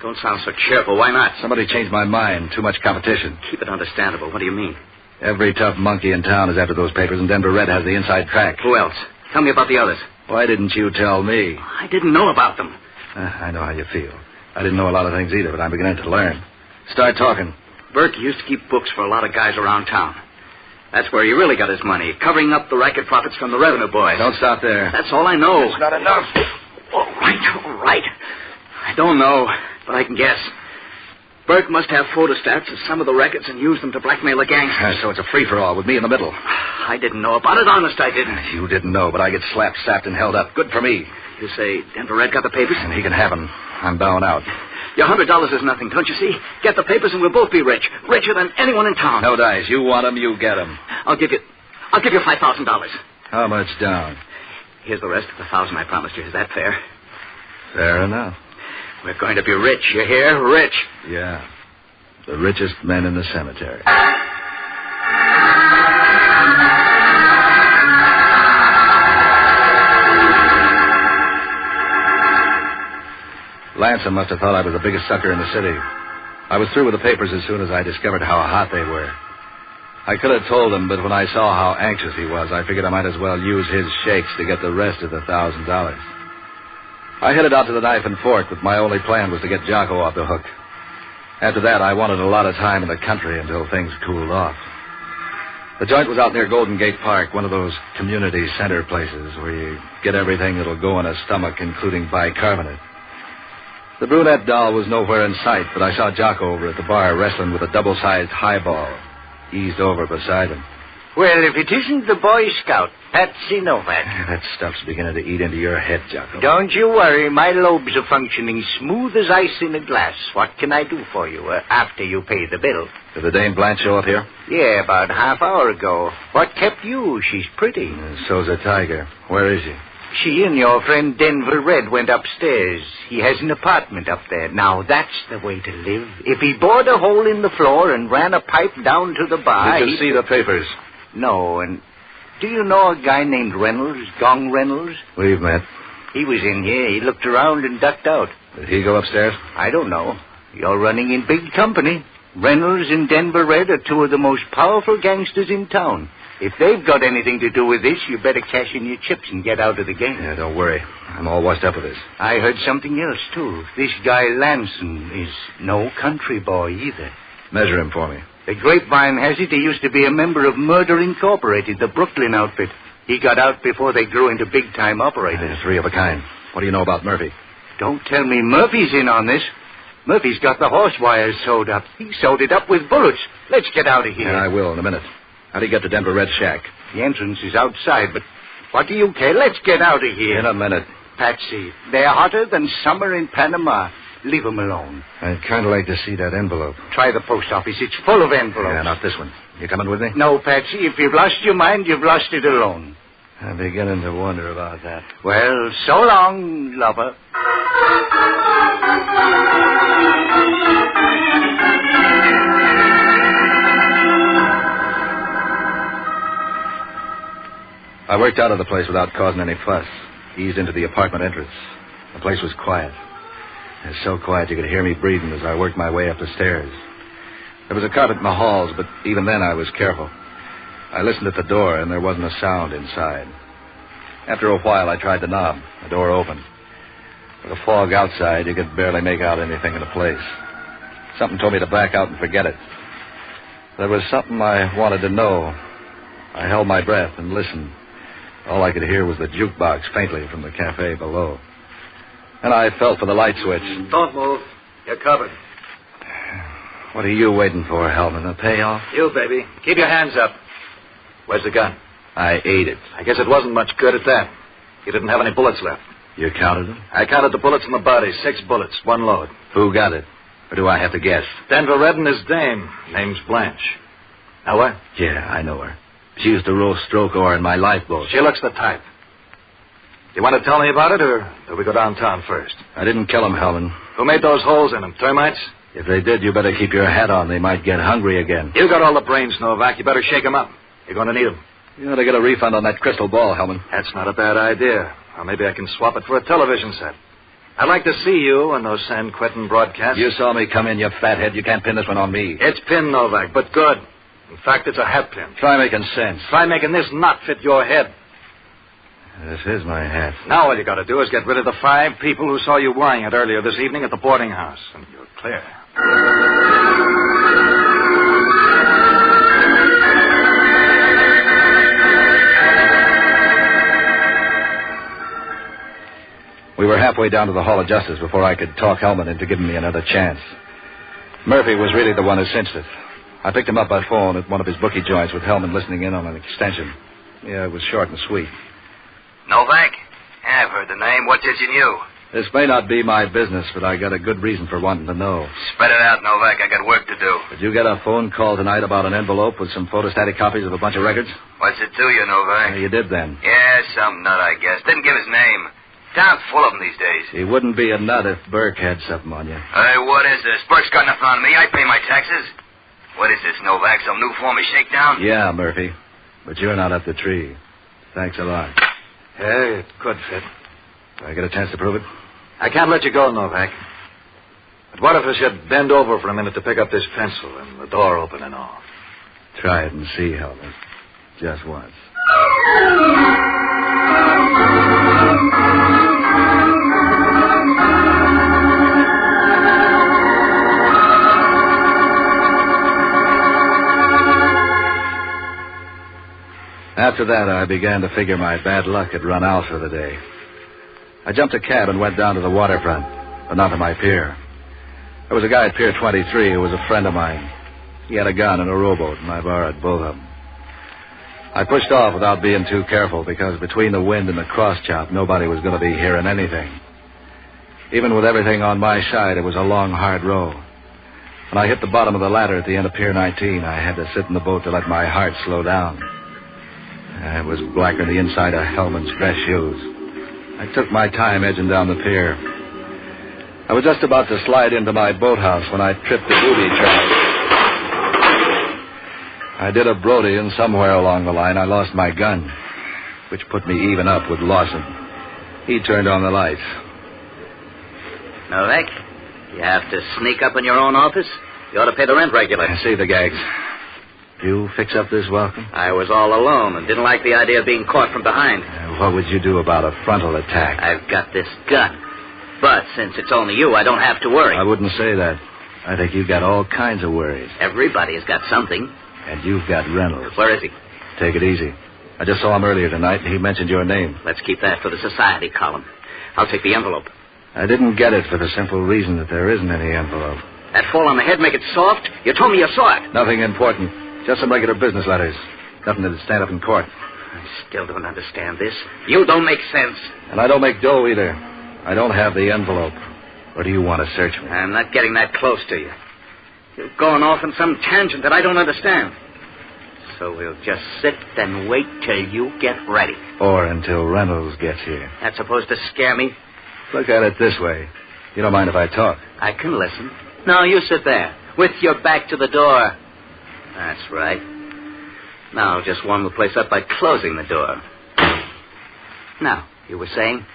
Don't sound so cheerful. Why not? Somebody changed my mind. Too much competition. Keep it understandable. What do you mean? Every tough monkey in town is after those papers, and Denver Red has the inside track. Who else? Tell me about the others. Why didn't you tell me? I didn't know about them. I know how you feel. I didn't know a lot of things either, but I'm beginning to learn. Start talking. Burke used to keep books for a lot of guys around town. That's where he really got his money, covering up the racket profits from the revenue boys. Don't stop there. That's all I know. That's not enough. All right. I don't know, but I can guess. Burke must have photostats of some of the records and use them to blackmail the gangsters. So it's a free-for-all with me in the middle. I didn't know about it. Honest, I didn't. You didn't know, but I get slapped, sapped, and held up. Good for me. You say Denver Red got the papers? And he can have them. I'm bowing out. Your $100 is nothing, don't you see? Get the papers and we'll both be rich. Richer than anyone in town. No dice. You want them, you get them. I'll give you $5,000. How much down? Here's the rest of the $1,000 I promised you. Is that fair? Fair enough. We're going to be rich, you hear? Rich. Yeah. The richest men in the cemetery. Lansom must have thought I was the biggest sucker in the city. I was through with the papers as soon as I discovered how hot they were. I could have told him, but when I saw how anxious he was, I figured I might as well use his shakes to get the rest of the $1,000. I headed out to the knife and fork, but my only plan was to get Jocko off the hook. After that, I wanted a lot of time in the country until things cooled off. The joint was out near Golden Gate Park, one of those community center places where you get everything that'll go in a stomach, including bicarbonate. The brunette doll was nowhere in sight, but I saw Jocko over at the bar wrestling with a double-sized highball, eased over beside him. Well, if it isn't the Boy Scout, Patsy Novak. That stuff's beginning to eat into your head, Jocko. Don't you worry. My lobes are functioning smooth as ice in a glass. What can I do for you after you pay the bill? Did the Dame Blanche show up here? Yeah, about half hour ago. What kept you? She's pretty. So's a tiger. Where is she? She and your friend Denver Red went upstairs. He has an apartment up there. Now, that's the way to live. If he bored a hole in the floor and ran a pipe down to the bar... Did you see the papers? No, and do you know a guy named Reynolds, Gong Reynolds? We've met. He was in here. He looked around and ducked out. Did he go upstairs? I don't know. You're running in big company. Reynolds and Denver Red are two of the most powerful gangsters in town. If they've got anything to do with this, you better cash in your chips and get out of the game. Yeah, don't worry. I'm all washed up with this. I heard something else, too. This guy Lanson is no country boy either. Measure him for me. The grapevine has it he used to be a member of Murder Incorporated, the Brooklyn outfit. He got out before they grew into big-time operators. Three of a kind. What do you know about Murphy? Don't tell me Murphy's in on this. Murphy's got the horse wires sewed up. He sewed it up with bullets. Let's get out of here. Yeah, I will in a minute. How do you get to Denver Red's shack? The entrance is outside, but what do you care? Let's get out of here. In a minute. Patsy, they're hotter than summer in Panama. Leave them alone. I'd kind of like to see that envelope. Try the post office. It's full of envelopes. Yeah, not this one. You coming with me? No, Patsy. If you've lost your mind, you've lost it alone. I'm beginning to wonder about that. Well, so long, lover. I worked out of the place without causing any fuss. Eased into the apartment entrance. The place was quiet. It was so quiet you could hear me breathing as I worked my way up the stairs. There was a carpet in the halls, but even then I was careful. I listened at the door, and there wasn't a sound inside. After a while, I tried the knob. The door opened. With the fog outside, you could barely make out anything in the place. Something told me to back out and forget it. There was something I wanted to know. I held my breath and listened. All I could hear was the jukebox faintly from the cafe below. And I felt for the light switch. Don't move. You're covered. What are you waiting for, Hellman? A payoff? You, baby. Keep your hands up. Where's the gun? I ate it. I guess it wasn't much good at that. You didn't have any bullets left. You counted them? I counted the bullets in the body. 6 bullets, 1 load. Who got it? Or do I have to guess? Denver Red and his dame. Name's Blanche. Now what? Yeah, I know her. She used to roll stroke oar in my lifeboat. She looks the type. You want to tell me about it, or do we go downtown first? I didn't kill him, Hellman. Who made those holes in them? Termites? If they did, you better keep your hat on. They might get hungry again. You got all the brains, Novak. You better shake them up. You're going to need them. You ought to get a refund on that crystal ball, Hellman. That's not a bad idea. Or maybe I can swap it for a television set. I'd like to see you on those San Quentin broadcasts. You saw me come in, you fathead. You can't pin this one on me. It's pinned, Novak, but good. In fact, it's a hat pin. Try making sense. Try making this knot fit your head. This is my hat. Now all you got to do is get rid of the 5 people who saw you wearing it earlier this evening at the boarding house, and you're clear. We were halfway down to the Hall of Justice before I could talk Hellman into giving me another chance. Murphy was really the one who cinched it. I picked him up by phone at one of his bookie joints with Hellman listening in on an extension. Yeah, it was short and sweet. Novak? Yeah, I've heard the name. What's it you knew? This may not be my business, but I got a good reason for wanting to know. Spread it out, Novak. I got work to do. Did you get a phone call tonight about an envelope with some photostatic copies of a bunch of records? What's it to you, Novak? You did then. Yeah, some nut, I guess. Didn't give his name. Town's full of them these days. He wouldn't be a nut if Burke had something on you. Hey, what is this? Burke's got nothing on me. I pay my taxes. What is this, Novak? Some new form of shakedown? Yeah, Murphy. But you're not up the tree. Thanks a lot. Yeah, it could fit. Do I get a chance to prove it? I can't let you go, Novak. But what if I should bend over for a minute to pick up this pencil and the door open and all? Try it and see, Hellman. Just once. After that, I began to figure my bad luck had run out for the day. I jumped a cab and went down to the waterfront, but not to my pier. There was a guy at Pier 23 who was a friend of mine. He had a gun and a rowboat, and I borrowed both of them. I pushed off without being too careful because between the wind and the cross-chop, nobody was going to be hearing anything. Even with everything on my side, it was a long, hard row. When I hit the bottom of the ladder at the end of Pier 19, I had to sit in the boat to let my heart slow down. It was blacker than the inside of Hellman's dress shoes. I took my time edging down the pier. I was just about to slide into my boathouse when I tripped the booby trap. I did a Brody, and somewhere along the line I lost my gun, which put me even up with Lawson. He turned on the lights. Novak, you have to sneak up in your own office? You ought to pay the rent regular. I see the gags. You fix up this welcome? I was all alone and didn't like the idea of being caught from behind. What would you do about a frontal attack? I've got this gun. But since it's only you, I don't have to worry. I wouldn't say that. I think you've got all kinds of worries. Everybody's got something. And you've got Reynolds. Where is he? Take it easy. I just saw him earlier tonight, and he mentioned your name. Let's keep that for the society column. I'll take the envelope. I didn't get it for the simple reason that there isn't any envelope. That fall on the head make it soft? You told me you saw it. Nothing important. Just some regular business letters. Nothing that'd stand up in court. I still don't understand this. You don't make sense. And I don't make dough either. I don't have the envelope. Or do you want to search me? I'm not getting that close to you. You're going off on some tangent that I don't understand. So we'll just sit and wait till you get ready. Or until Reynolds gets here. That's supposed to scare me? Look at it this way. You don't mind if I talk? I can listen. No, you sit there, with your back to the door. That's right. Now, just warm the place up by closing the door. Now, you were saying?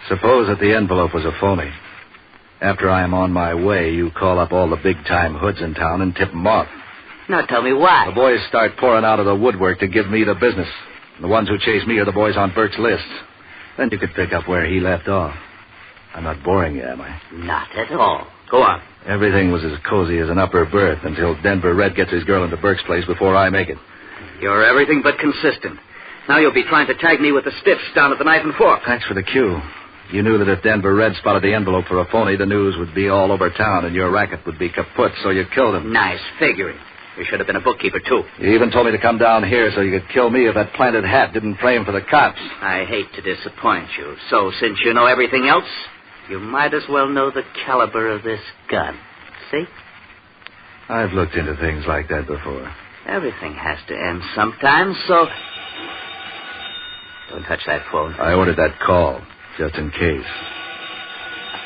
Suppose that the envelope was a phony. After I am on my way, you call up all the big-time hoods in town and tip them off. Now, tell me why. The boys start pouring out of the woodwork to give me the business. The ones who chase me are the boys on Burke's list. Then you could pick up where he left off. I'm not boring you, am I? Not at all. Go on. Everything was as cozy as an upper berth until Denver Red gets his girl into Burke's place before I make it. You're everything but consistent. Now you'll be trying to tag me with the stiffs down at the Knife and Fork. Thanks for the cue. You knew that if Denver Red spotted the envelope for a phony, the news would be all over town and your racket would be kaput, so you killed him. Nice figuring. You should have been a bookkeeper, too. You even told me to come down here so you could kill me if that planted hat didn't frame for the cops. I hate to disappoint you. So, since you know everything else, you might as well know the caliber of this gun. See? I've looked into things like that before. Everything has to end sometime, so... Don't touch that phone. I ordered that call, just in case.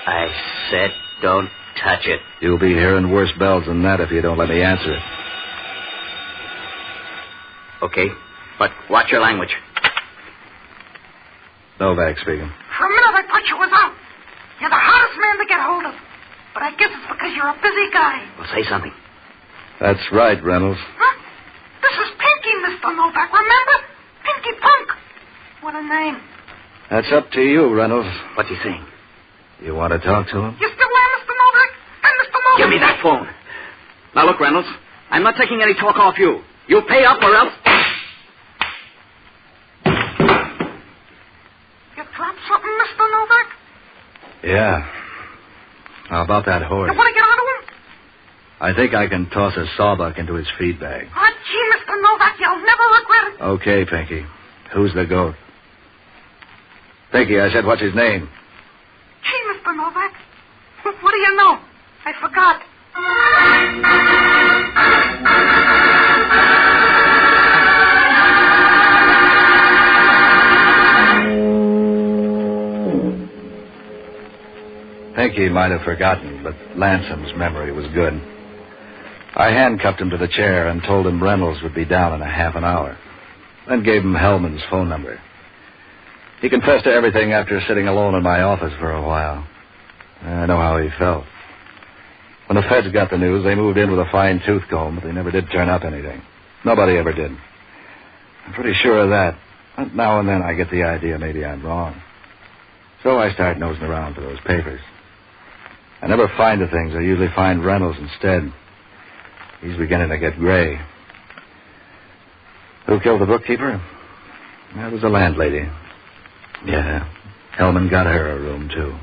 I said don't touch it. You'll be hearing worse bells than that if you don't let me answer it. Okay, but watch your language. Novak speaking. For a minute I thought you was out. You're the hardest man to get hold of. But I guess it's because you're a busy guy. Well, say something. That's right, Reynolds. Huh? This is Pinky, Mr. Novak, remember? Pinky Punk. What a name. That's up to you, Reynolds. What's he saying? You want to talk to him? You still there, Mr. Novak? And Mr. Novak... Give me that phone. Now, look, Reynolds. I'm not taking any talk off you. You pay up or else... You dropped something, Mr. Novak? Yeah. How about that horse? You want to get onto him? I think I can toss a sawbuck into his feed bag. Oh, gee, Mr. Novak, you'll never regret it. Okay, Pinky. Who's the goat? Pinky, I said, what's his name? Gee, Mr. Novak. What do you know? I forgot. Pinky might have forgotten, but Lansome's memory was good. I handcuffed him to the chair and told him Reynolds would be down in a half an hour. Then gave him Hellman's phone number. He confessed to everything after sitting alone in my office for a while. I know how he felt. When the feds got the news, they moved in with a fine tooth comb, but they never did turn up anything. Nobody ever did. I'm pretty sure of that. But now and then I get the idea maybe I'm wrong. So I start nosing around for those papers. I never find the things. I usually find Reynolds instead. He's beginning to get gray. Who killed the bookkeeper? That was the landlady. Yeah, Hellman got her a room, too.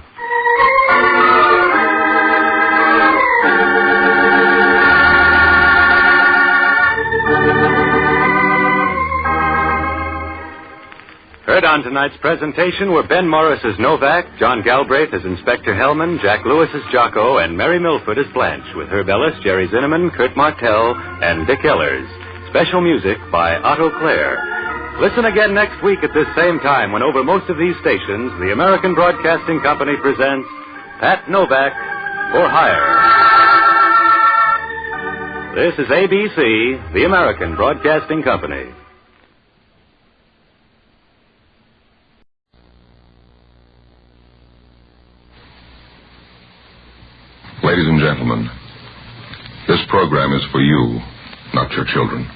Heard on tonight's presentation were Ben Morris as Novak, John Galbraith as Inspector Hellman, Jack Lewis as Jocko, and Mary Milford as Blanche, with Herb Ellis, Jerry Zinneman, Kurt Martell, and Dick Ellers. Special music by Otto Clare. Listen again next week at this same time when over most of these stations, the American Broadcasting Company presents Pat Novak for Hire. This is ABC, the American Broadcasting Company. Ladies and gentlemen, this program is for you, not your children.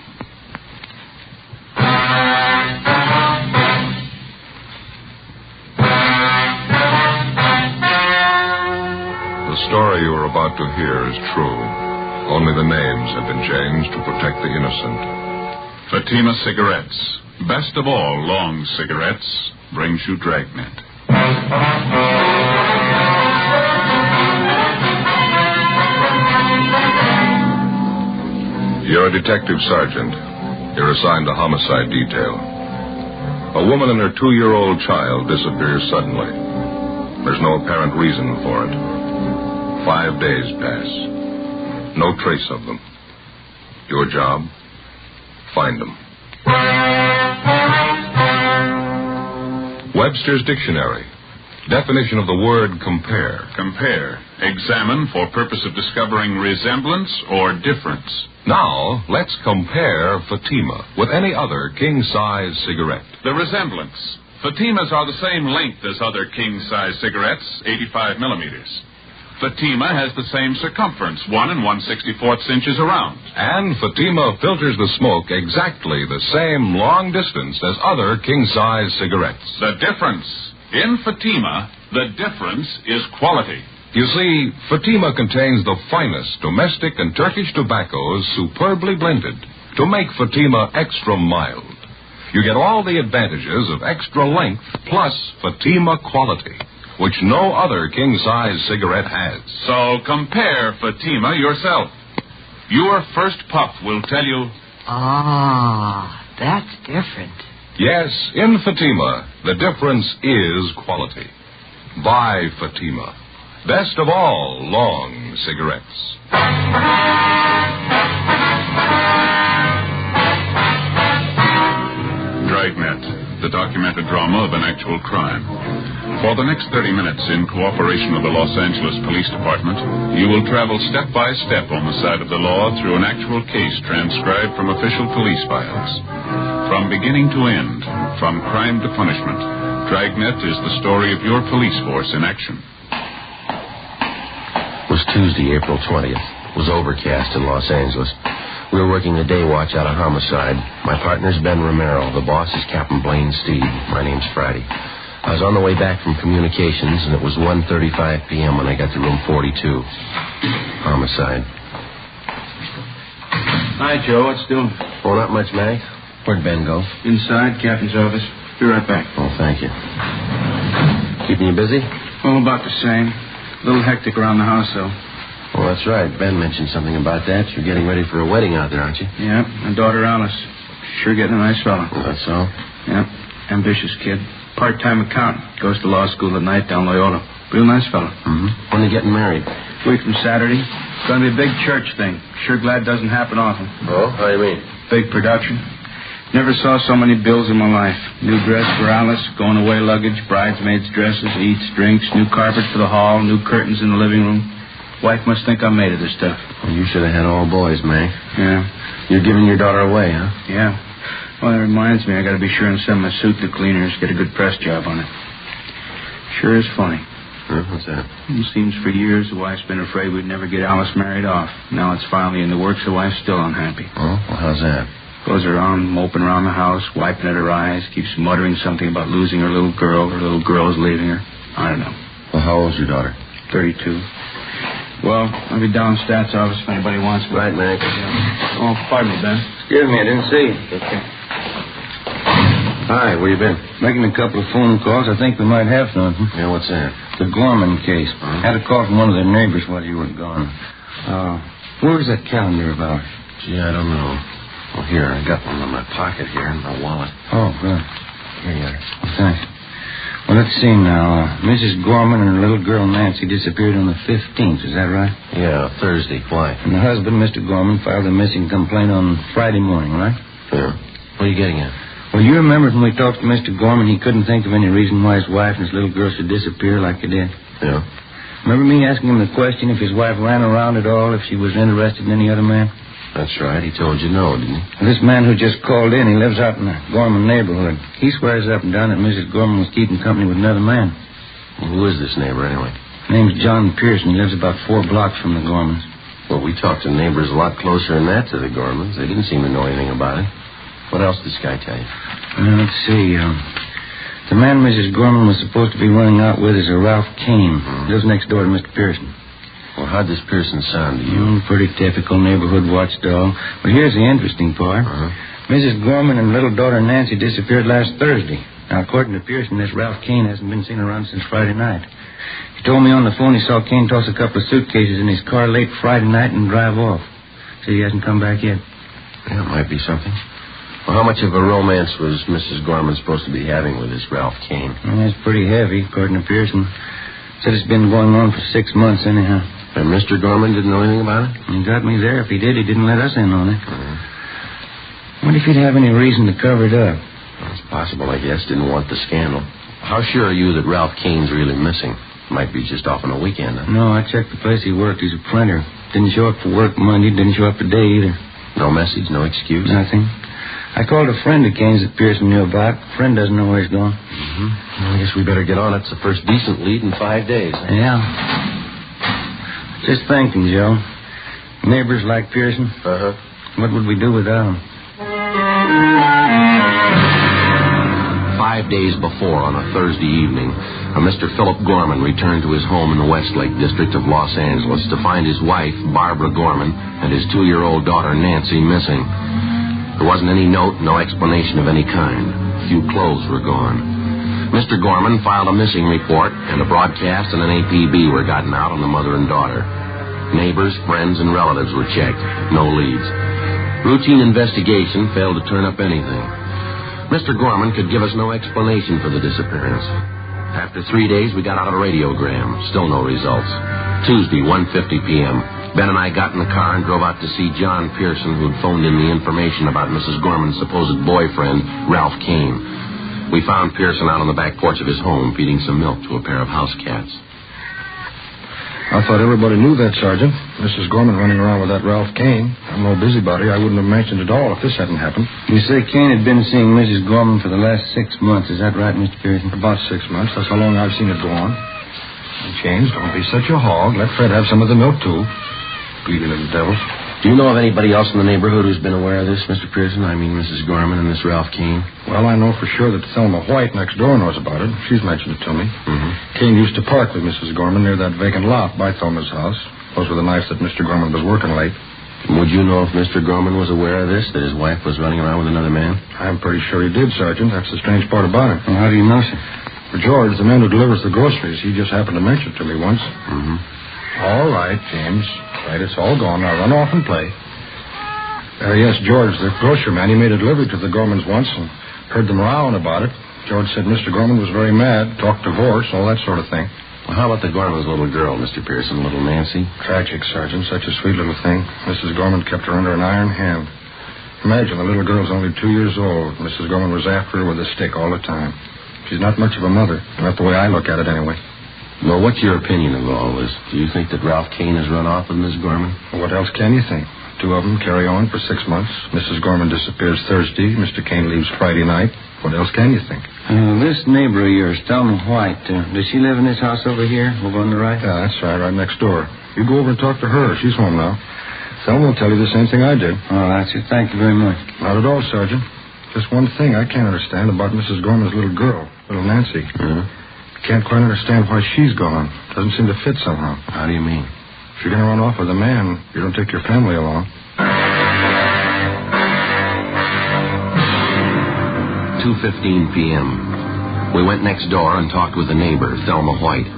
The story story you are about to hear is true. Only the names have been changed to protect the innocent. Fatima Cigarettes, best of all long cigarettes, brings you Dragnet. You're a detective sergeant. You're assigned to homicide detail. A woman and her 2-year-old child disappears suddenly. There's no apparent reason for it. 5 days pass. No trace of them. Your job? Find them. Webster's Dictionary. Definition of the word compare. Compare. Examine for purpose of discovering resemblance or difference. Now, let's compare Fatima with any other king-size cigarette. The resemblance. Fatimas are the same length as other king-size cigarettes, 85 millimeters. Fatima has the same circumference, 1 1/64 inches around. And Fatima filters the smoke exactly the same long distance as other king-size cigarettes. The difference. In Fatima, the difference is quality. You see, Fatima contains the finest domestic and Turkish tobaccos superbly blended to make Fatima extra mild. You get all the advantages of extra length plus Fatima quality, which no other king-size cigarette has. So compare Fatima yourself. Your first puff will tell you... Ah, that's different. Yes, in Fatima, the difference is quality. Buy Fatima. Best of all long cigarettes. Dragnet, the documented drama of an actual crime. For the next 30 minutes, in cooperation with the Los Angeles Police Department, you will travel step by step on the side of the law through an actual case transcribed from official police files. From beginning to end, from crime to punishment, Dragnet is the story of your police force in action. It was Tuesday, April 20th. It was overcast in Los Angeles. We were working the day watch out of homicide. My partner's Ben Romero. The boss is Captain Blaine Steed. My name's Friday. I was on the way back from communications, and it was 1:35 p.m. when I got to room 42. Homicide. Hi, Joe. What's doing? Oh, not much, Mac. Where'd Ben go? Inside, Captain's office. Be right back. Oh, thank you. Keeping you busy? Oh, about the same. A little hectic around the house, though. Oh, that's right. Ben mentioned something about that. You're getting ready for a wedding out there, aren't you? Yeah, my daughter Alice. Sure getting a nice fella. Oh, that's so? Yeah, ambitious kid. Part-time accountant. Goes to law school at night down Loyola. Real nice fella. Mm-hmm. When are you getting married? Week from Saturday. It's going to be a big church thing. Sure glad it doesn't happen often. Oh, how do you mean? Big production. Never saw so many bills in my life. New dress for Alice, going away luggage, bridesmaids' dresses, eats, drinks, new carpet for the hall, new curtains in the living room. Wife must think I'm made of this stuff. Well, you should have had all boys, May. Yeah. You're giving your daughter away, huh? Yeah. Well, that reminds me, I got to be sure and send my suit to cleaners, get a good press job on it. Sure is funny. What's that? It seems for years the wife's been afraid we'd never get Alice married off. Now it's finally in the works, the wife's still unhappy. Oh, well, how's that? Goes around moping around the house, wiping at her eyes, keeps muttering something about losing her little girl is leaving her. I don't know. Well, how old's your daughter? 32. Well, I'll be down stats office if anybody wants me. Right, Mac. Oh, pardon me, Ben. Excuse me, I didn't see you. Okay. Hi, where you been? Making a couple of phone calls. I think we might have something. Yeah, what's that? The Gorman case. Had a call from one of their neighbors while you were gone. Where's that calendar of ours? Gee, I don't know. Well, here, I got one in my pocket here in my wallet. Oh, good. Here you are. Well, thanks. Well, let's see now. Mrs. Gorman and her little girl Nancy disappeared on the 15th. Is that right? Yeah, Thursday. Why? And the husband, Mr. Gorman, filed a missing complaint on Friday morning, right? Yeah. What are you getting at? Well, you remember when we talked to Mr. Gorman, he couldn't think of any reason why his wife and his little girl should disappear like they did. Yeah. Remember me asking him the question if his wife ran around at all, if she was interested in any other man? That's right. He told you no, didn't he? This man who just called in, he lives out in the Gorman neighborhood. He swears up and down that Mrs. Gorman was keeping company with another man. Well, who is this neighbor, anyway? Name's John Pearson. He lives about 4 blocks from the Gormans. Well, we talked to neighbors a lot closer than that to the Gormans. They didn't seem to know anything about it. What else did this guy tell you? Well, let's see. The man Mrs. Gorman was supposed to be running out with is a Ralph Kane. He lives next door to Mr. Pearson. Well, how'd this Pearson sound to you? Pretty typical neighborhood watchdog. But here's the interesting part. Mrs. Gorman and little daughter Nancy disappeared last Thursday. Now, according to Pearson, this Ralph Kane hasn't been seen around since Friday night. He told me on the phone he saw Kane toss a couple of suitcases in his car late Friday night and drive off. Said he hasn't come back yet. Yeah, it might be something. Well, how much of a romance was Mrs. Gorman supposed to be having with this Ralph Kane? Well, it's pretty heavy, according to Pearson. Said it's been going on for 6 months anyhow. And Mr. Gorman didn't know anything about it? He got me there. If he did, he didn't let us in on it. What if he'd have any reason to cover it up? Well, it's possible, I guess. Didn't want the scandal. How sure are you that Ralph Kane's really missing? Might be just off on a weekend. Huh? No, I checked the place he worked. He's a printer. Didn't show up for work Monday. Didn't show up today either. No message, no excuse? Nothing. I called a friend of Kane's that Pearson knew about. Friend doesn't know where he's gone. Well, I guess we better get on it. It's the first decent lead in 5 days. Huh? Yeah. Just thinking, Joe. Neighbors like Pearson. What would we do without him? 5 days before, on a Thursday evening, a Mr. Philip Gorman returned to his home in the Westlake district of Los Angeles to find his wife, Barbara Gorman, and his 2-year-old daughter, Nancy, missing. There wasn't any note, no explanation of any kind. A few clothes were gone. Mr. Gorman filed a missing report, and a broadcast and an APB were gotten out on the mother and daughter. Neighbors, friends, and relatives were checked. No leads. Routine investigation failed to turn up anything. Mr. Gorman could give us no explanation for the disappearance. After 3 days, we got out a radiogram. Still no results. Tuesday, 1:50 p.m., Ben and I got in the car and drove out to see John Pearson, who'd phoned in the information about Mrs. Gorman's supposed boyfriend, Ralph Kane. We found Pearson out on the back porch of his home, feeding some milk to a pair of house cats. I thought everybody knew that, Sergeant. Mrs. Gorman running around with that Ralph Kane. I'm no busybody. I wouldn't have mentioned it all if this hadn't happened. You say Kane had been seeing Mrs. Gorman for the last 6 months. Is that right, Mr. Pearson? About 6 months. That's how long I've seen it go on. And James, don't be such a hog. Let Fred have some of the milk, too. Greedy little devils. Do you know of anybody else in the neighborhood who's been aware of this, Mr. Pearson? I mean, Mrs. Gorman and this Ralph Kane? Well, I know for sure that Thelma White next door knows about it. She's mentioned it to me. Kane used to park with Mrs. Gorman near that vacant lot by Thelma's house. Those were the nights that Mr. Gorman was working late. Would you know if Mr. Gorman was aware of this, that his wife was running around with another man? I'm pretty sure he did, Sergeant. That's the strange part about it. Well, how do you know, sir? For George, the man who delivers the groceries, he just happened to mention it to me once. All right, James. Right, it's all gone. Now run off and play. Yes, George, the grocer man, he made a delivery to the Gormans once and heard them rowing about it. George said Mr. Gorman was very mad, talked divorce, all that sort of thing. Well, how about the Gorman's little girl, Mr. Pearson, little Nancy? Tragic, Sergeant. Such a sweet little thing. Mrs. Gorman kept her under an iron hand. Imagine, the little girl's only 2 years old. Mrs. Gorman was after her with a stick all the time. She's not much of a mother. Not the way I look at it, anyway. Well, what's your opinion of all this? Do you think that Ralph Kane has run off with Miss Gorman? Well, what else can you think? 2 of them carry on for 6 months. Mrs. Gorman disappears Thursday. Mr. Kane leaves Friday night. What else can you think? This neighbor of yours, Thelma White, does she live in this house over here, over on the right? Yeah, that's right next door. You go over and talk to her. She's home now. Thelma will tell you the same thing I did. Oh, that's it. Thank you very much. Not at all, Sergeant. Just one thing I can't understand about Mrs. Gorman's little girl, little Nancy. Can't quite understand why she's gone. Doesn't seem to fit somehow. How do you mean? If you're going to run off with a man, you don't take your family along. 2:15 p.m. We went next door and talked with the neighbor, Thelma White.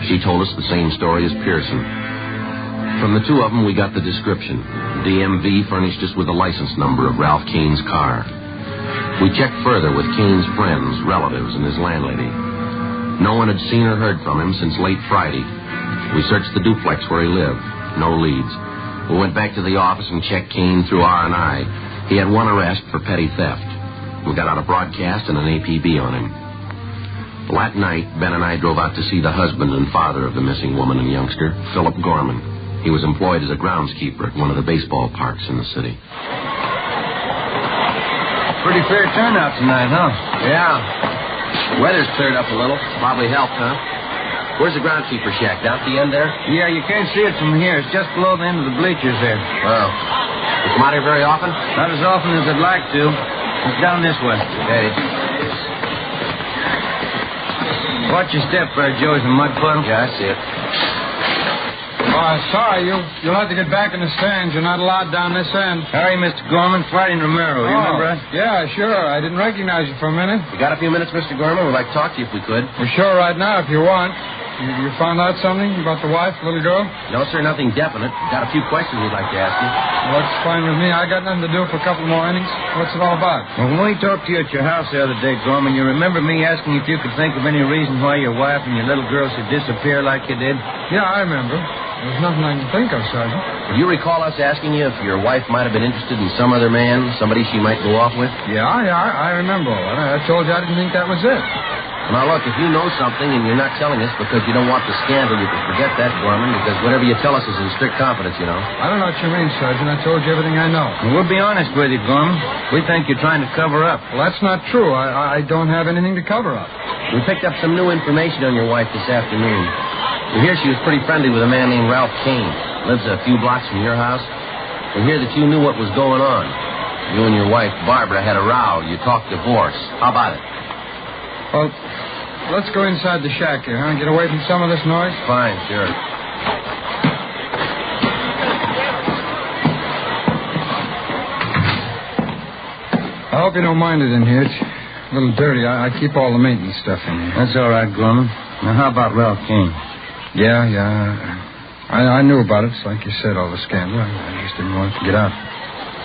She told us the same story as Pearson. From the 2 of them, we got the description. DMV furnished us with the license number of Ralph Kane's car. We checked further with Kane's friends, relatives, and his landlady. No one had seen or heard from him since late Friday. We searched the duplex where he lived. No leads. We went back to the office and checked Kane through R&I. He had 1 arrest for petty theft. We got out a broadcast and an APB on him. Well, that night, Ben and I drove out to see the husband and father of the missing woman and youngster, Philip Gorman. He was employed as a groundskeeper at one of the baseball parks in the city. Pretty fair turnout tonight, huh? Yeah. Weather's cleared up a little. Probably helped, huh? Where's the groundskeeper shack? Down at the end there? Yeah, you can't see it from here. It's just below the end of the bleachers there. Wow. You come out here very often? Not as often as I'd like to. It's down this way. Okay. Watch your step there, Joe. Is a mud puddle? Yeah, I see it. Sorry, you'll have to get back in the stands. You're not allowed down this end. Hurry, Mr. Gorman. Fighting Romero. You remember that? Yeah, sure. I didn't recognize you for a minute. You got a few minutes, Mr. Gorman? We'd like to talk to you if we could. Well, sure, right now, if you want. You found out something about the wife, little girl? No, sir, nothing definite. Got a few questions we'd like to ask you. Well, that's fine with me. I got nothing to do for a couple more innings. What's it all about? Well, when we talked to you at your house the other day, Gorman, you remember me asking if you could think of any reason why your wife and your little girl should disappear like you did? Yeah, I remember. There's nothing I can think of, Sergeant. Do you recall us asking you if your wife might have been interested in some other man, somebody she might go off with? Yeah, I remember all that. I told you I didn't think that was it. Now, look, if you know something and you're not telling us because you don't want the scandal, you can forget that, Gorman, because whatever you tell us is in strict confidence, you know. I don't know what you mean, Sergeant. I told you everything I know. Well, we'll be honest with you, Gorman. We think you're trying to cover up. Well, that's not true. I don't have anything to cover up. We picked up some new information on your wife this afternoon. We hear she was pretty friendly with a man named Ralph Kane. Lives a few blocks from your house. We hear that you knew what was going on. You and your wife, Barbara, had a row. You talked divorce. How about it? Well, let's go inside the shack here, huh? Get away from some of this noise? Fine, sure. I hope you don't mind it in here. It's a little dirty. I keep all the maintenance stuff in here. That's all right, Gorman. Now, how about Ralph Kane? Yeah. I knew about it. It's like you said, all the scandal. I just didn't want it to get out.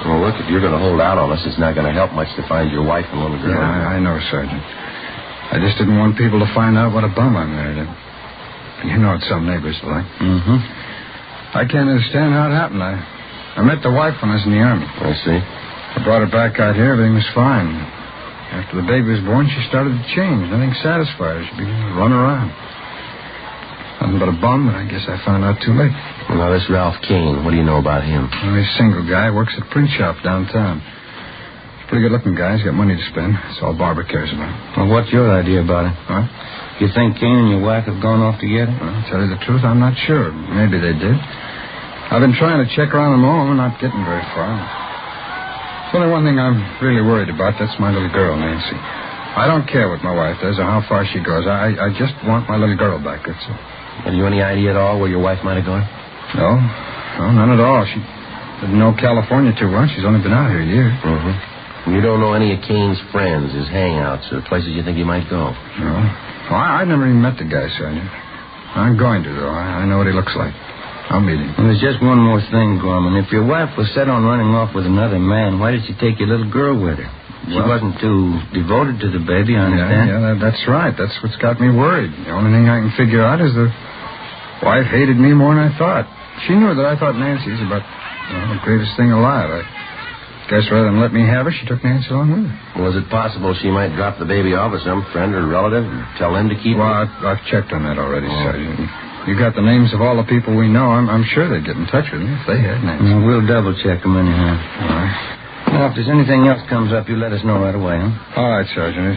Well, look, if you're going to hold out on us, it's not going to help much to find your wife and little girl. Yeah, I know, Sergeant. I just didn't want people to find out what a bum I married. You know what some neighbors are like. Mm-hmm. I can't understand how it happened. I met the wife when I was in the Army. I see. I brought her back out here. Everything was fine. After the baby was born, she started to change. Nothing satisfied her. She began to run around. Nothing but a bum, but I guess I found out too late. Well, now, this Ralph Kane, what do you know about him? Well, he's a single guy. Works at a print shop downtown. Pretty good-looking guy. He's got money to spend. That's all Barbara cares about. Well, what's your idea about it? Huh? You think Kane and your wife have gone off together? Well, to tell you the truth, I'm not sure. Maybe they did. I've been trying to check around them all. I'm not getting very far. There's only one thing I'm really worried about. That's my little girl, Nancy. I don't care what my wife does or how far she goes. I just want my little girl back, that's all. Have you any idea at all where your wife might have gone? No, none at all. She didn't know California too well. She's only been out here a year. Mm-hmm. You don't know any of Kane's friends, his hangouts, or places you think he might go? No. Well, I've never even met the guy, Sergeant. I'm going to, though. I know what he looks like. I'll meet him. Well, there's just one more thing, Gorman. If your wife was set on running off with another man, why did she take your little girl with her? She wasn't too devoted to the baby, I understand. Yeah, that's right. That's what's got me worried. The only thing I can figure out is the wife hated me more than I thought. She knew that I thought Nancy was about the greatest thing alive. I guess rather than let me have her, she took Nancy along with her. Was it possible she might drop the baby off with some friend or relative and tell them to keep her? Well, I've checked on that already, Sergeant. You got the names of all the people we know. I'm sure they'd get in touch with me if they had Nancy. Well, we'll double-check them anyhow. All right. Now, if there's anything else comes up, you let us know right away, huh? All right, Sergeant.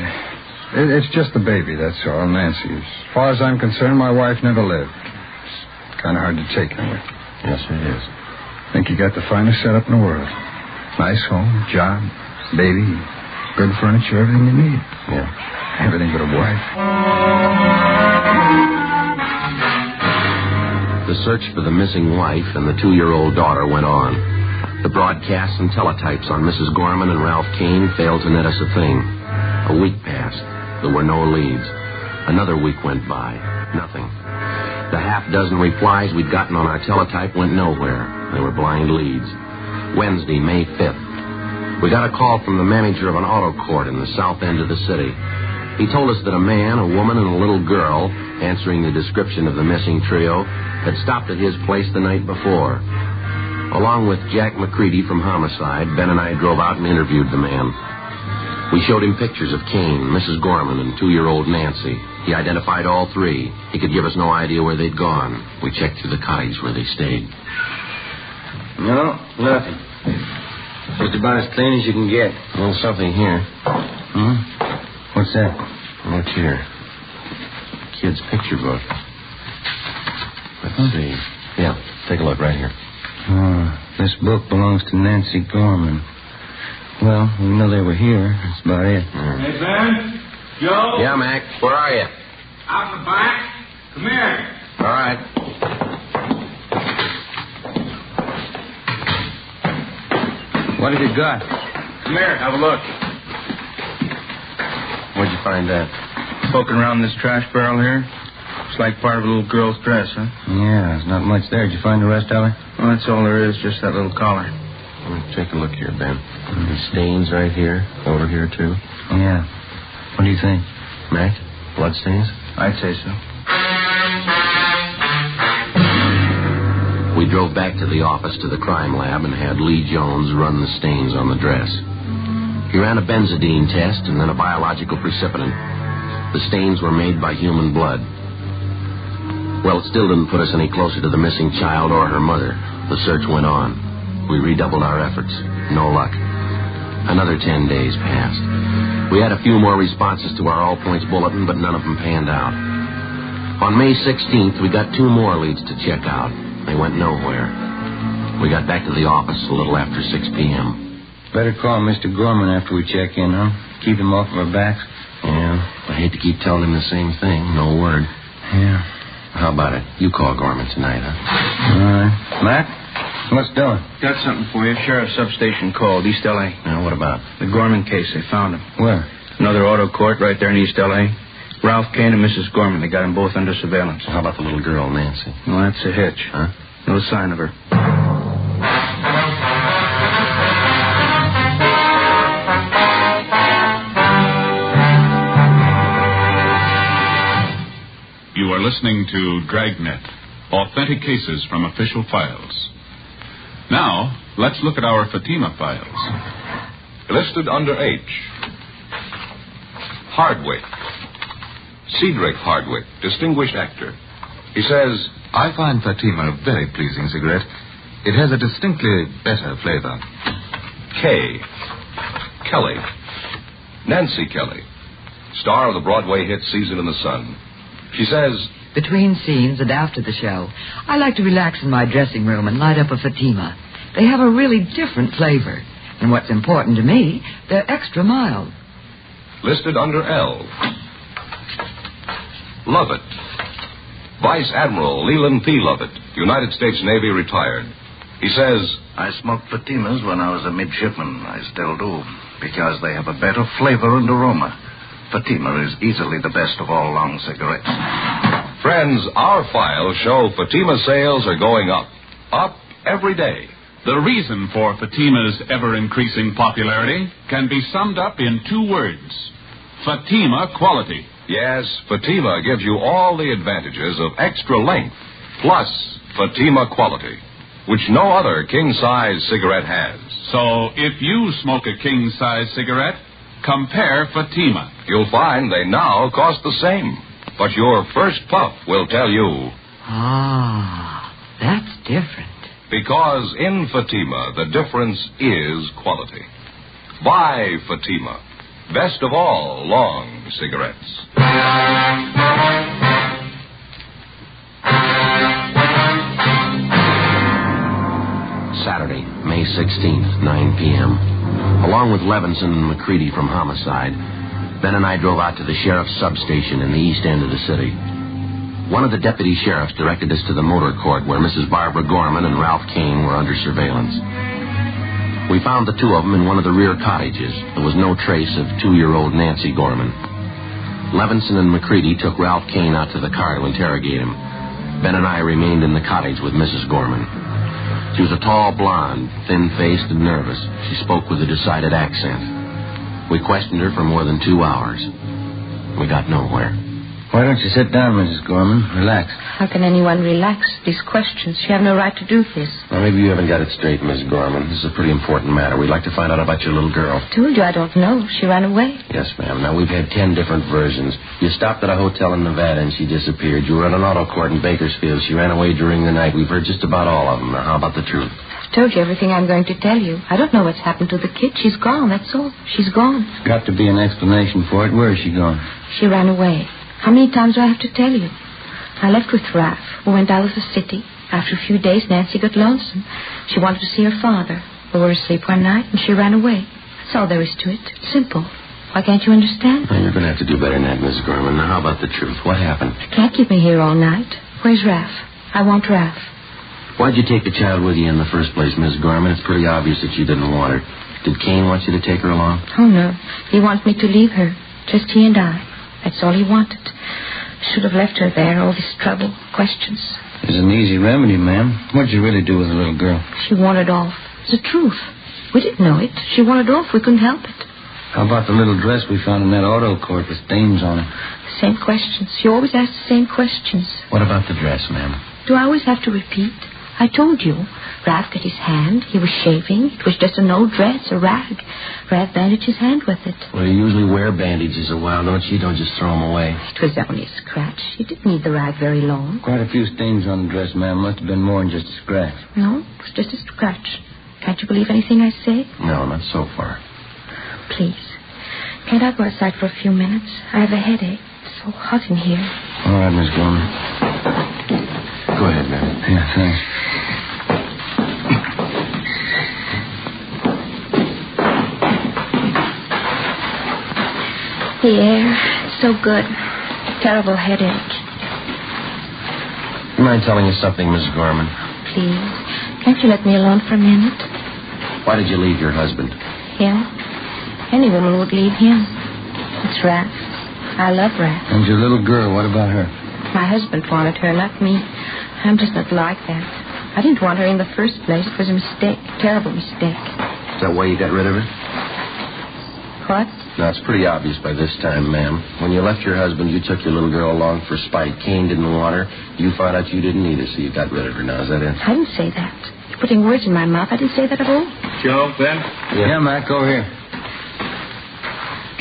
It's just the baby, that's all, Nancy. As far as I'm concerned, my wife never lived. It's kind of hard to take, isn't it? Yes, it is. I think you got the finest setup in the world. Nice home, job, baby, good furniture, everything you need. Yeah. Everything but a wife. The search for the missing wife and the 2-year-old daughter went on. The broadcasts and teletypes on Mrs. Gorman and Ralph Kane failed to net us a thing. A week passed. There were no leads. Another week went by. Nothing. The half-dozen replies we'd gotten on our teletype went nowhere. They were blind leads. Wednesday, May 5th. We got a call from the manager of an auto court in the south end of the city. He told us that a man, a woman, and a little girl, answering the description of the missing trio, had stopped at his place the night before. Along with Jack McCready from Homicide, Ben and I drove out and interviewed the man. We showed him pictures of Kane, Mrs. Gorman, and 2-year-old Nancy. He identified all three. He could give us no idea where they'd gone. We checked through the cottage where they stayed. No, nothing. Just about as clean as you can get. There's something here. What's that? Look here. Kid's picture book. Let's see. Yeah, take a look right here. This book belongs to Nancy Gorman. Well, we know they were here. That's about it. Hey, Ben? Joe? Yeah, Mac. Where are you? Out in the back. Come here. All right. What have you got? Come here, have a look. Where'd you find that? Poking around this trash barrel here. Looks like part of a little girl's dress, huh? Yeah, there's not much there. Did you find the rest, Ellie? Well, that's all there is, just that little collar. Take a look here, Ben. The stains right here, over here, too. Yeah. What do you think? Mac, blood stains? I'd say so. We drove back to the office to the crime lab and had Lee Jones run the stains on the dress. He ran a benzodine test and then a biological precipitant. The stains were made by human blood. Well, it still didn't put us any closer to the missing child or her mother. The search went on. We redoubled our efforts. No luck. Another 10 days passed. We had a few more responses to our All Points bulletin, but none of them panned out. On May 16th, we got 2 more leads to check out. They went nowhere. We got back to the office a little after 6 p.m. Better call Mr. Gorman after we check in, huh? Keep him off our backs. Yeah, I hate to keep telling him the same thing. No word. Yeah. How about it? You call Gorman tonight, huh? All right. Matt, what's doing? Got something for you. Sheriff's substation called, East L.A. Now, what about? The Gorman case. They found him. Where? Another auto court right there in East L.A. Ralph Kane and Mrs. Gorman. They got them both under surveillance. How about the little girl, Nancy? Well, that's a hitch. Huh? No sign of her. You are listening to Dragnet, authentic cases from official files. Now, let's look at our Fatima files. Listed under H. Hardwick. Cedric Hardwick, distinguished actor. He says, I find Fatima a very pleasing cigarette. It has a distinctly better flavor. K. Kelly. Nancy Kelly, star of the Broadway hit Season in the Sun. She says, between scenes and after the show, I like to relax in my dressing room and light up a Fatima. They have a really different flavor. And what's important to me, they're extra mild. Listed under L. Lovett. Vice Admiral Leland P. Lovett, United States Navy, retired. He says, I smoked Fatimas when I was a midshipman. I still do, because they have a better flavor and aroma. Fatima is easily the best of all long cigarettes. Friends, our files show Fatima sales are going up. Up every day. The reason for Fatima's ever-increasing popularity can be summed up in 2 words. Fatima quality. Yes, Fatima gives you all the advantages of extra length, plus Fatima quality, which no other king-size cigarette has. So, if you smoke a king-size cigarette, compare Fatima. You'll find they now cost the same, but your first puff will tell you. Ah, that's different. Because in Fatima, the difference is quality. Buy Fatima. Best of all long cigarettes. Saturday, May 16th, 9 p.m. Along with Levinson and McCready from Homicide, Ben and I drove out to the sheriff's substation in the east end of the city. One of the deputy sheriffs directed us to the motor court where Mrs. Barbara Gorman and Ralph Kane were under surveillance. We found the 2 of them in one of the rear cottages. There was no trace of 2-year-old Nancy Gorman. Levinson and McCready took Ralph Kane out to the car to interrogate him. Ben and I remained in the cottage with Mrs. Gorman. She was a tall blonde, thin-faced and nervous. She spoke with a decided accent. We questioned her for more than 2 hours. We got nowhere. Why don't you sit down, Mrs. Gorman? Relax. How can anyone relax? These questions. You have no right to do this. Well, maybe you haven't got it straight, Miss Gorman. This is a pretty important matter. We'd like to find out about your little girl. I told you I don't know. She ran away. Yes, ma'am. Now, we've had 10 different versions. You stopped at a hotel in Nevada and she disappeared. You were at an auto court in Bakersfield. She ran away during the night. We've heard just about all of them. Now, how about the truth? I've told you everything I'm going to tell you. I don't know what's happened to the kid. She's gone, that's all. She's gone. Got to be an explanation for it. Where is she gone? She ran away. How many times do I have to tell you? I left with Ralph. We went out of the city. After a few days, Nancy got lonesome. She wanted to see her father. We were asleep one night, and she ran away. That's all there is to it. Simple. Why can't you understand? Well, you're going to have to do better than that, Miss Gorman. Now, how about the truth? What happened? You can't keep me here all night. Where's Ralph? I want Ralph. Why'd you take the child with you in the first place, Miss Gorman? It's pretty obvious that you didn't want her. Did Kane want you to take her along? Oh, no. He wanted me to leave her. Just he and I. That's all he wanted. Should have left her there, all this trouble, questions. There's an easy remedy, ma'am. What'd you really do with the little girl? She wanted off. It's the truth. We didn't know it. She wanted off. We couldn't help it. How about the little dress we found in that auto court with stains on it? Same questions. She always asks the same questions. What about the dress, ma'am? Do I always have to repeat? I told you. Ralph got his hand. He was shaving. It was just an old dress, a rag. Ralph bandaged his hand with it. Well, you usually wear bandages a while, don't you? Don't just throw them away. It was only a scratch. He didn't need the rag very long. Quite a few stains on the dress, ma'am. Must have been more than just a scratch. No, it was just a scratch. Can't you believe anything I say? No, not so far. Please. Can't I go outside for a few minutes? I have a headache. It's so hot in here. All right, Miss Gorman. Go ahead, ma'am. Yeah, thanks. The air, it's so good. Terrible headache. You mind telling us something, Miss Gorman? Please, can't you let me alone for a minute? Why did you leave your husband? Him? Any woman would leave him. It's Raph. I love Raph. And your little girl, what about her? My husband wanted her, not me. I'm just not like that. I didn't want her in the first place. It was a mistake, a terrible mistake. Is that why you got rid of her? What? Now, it's pretty obvious by this time, ma'am. When you left your husband, you took your little girl along for spite. Kane didn't want her. You found out you didn't either, so you got rid of her. Now, is that it? I didn't say that. You're putting words in my mouth. I didn't say that at all. Joe, Ben? Yeah, Mac, over here.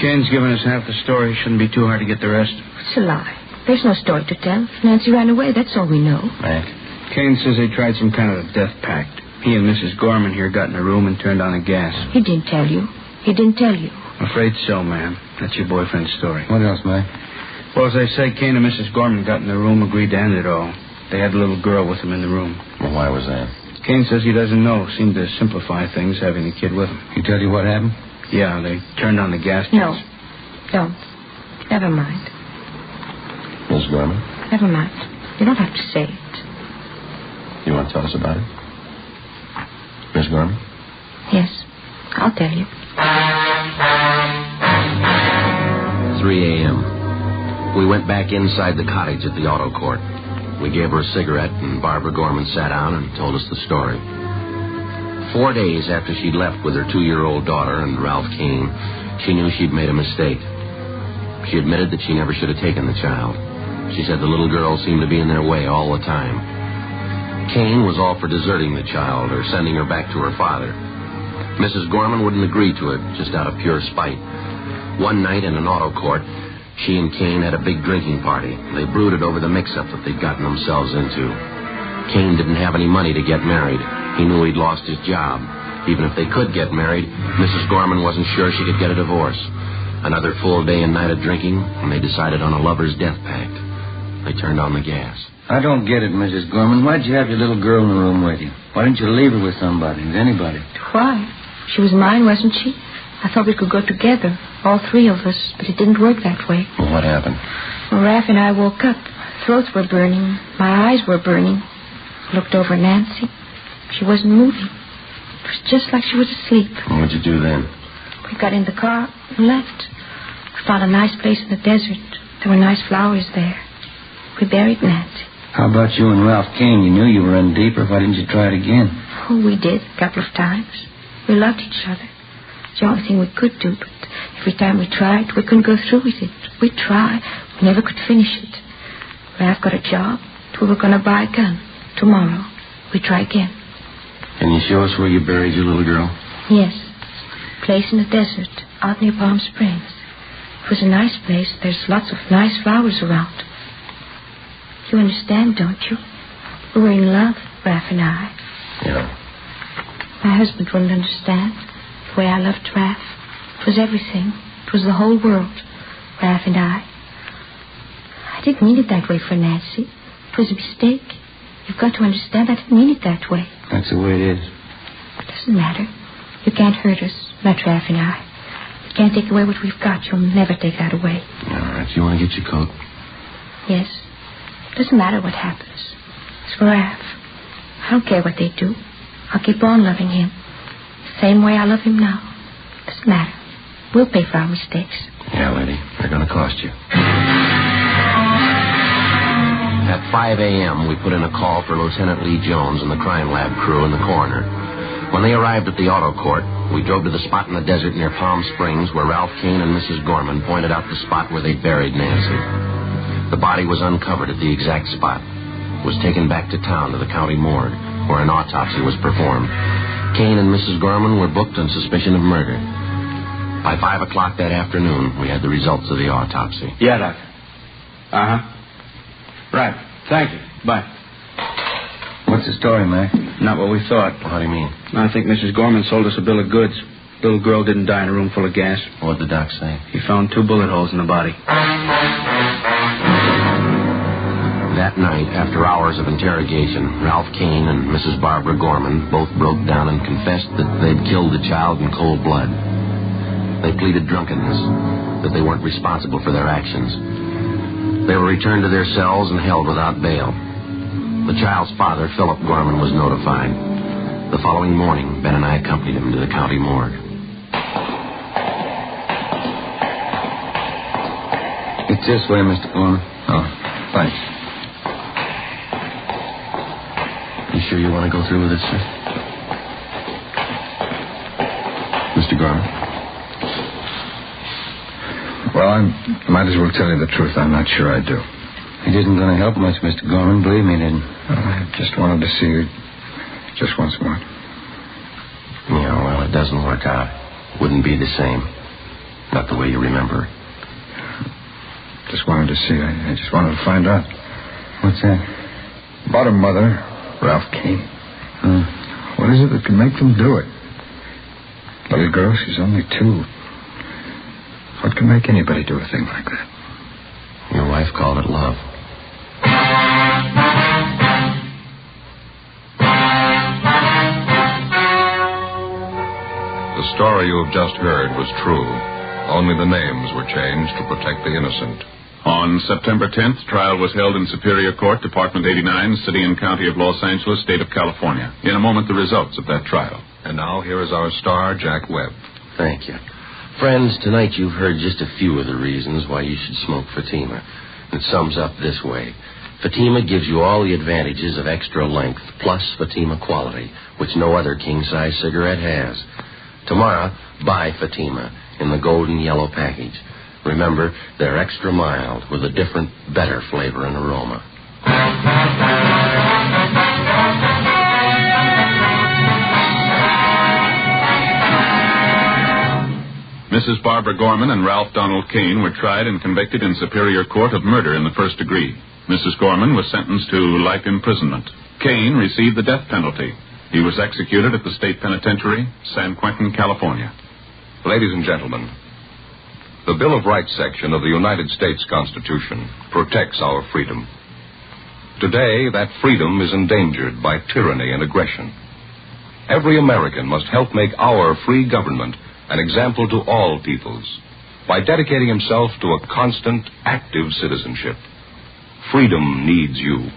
Kane's given us half the story. Shouldn't be too hard to get the rest. It's a lie. There's no story to tell. Nancy ran away. That's all we know. Mac? Kane says they tried some kind of a death pact. He and Mrs. Gorman here got in a room and turned on the gas. He didn't tell you. He didn't tell you. Afraid so, ma'am. That's your boyfriend's story. What else, Mac? Well, as I say, Kane and Mrs. Gorman got in the room, agreed to end it all. They had a little girl with them in the room. Well, why was that? Kane says he doesn't know. Seemed to simplify things, having the kid with him. He tell you what happened? Yeah, they turned on the gas. No. Don't. Never mind. Miss Gorman? Never mind. You don't have to say it. You want to tell us about it? Miss Gorman? Yes. I'll tell you. 3 a.m. We went back inside the cottage at the auto court. We gave her a cigarette, and Barbara Gorman sat down and told us the story. 4 days after she'd left with her 2-year-old daughter and Ralph Kane, she knew she'd made a mistake. She admitted that she never should have taken the child. She said the little girl seemed to be in their way all the time. Kane was all for deserting the child or sending her back to her father. Mrs. Gorman wouldn't agree to it, just out of pure spite. One night in an auto court, she and Kane had a big drinking party. They brooded over the mix-up that they'd gotten themselves into. Kane didn't have any money to get married. He knew he'd lost his job. Even if they could get married, Mrs. Gorman wasn't sure she could get a divorce. Another full day and night of drinking, and they decided on a lover's death pact. They turned on the gas. I don't get it, Mrs. Gorman. Why'd you have your little girl in the room with you? Why didn't you leave her with somebody, with anybody? Why? She was mine, wasn't she? I thought we could go together, all three of us, but it didn't work that way. Well, what happened? Well, Raph and I woke up. Throats were burning. My eyes were burning. I looked over at Nancy. She wasn't moving. It was just like she was asleep. What'd you do then? We got in the car and left. We found a nice place in the desert. There were nice flowers there. We buried Nancy. How about you and Ralph Kane? You knew you were in deeper. Why didn't you try it again? Oh, we did, a couple of times. We loved each other. It's the only thing we could do, but every time we tried, we couldn't go through with it. We'd try. We never could finish it. Ralph got a job. We were going to buy a gun. Tomorrow, we'd try again. Can you show us where you buried your little girl? Yes. Place in the desert, out near Palm Springs. It was a nice place. There's lots of nice flowers around. You understand, don't you? We were in love, Raph and I. Yeah. My husband wouldn't understand. The way I loved Raph. It was everything. It was the whole world. Raph and I. I didn't mean it that way for Nancy. It was a mistake. You've got to understand I didn't mean it that way. That's the way it is. It doesn't matter. You can't hurt us, not Raph and I. You can't take away what we've got. You'll never take that away. All right. You want to get your coat? Yes. It doesn't matter what happens. It's for Raph. I don't care what they do. I'll keep on loving him. The same way I love him now. Doesn't matter. We'll pay for our mistakes. Yeah, lady. They're going to cost you. At 5 a.m., we put in a call for Lieutenant Lee Jones and the crime lab crew and the coroner. When they arrived at the auto court, we drove to the spot in the desert near Palm Springs where Ralph Kane and Mrs. Gorman pointed out the spot where they buried Nancy. The body was uncovered at the exact spot. It was taken back to town to the county morgue, where an autopsy was performed. Kane and Mrs. Gorman were booked on suspicion of murder. By 5 o'clock that afternoon, we had the results of the autopsy. Yeah, Doc. Uh-huh. Right. Thank you. Bye. What's the story, Mac? Not what we thought. How do you mean? I think Mrs. Gorman sold us a bill of goods. Little girl didn't die in a room full of gas. What'd the doc say? He found 2 bullet holes in the body. That night, after hours of interrogation, Ralph Kane and Mrs. Barbara Gorman both broke down and confessed that they'd killed the child in cold blood. They pleaded drunkenness, that they weren't responsible for their actions. They were returned to their cells and held without bail. The child's father, Philip Gorman, was notified. The following morning, Ben and I accompanied him to the county morgue. It's this way, Mr. Gorman. Oh, thanks. You sure you want to go through with it, sir? Mr. Gorman? Well, I might as well tell you the truth. I'm not sure I do. It isn't going to help much, Mr. Gorman. Believe me, it isn't. I just wanted to see you just once more. Yeah, well, it doesn't work out. Wouldn't be the same. Not the way you remember it. Just wanted to see. I just wanted to find out. What's that? About her mother, Ralph Kane. What is it that can make them do it? Little girl, she's only 2. What can make anybody do a thing like that? Your wife called it love. The story you have just heard was true. Only the names were changed to protect the innocent. On September 10th, trial was held in Superior Court, Department 89, City and County of Los Angeles, State of California. In a moment, the results of that trial. And now, here is our star, Jack Webb. Thank you. Friends, tonight you've heard just a few of the reasons why you should smoke Fatima. It sums up this way. Fatima gives you all the advantages of extra length, plus Fatima quality, which no other king-size cigarette has. Tomorrow, buy Fatima in the golden yellow package. Remember, they're extra mild with a different, better flavor and aroma. Mrs. Barbara Gorman and Ralph Donald Kane were tried and convicted in Superior Court of murder in the first degree. Mrs. Gorman was sentenced to life imprisonment. Kane received the death penalty. He was executed at the State Penitentiary, San Quentin, California. Ladies and gentlemen, the Bill of Rights section of the United States Constitution protects our freedom. Today, that freedom is endangered by tyranny and aggression. Every American must help make our free government an example to all peoples by dedicating himself to a constant, active citizenship. Freedom needs you.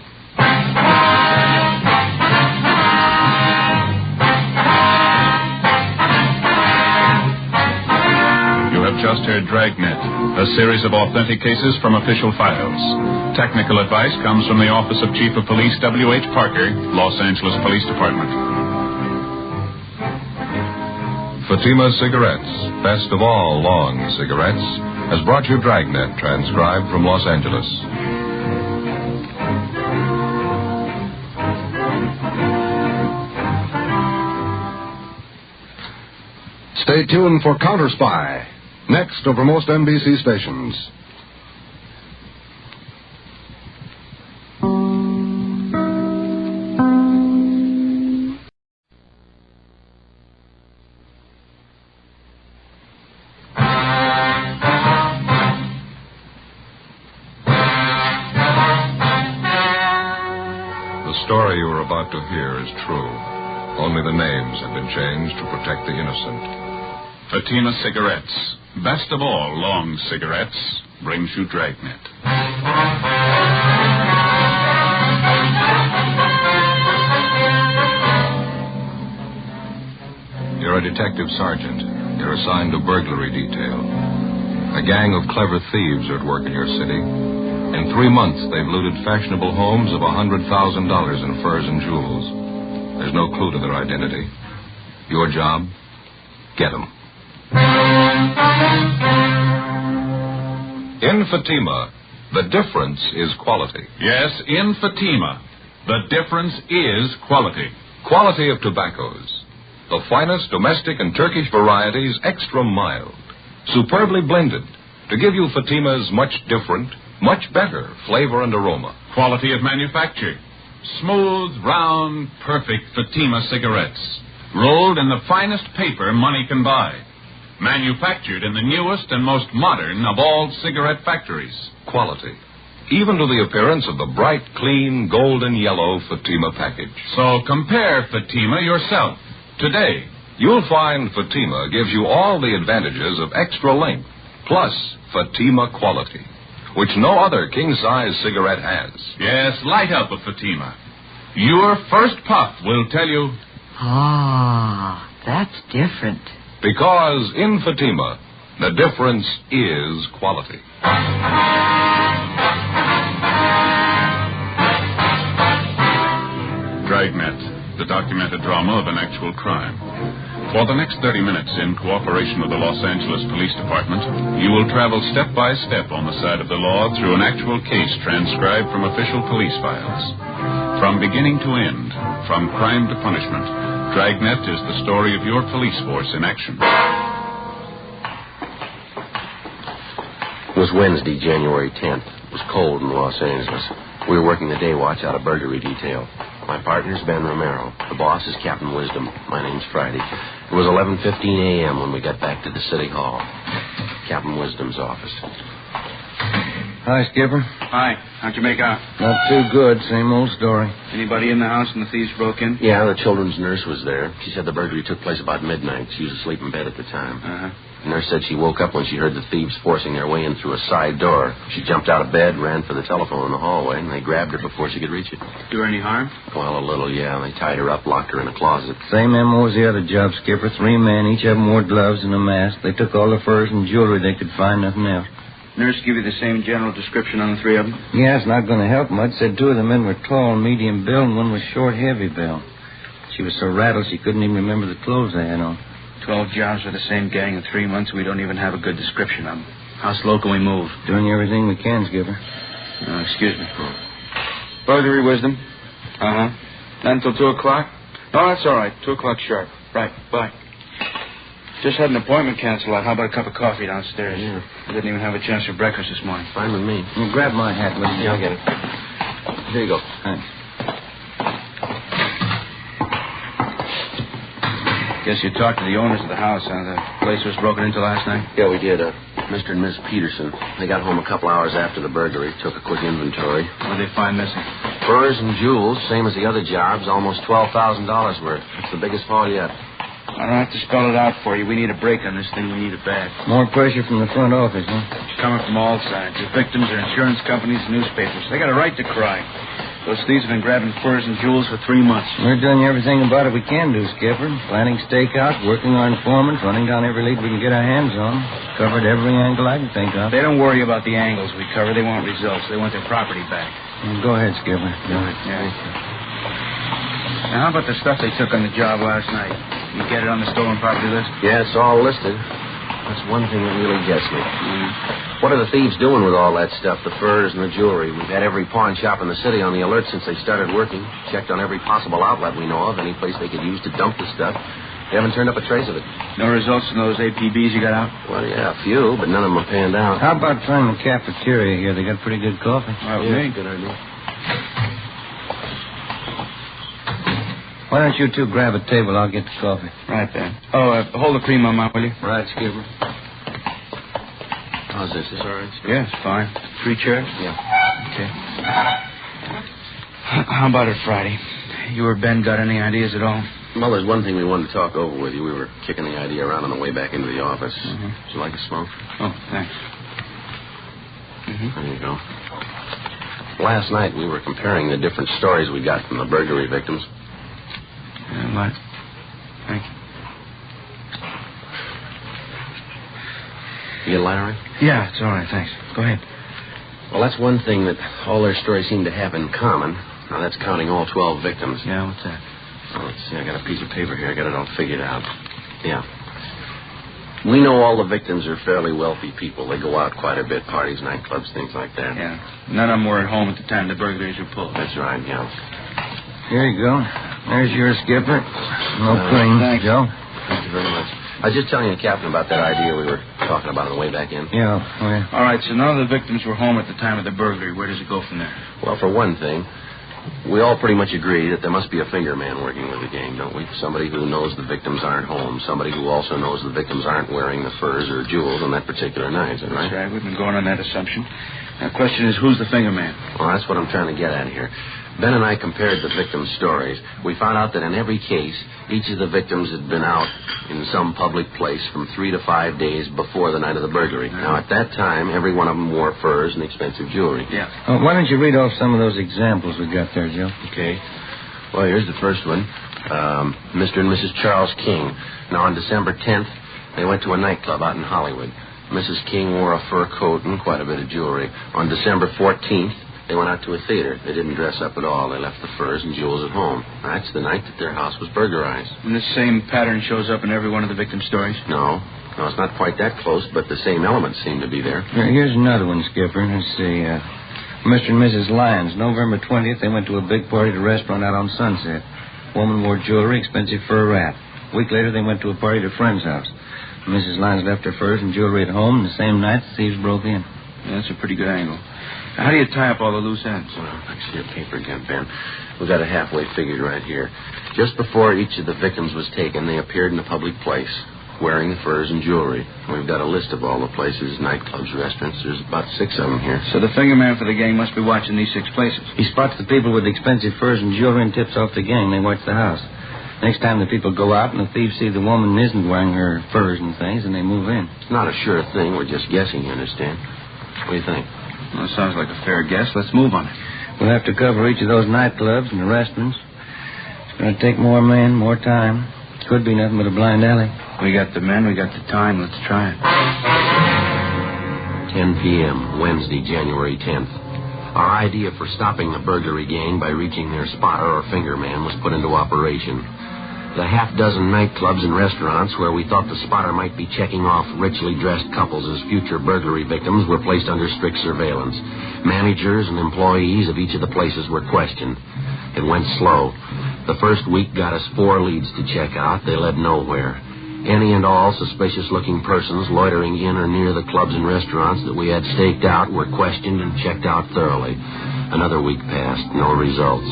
You have just heard Dragnet, a series of authentic cases from official files. Technical advice comes from the Office of Chief of Police W.H. Parker, Los Angeles Police Department. Fatima Cigarettes, best of all long cigarettes, has brought you Dragnet, transcribed from Los Angeles. Stay tuned for Counter Spy, next over most NBC stations. The story you are about to hear is true. Only the names have been changed to protect the innocent. Fatima Cigarettes, best of all long cigarettes, brings you Dragnet. You're a detective sergeant. You're assigned to burglary detail. A gang of clever thieves are at work in your city. In 3 months, they've looted fashionable homes of $100,000 in furs and jewels. There's no clue to their identity. Your job? Get them. In Fatima, the difference is quality. Yes, in Fatima, the difference is quality. Quality of tobaccos. The finest domestic and Turkish varieties, extra mild. Superbly blended to give you Fatima's much different, much better flavor and aroma. Quality of manufacture. Smooth, round, perfect Fatima cigarettes. Rolled in the finest paper money can buy. Manufactured in the newest and most modern of all cigarette factories. Quality. Even to the appearance of the bright, clean, golden yellow Fatima package. So compare Fatima yourself today. You'll find Fatima gives you all the advantages of extra length, plus Fatima quality, which no other king-size cigarette has. Yes, light up a Fatima. Your first puff will tell you... Ah, that's different. Because in Fatima, the difference is quality. Dragnet, the documented drama of an actual crime. For the next 30 minutes, in cooperation with the Los Angeles Police Department, you will travel step by step on the side of the law through an actual case transcribed from official police files. From beginning to end, from crime to punishment, Dragnet is the story of your police force in action. It was Wednesday, January 10th. It was cold in Los Angeles. We were working the day watch out of burglary detail. My partner's Ben Romero. The boss is Captain Wisdom. My name's Friday. It was 11:15 a.m. when we got back to the city hall. Captain Wisdom's office. Hi, Skipper. Hi. How'd you make out? Not too good. Same old story. Anybody in the house when the thieves broke in? Yeah, the children's nurse was there. She said the burglary took place about midnight. She was asleep in bed at the time. Uh-huh. The nurse said she woke up when she heard the thieves forcing their way in through a side door. She jumped out of bed, ran for the telephone in the hallway, and they grabbed her before she could reach it. Do her any harm? Well, a little, yeah. They tied her up, locked her in a closet. Same MO as the other job, Skipper. 3 men, each of them wore gloves and a mask. They took all the furs and jewelry they could find, nothing else. Nurse give you the same general description on the 3 of them? Yeah, it's not going to help much. Said 2 of the men were tall, medium build, and one was short, heavy build. She was so rattled she couldn't even remember the clothes they had on. 12 jobs with the same gang in 3 months. We don't even have a good description of them. How slow can we move? Doing everything we can, Skipper. Excuse me. Burglary, Wisdom. Uh-huh. Not until 2 o'clock? Oh, that's all right. 2 o'clock sharp. Right. Bye. Just had an appointment canceled out. How about a cup of coffee downstairs? Yeah. I didn't even have a chance for breakfast this morning. Fine with me. You grab my hat, will you? Yeah, I'll get it. Here you go. Thanks. Guess you talked to the owners of the house, huh? The place was broken into last night? Yeah, we did. Mr. and Miss Peterson. They got home a couple hours after the burglary, took a quick inventory. What did they find missing? Furs and jewels, same as the other jobs, almost $12,000 worth. It's the biggest haul yet. I don't have to spell it out for you. We need a break on this thing. We need it bad. More pressure from the front office, huh? It's coming from all sides. The victims are insurance companies and newspapers. They got a right to cry. Those thieves have been grabbing furs and jewels for 3 months. We're doing everything about it we can do, Skipper. Planning stakeouts, working our informants, running down every lead we can get our hands on. Covered every angle I can think of. They don't worry about the angles we cover. They want results. They want their property back. Well, go ahead, Skipper. Go ahead. Yeah. Now, how about the stuff they took on the job last night? You get it on the stolen property list? Yeah, it's all listed. That's one thing that really gets me. What are the thieves doing with all that stuff, the furs and the jewelry? We've had every pawn shop in the city on the alert since they started working. Checked on every possible outlet we know of, any place they could use to dump the stuff. They haven't turned up a trace of it. No results from those APBs you got out? Well, yeah, a few, but none of them are panned out. How about trying the cafeteria here? They got pretty good coffee. Yeah, good idea. Why don't you two grab a table? I'll get the coffee. Right there. Oh, hold the cream on, Mike, will you? Right, Skipper. How's this? Is all right, Skipper? Yeah, it's fine. 3 chairs? Yeah. Okay. How about it Friday? You or Ben got any ideas at all? Well, there's one thing we wanted to talk over with you. We were kicking the idea around on the way back into the office. Mm-hmm. Would you like a smoke? Oh, thanks. Mm-hmm. There you go. Last night we were comparing the different stories we got from the burglary victims. What? Thank you. You get a light all right? Yeah, it's all right, thanks. Go ahead. Well, that's one thing that all their stories seem to have in common. Now, that's counting all 12 victims. Yeah, what's that? Oh, let's see. I got a piece of paper here. I got it all figured out. Yeah. We know all the victims are fairly wealthy people. They go out quite a bit, parties, nightclubs, things like that. Yeah. None of them were at home at the time the burglaries were pulled. That's right, yeah. Here you go. There's your skipper. No cream. Thanks. Joe. Thank you very much. I was just telling you, Captain, about that idea we were talking about on the way back in. Yeah. All right, so none of the victims were home at the time of the burglary. Where does it go from there? Well, for one thing, we all pretty much agree that there must be a finger man working with the gang, don't we? Somebody who knows the victims aren't home. Somebody who also knows the victims aren't wearing the furs or jewels on that particular night, is that right? That's right. We've been going on that assumption. Now, the question is, who's the finger man? Well, that's what I'm trying to get at here. Ben and I compared the victims' stories. We found out that in every case, each of the victims had been out in some public place from 3 to 5 days before the night of the burglary. Now, at that time, every one of them wore furs and expensive jewelry. Yeah. Why don't you read off some of those examples we got there, Joe? Okay. Well, here's the first one. Mr. and Mrs. Charles King. Now, on December 10th, they went to a nightclub out in Hollywood. Mrs. King wore a fur coat and quite a bit of jewelry. On December 14th, they went out to a theater. They didn't dress up at all. They left the furs and jewels at home. That's the night that their house was burglarized. And this same pattern shows up in every one of the victims' stories? No, it's not quite that close, but the same elements seem to be there. Here's another one, Skipper. Let's see. Mr. and Mrs. Lyons. November 20th, they went to a big party at a restaurant out on Sunset. Woman wore jewelry, expensive fur wrap. A week later, they went to a party at a friend's house. Mrs. Lyons left her furs and jewelry at home, and the same night, the thieves broke in. Yeah, that's a pretty good angle. How do you tie up all the loose ends? Well, I see your paper again, Ben. We got it halfway figured right here. Just before each of the victims was taken, they appeared in a public place, wearing the furs and jewelry. We've got a list of all the places, nightclubs, restaurants. There's about 6 of them here. So the finger man for the gang must be watching these 6 places. He spots the people with expensive furs and jewelry and tips off the gang. They watch the house. Next time the people go out and the thieves see the woman isn't wearing her furs and things, and they move in. It's not a sure thing. We're just guessing, you understand? What do you think? Well, it sounds like a fair guess. Let's move on it. We'll have to cover each of those nightclubs and the restaurants. It's going to take more men, more time. Could be nothing but a blind alley. We got the men, we got the time. Let's try it. 10 p.m., Wednesday, January 10th. Our idea for stopping the burglary gang by reaching their spotter or finger man was put into operation. The half-dozen nightclubs and restaurants where we thought the spotter might be checking off richly dressed couples as future burglary victims were placed under strict surveillance. Managers and employees of each of the places were questioned. It went slow. The first week got us 4 leads to check out. They led nowhere. Any and all suspicious-looking persons loitering in or near the clubs and restaurants that we had staked out were questioned and checked out thoroughly. Another week passed, no results.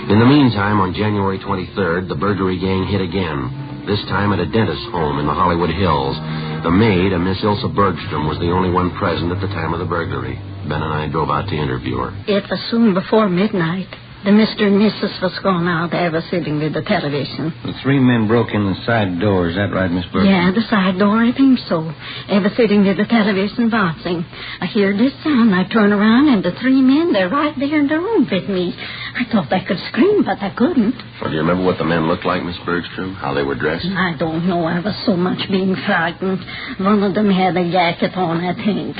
In the meantime, on January 23rd, the burglary gang hit again, this time at a dentist's home in the Hollywood Hills. The maid, a Miss Ilsa Bergstrom, was the only one present at the time of the burglary. Ben and I drove out to interview her. It was soon before midnight. The Mr. and Mrs. was gone out. They were sitting with the television. The 3 men broke in the side door. Is that right, Miss Bergstrom? Yeah, the side door, I think so. They were sitting with the television watching. I hear this sound. I turn around, and the 3 men, they're right there in the room with me. I thought I could scream, but I couldn't. Well, do you remember what the men looked like, Miss Bergstrom? How they were dressed? I don't know. I was so much being frightened. One of them had a jacket on, I think.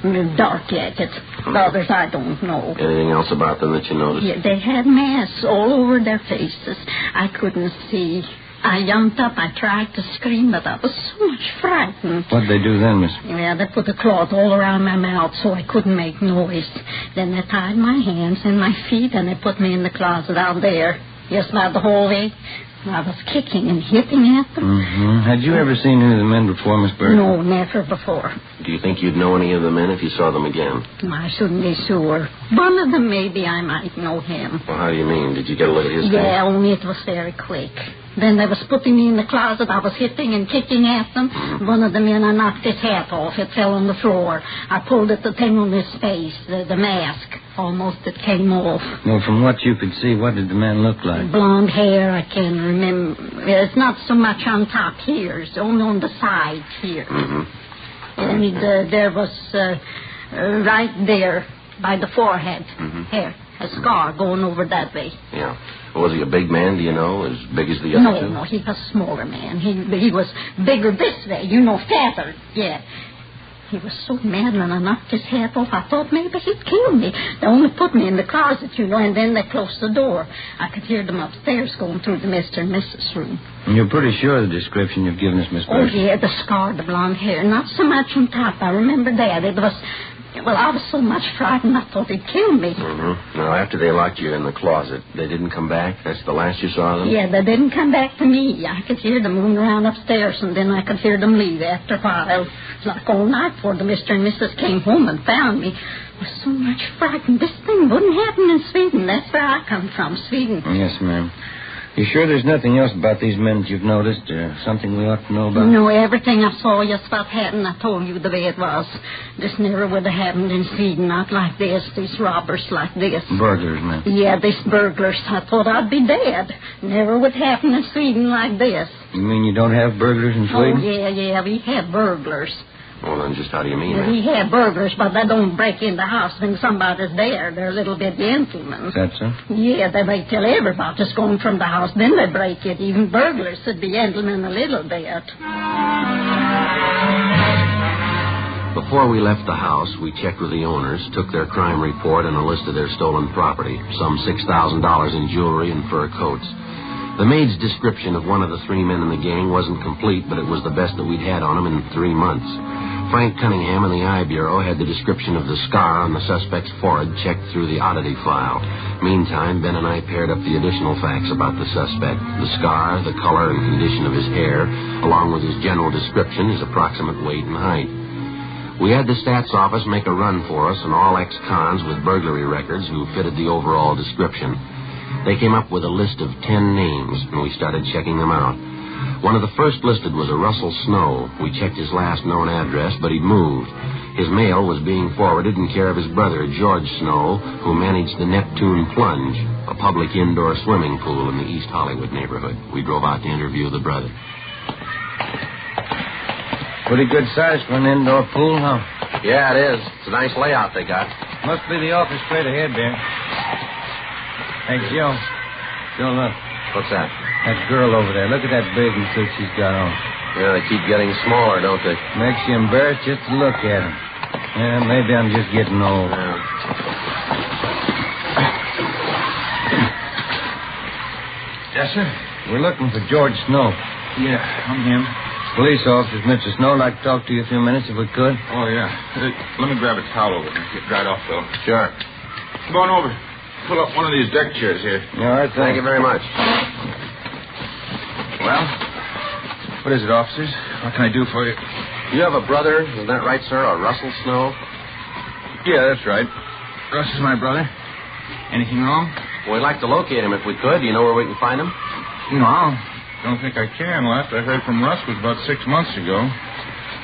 A dark jacket. The others, I don't know. Anything else about them that you noticed? Yeah, they had masks all over their faces. I couldn't see. I jumped up. I tried to scream, but I was so much frightened. What'd they do then, Miss? Yeah, they put a cloth all around my mouth so I couldn't make noise. Then they tied my hands and my feet, and they put me in the closet out there, just by the hallway. I was kicking and hitting at them. Mm-hmm. Had you ever seen any of the men before, Miss Bergstrom? No, never before. Do you think you'd know any of the men if you saw them again? I shouldn't be sure. One of them, maybe I might know him. Well, how do you mean? Did you get a look at his face? Yeah, only it was very quick. Then they was putting me in the closet. I was hitting and kicking at them. Mm-hmm. One of the men, I knocked his hat off. It fell on the floor. I pulled at the thing on his face, the mask. Almost it came off. Well, from what you could see, what did the man look like? Blonde hair, I can't remember. It's not so much on top here. It's only on the sides here. Mm-hmm. And there was right there by the forehead, hair, a scar going over that way. Yeah. Was he a big man, do you know? As big as the other two? No, he was a smaller man. He was bigger this way, fatter, yeah. he was so mad when I knocked his hat off, I thought maybe he'd kill me. They only put me in the closet, and then they closed the door. I could hear them upstairs going through the Mr. and Mrs. room. And you're pretty sure of the description you've given us, Miss Burke? Oh, yeah, the scar, the blonde hair. Not so much on top. I remember that. It was... Well, I was so much frightened, I thought he'd kill me. Mm-hmm. Now, after they locked you in the closet, they didn't come back? That's the last you saw them? Yeah, they didn't come back to me. I could hear them moving around upstairs, and then I could hear them leave after a while. Like all night before the Mr. and Mrs. came home and found me. I was so much frightened. This thing wouldn't happen in Sweden. That's where I come from, Sweden. Yes, ma'am. You sure there's nothing else about these men that you've noticed? Something we ought to know about? No, everything I saw, just what happened, I told you the way it was. This never would have happened in Sweden, not like this. These robbers like this. Burglars, ma'am. Yeah, these burglars. I thought I'd be dead. Never would happen in Sweden like this. You mean you don't have burglars in Sweden? Oh, yeah, we have burglars. Well, then just how do you mean that? We have burglars, but they don't break in the house when somebody's there. They're a little bit gentlemen. Is that so? Yeah, they wait till everybody's gone from the house, then they break it. Even burglars should be gentlemen a little bit. Before we left the house, we checked with the owners, took their crime report and a list of their stolen property, some $6,000 in jewelry and fur coats. The maid's description of one of the three men in the gang wasn't complete, but it was the best that we'd had on him in 3 months. Frank Cunningham in the Eye Bureau had the description of the scar on the suspect's forehead checked through the oddity file. Meantime, Ben and I paired up the additional facts about the suspect. The scar, the color and condition of his hair, along with his general description, his approximate weight and height. We had the stats office make a run for us, and all ex-cons with burglary records who fitted the overall description. They came up with a list of 10 names, and we started checking them out. One of the first listed was a Russell Snow. We checked his last known address, but he'd moved. His mail was being forwarded in care of his brother, George Snow, who managed the Neptune Plunge, a public indoor swimming pool in the East Hollywood neighborhood. We drove out to interview the brother. Pretty good size for an indoor pool, huh? Yeah, it is. It's a nice layout they got. Must be the office straight ahead there. Hey, Joe. Joe, look. What's that? That girl over there. Look at that bathing suit she's got on. Yeah, they keep getting smaller, don't they? Makes you embarrassed just to look at them. Yeah, maybe I'm just getting old. Yeah. Yes, sir? We're looking for George Snow. Yeah, I'm him. Police officers, Mr. Snow. I'd like to talk to you a few minutes if we could. Oh, yeah. Hey, let me grab a towel over there. Get dried off, though. Sure. Come on over. Pull up one of these deck chairs here. All right, Thank you very much. Well, what is it, officers? What can I do for you? You have a brother, is that right, sir? A Russell Snow? Yeah, that's right. Russ is my brother. Anything wrong? Well, we'd like to locate him if we could. Do you know where we can find him? No, I don't think I can. Last I heard from Russ was about 6 months ago.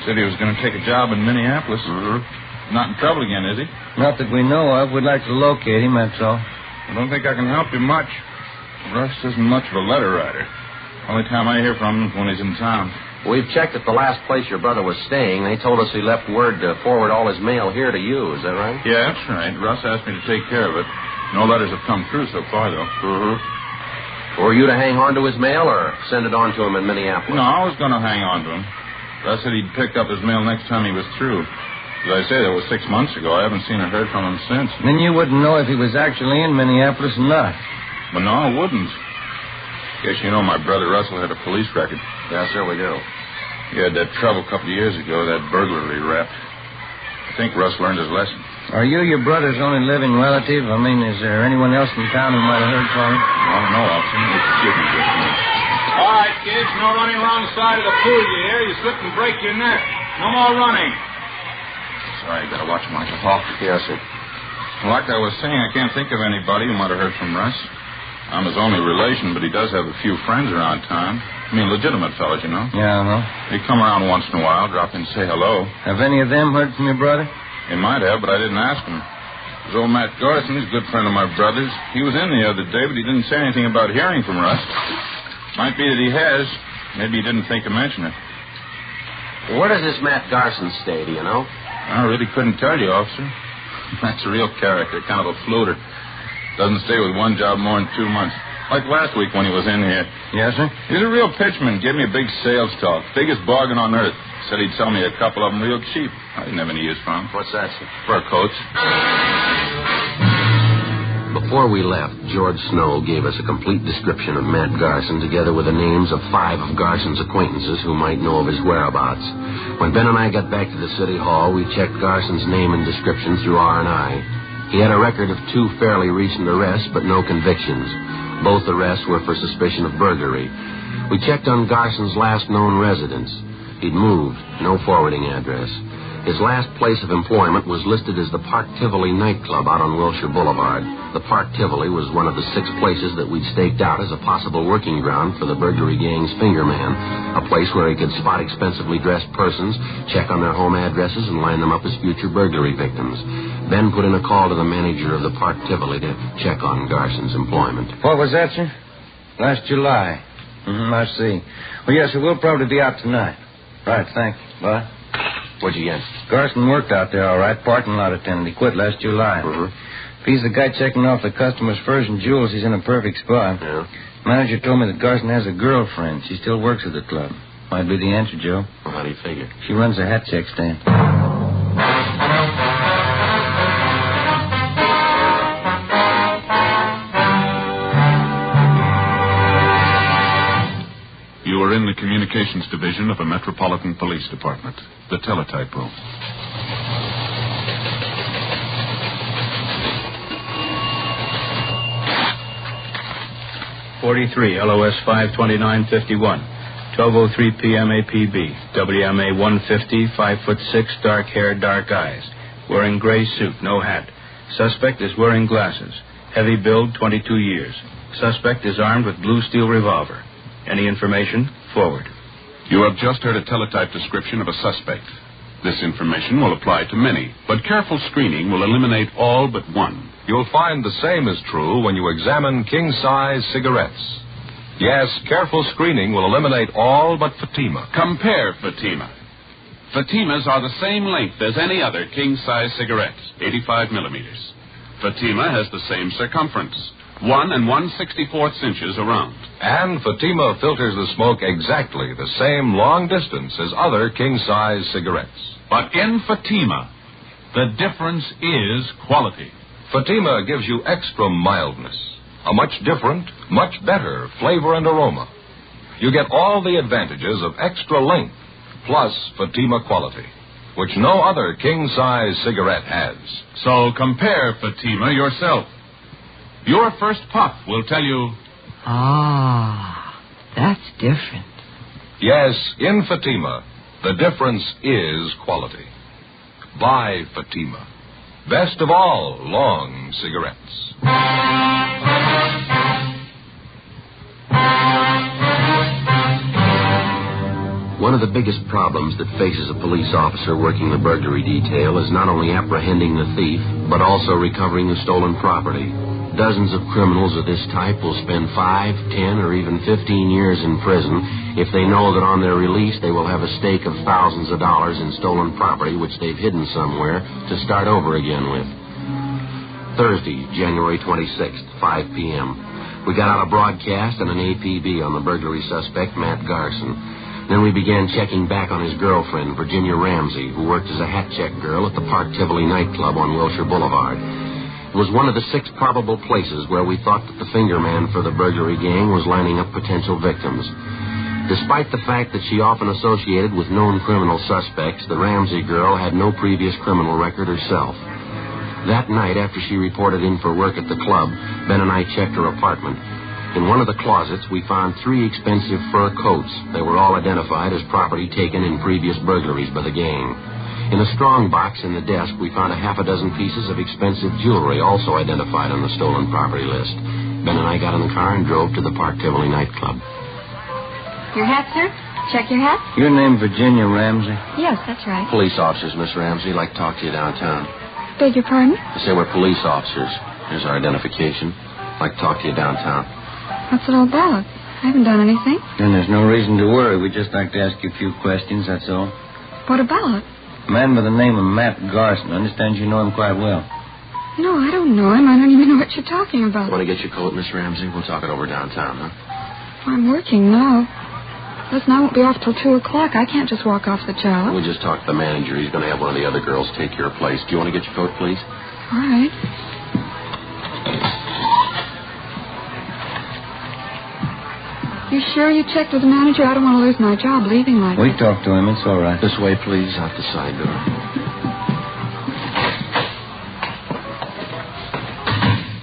Said he was going to take a job in Minneapolis. Mm-hmm. Not in trouble again, is he? Not that we know of. We'd like to locate him, that's all. I don't think I can help you much. Russ isn't much of a letter writer. Only time I hear from him is when he's in town. We've checked at the last place your brother was staying. They told us he left word to forward all his mail here to you. Is that right? Yeah, that's right. Russ asked me to take care of it. No letters have come through so far, though. Mm-hmm. Were you to hang on to his mail or send it on to him in Minneapolis? No, I was going to hang on to him. Russ said he'd pick up his mail next time he was through. As I say, that was 6 months ago. I haven't seen or heard from him since. Then you wouldn't know if he was actually in Minneapolis or not. But no, I wouldn't. Guess you know my brother Russell had a police record. Yes, sir, we do. He had that trouble a couple of years ago, that burglary rap. I think Russ learned his lesson. Are you your brother's only living relative? I mean, is there anyone else in town who might have heard from him? I don't know, officer. Excuse me just a minute. All right, kids, no running alongside of the pool, you hear? You slip and break your neck. No more running. Sorry, I gotta watch my talk. Yes, sir. Like I was saying, I can't think of anybody who might have heard from Russ. I'm his only relation, but he does have a few friends around town. I mean, legitimate fellas, you know. Yeah, I know. They come around once in a while, drop in and say hello. Have any of them heard from your brother? They might have, but I didn't ask him. There's old Matt Garson, he's a good friend of my brother's. He was in the other day, but he didn't say anything about hearing from Russ. Might be that he has. Maybe he didn't think to mention it. Where does this Matt Garson stay, do you know? I really couldn't tell you, officer. That's a real character, kind of a floater. Doesn't stay with one job more than 2 months. Like last week when he was in here. Yes, sir? He's a real pitchman. Gave me a big sales talk. Biggest bargain on earth. Said he'd sell me a couple of them real cheap. I didn't have any use for them. What's that, sir? Fur coats. Before we left, George Snow gave us a complete description of Matt Garson, together with the names of 5 of Garson's acquaintances who might know of his whereabouts. When Ben and I got back to the city hall, we checked Garson's name and description through R&I. He had a record of 2 fairly recent arrests, but no convictions. Both arrests were for suspicion of burglary. We checked on Garson's last known residence. He'd moved, no forwarding address. His last place of employment was listed as the Park Tivoli nightclub out on Wilshire Boulevard. The Park Tivoli was one of the 6 places that we'd staked out as a possible working ground for the burglary gang's fingerman, a place where he could spot expensively dressed persons, check on their home addresses, and line them up as future burglary victims. Ben put in a call to the manager of the Park Tivoli to check on Garson's employment. What was that, sir? Last July. I see. Well, yes, sir, we'll probably be out tonight. Right, thanks. Bye. What'd you get? Garson worked out there all right, parking lot attendant. He quit last July. If he's the guy checking off the customers' furs and jewels, he's in a perfect spot. Yeah. Manager told me that Garson has a girlfriend. She still works at the club. Might be the answer, Joe. Well, how do you figure? She runs a hat check stand. You are in the Communications Division of a Metropolitan Police Department, the teletype room. .43, LOS 52951, 12:03 p.m. APB, WMA 150, 5'6", dark hair, dark eyes, wearing gray suit, no hat. Suspect is wearing glasses. Heavy build, 22 years. Suspect is armed with blue steel revolver. Any information? Forward. You have just heard a teletype description of a suspect. This information will apply to many, but careful screening will eliminate all but one. You'll find the same is true when you examine king-size cigarettes. Yes, careful screening will eliminate all but Fatima. Compare Fatima. Fatimas are the same length as any other king-size cigarettes, 85 millimeters. Fatima has the same circumference, 1 1/64 inches around. And Fatima filters the smoke exactly the same long distance as other king-size cigarettes. But in Fatima, the difference is quality. Fatima gives you extra mildness, a much different, much better flavor and aroma. You get all the advantages of extra length, plus Fatima quality, which no other king-size cigarette has. So compare Fatima yourself. Your first puff will tell you... Ah, that's different. Yes, in Fatima, the difference is quality. Buy Fatima. Best of all long cigarettes. One of the biggest problems that faces a police officer working the burglary detail is not only apprehending the thief, but also recovering the stolen property. Dozens of criminals of this type will spend 5, 10, or even 15 years in prison if they know that on their release they will have a stake of thousands of dollars in stolen property which they've hidden somewhere to start over again with. Thursday, January 26th, 5 p.m. We got out a broadcast and an APB on the burglary suspect, Matt Garson. Then we began checking back on his girlfriend, Virginia Ramsey, who worked as a hat check girl at the Park Tivoli nightclub on Wilshire Boulevard. It was one of the 6 probable places where we thought that the finger man for the burglary gang was lining up potential victims. Despite the fact that she often associated with known criminal suspects, the Ramsey girl had no previous criminal record herself. That night, after she reported in for work at the club, Ben and I checked her apartment. In one of the closets, we found 3 expensive fur coats. They were all identified as property taken in previous burglaries by the gang. In a strong box in the desk, we found a half a dozen pieces of expensive jewelry, also identified on the stolen property list. Ben and I got in the car and drove to the Park Tivoli nightclub. Your hat, sir? Check your hat? Your name Virginia Ramsey? Yes, that's right. Police officers, Miss Ramsey. Like to talk to you downtown. Beg your pardon? I say we're police officers. Here's our identification. Like to talk to you downtown. What's it all about? I haven't done anything. Then there's no reason to worry. We'd just like to ask you a few questions, that's all. What about? A man by the name of Matt Garson. I understand you know him quite well. No, I don't know him. I don't even know what you're talking about. Want to get your coat, Miss Ramsey? We'll talk it over downtown, huh? I'm working now. Listen, I won't be off till 2 o'clock. I can't just walk off the job. We'll just talk to the manager. He's going to have one of the other girls take your place. Do you want to get your coat, please? All right. You sure you checked with the manager? I don't want to lose my job leaving like We this. talked to him. It's all right. This way, please, out the side door.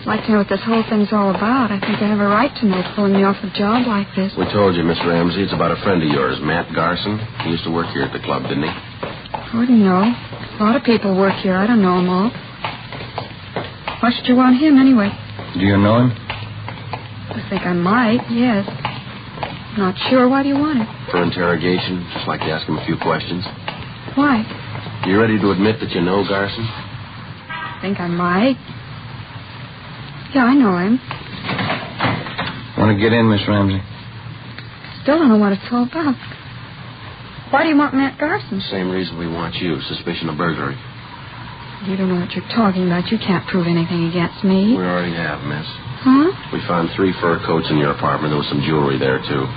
I'd like to know what this whole thing's all about. I think I have a right to know pulling me off a job like this. We told you, Miss Ramsey, it's about a friend of yours, Matt Garson. He used to work here at the club, didn't he? I wouldn't know. A lot of people work here. I don't know them all. Why should you want him anyway? Do you know him? I think I might, yes. Not sure. Why do you want it? For interrogation, just like to ask him a few questions. Why? You ready to admit that you know Garson? Think I might. Yeah, I know him. Want to get in, Miss Ramsey? Still don't know what it's all about. Why do you want Matt Garson? Same reason we want you, suspicion of burglary. You don't know what you're talking about. You can't prove anything against me. We already have, miss. Huh? We found 3 fur coats in your apartment. There was some jewelry there, too.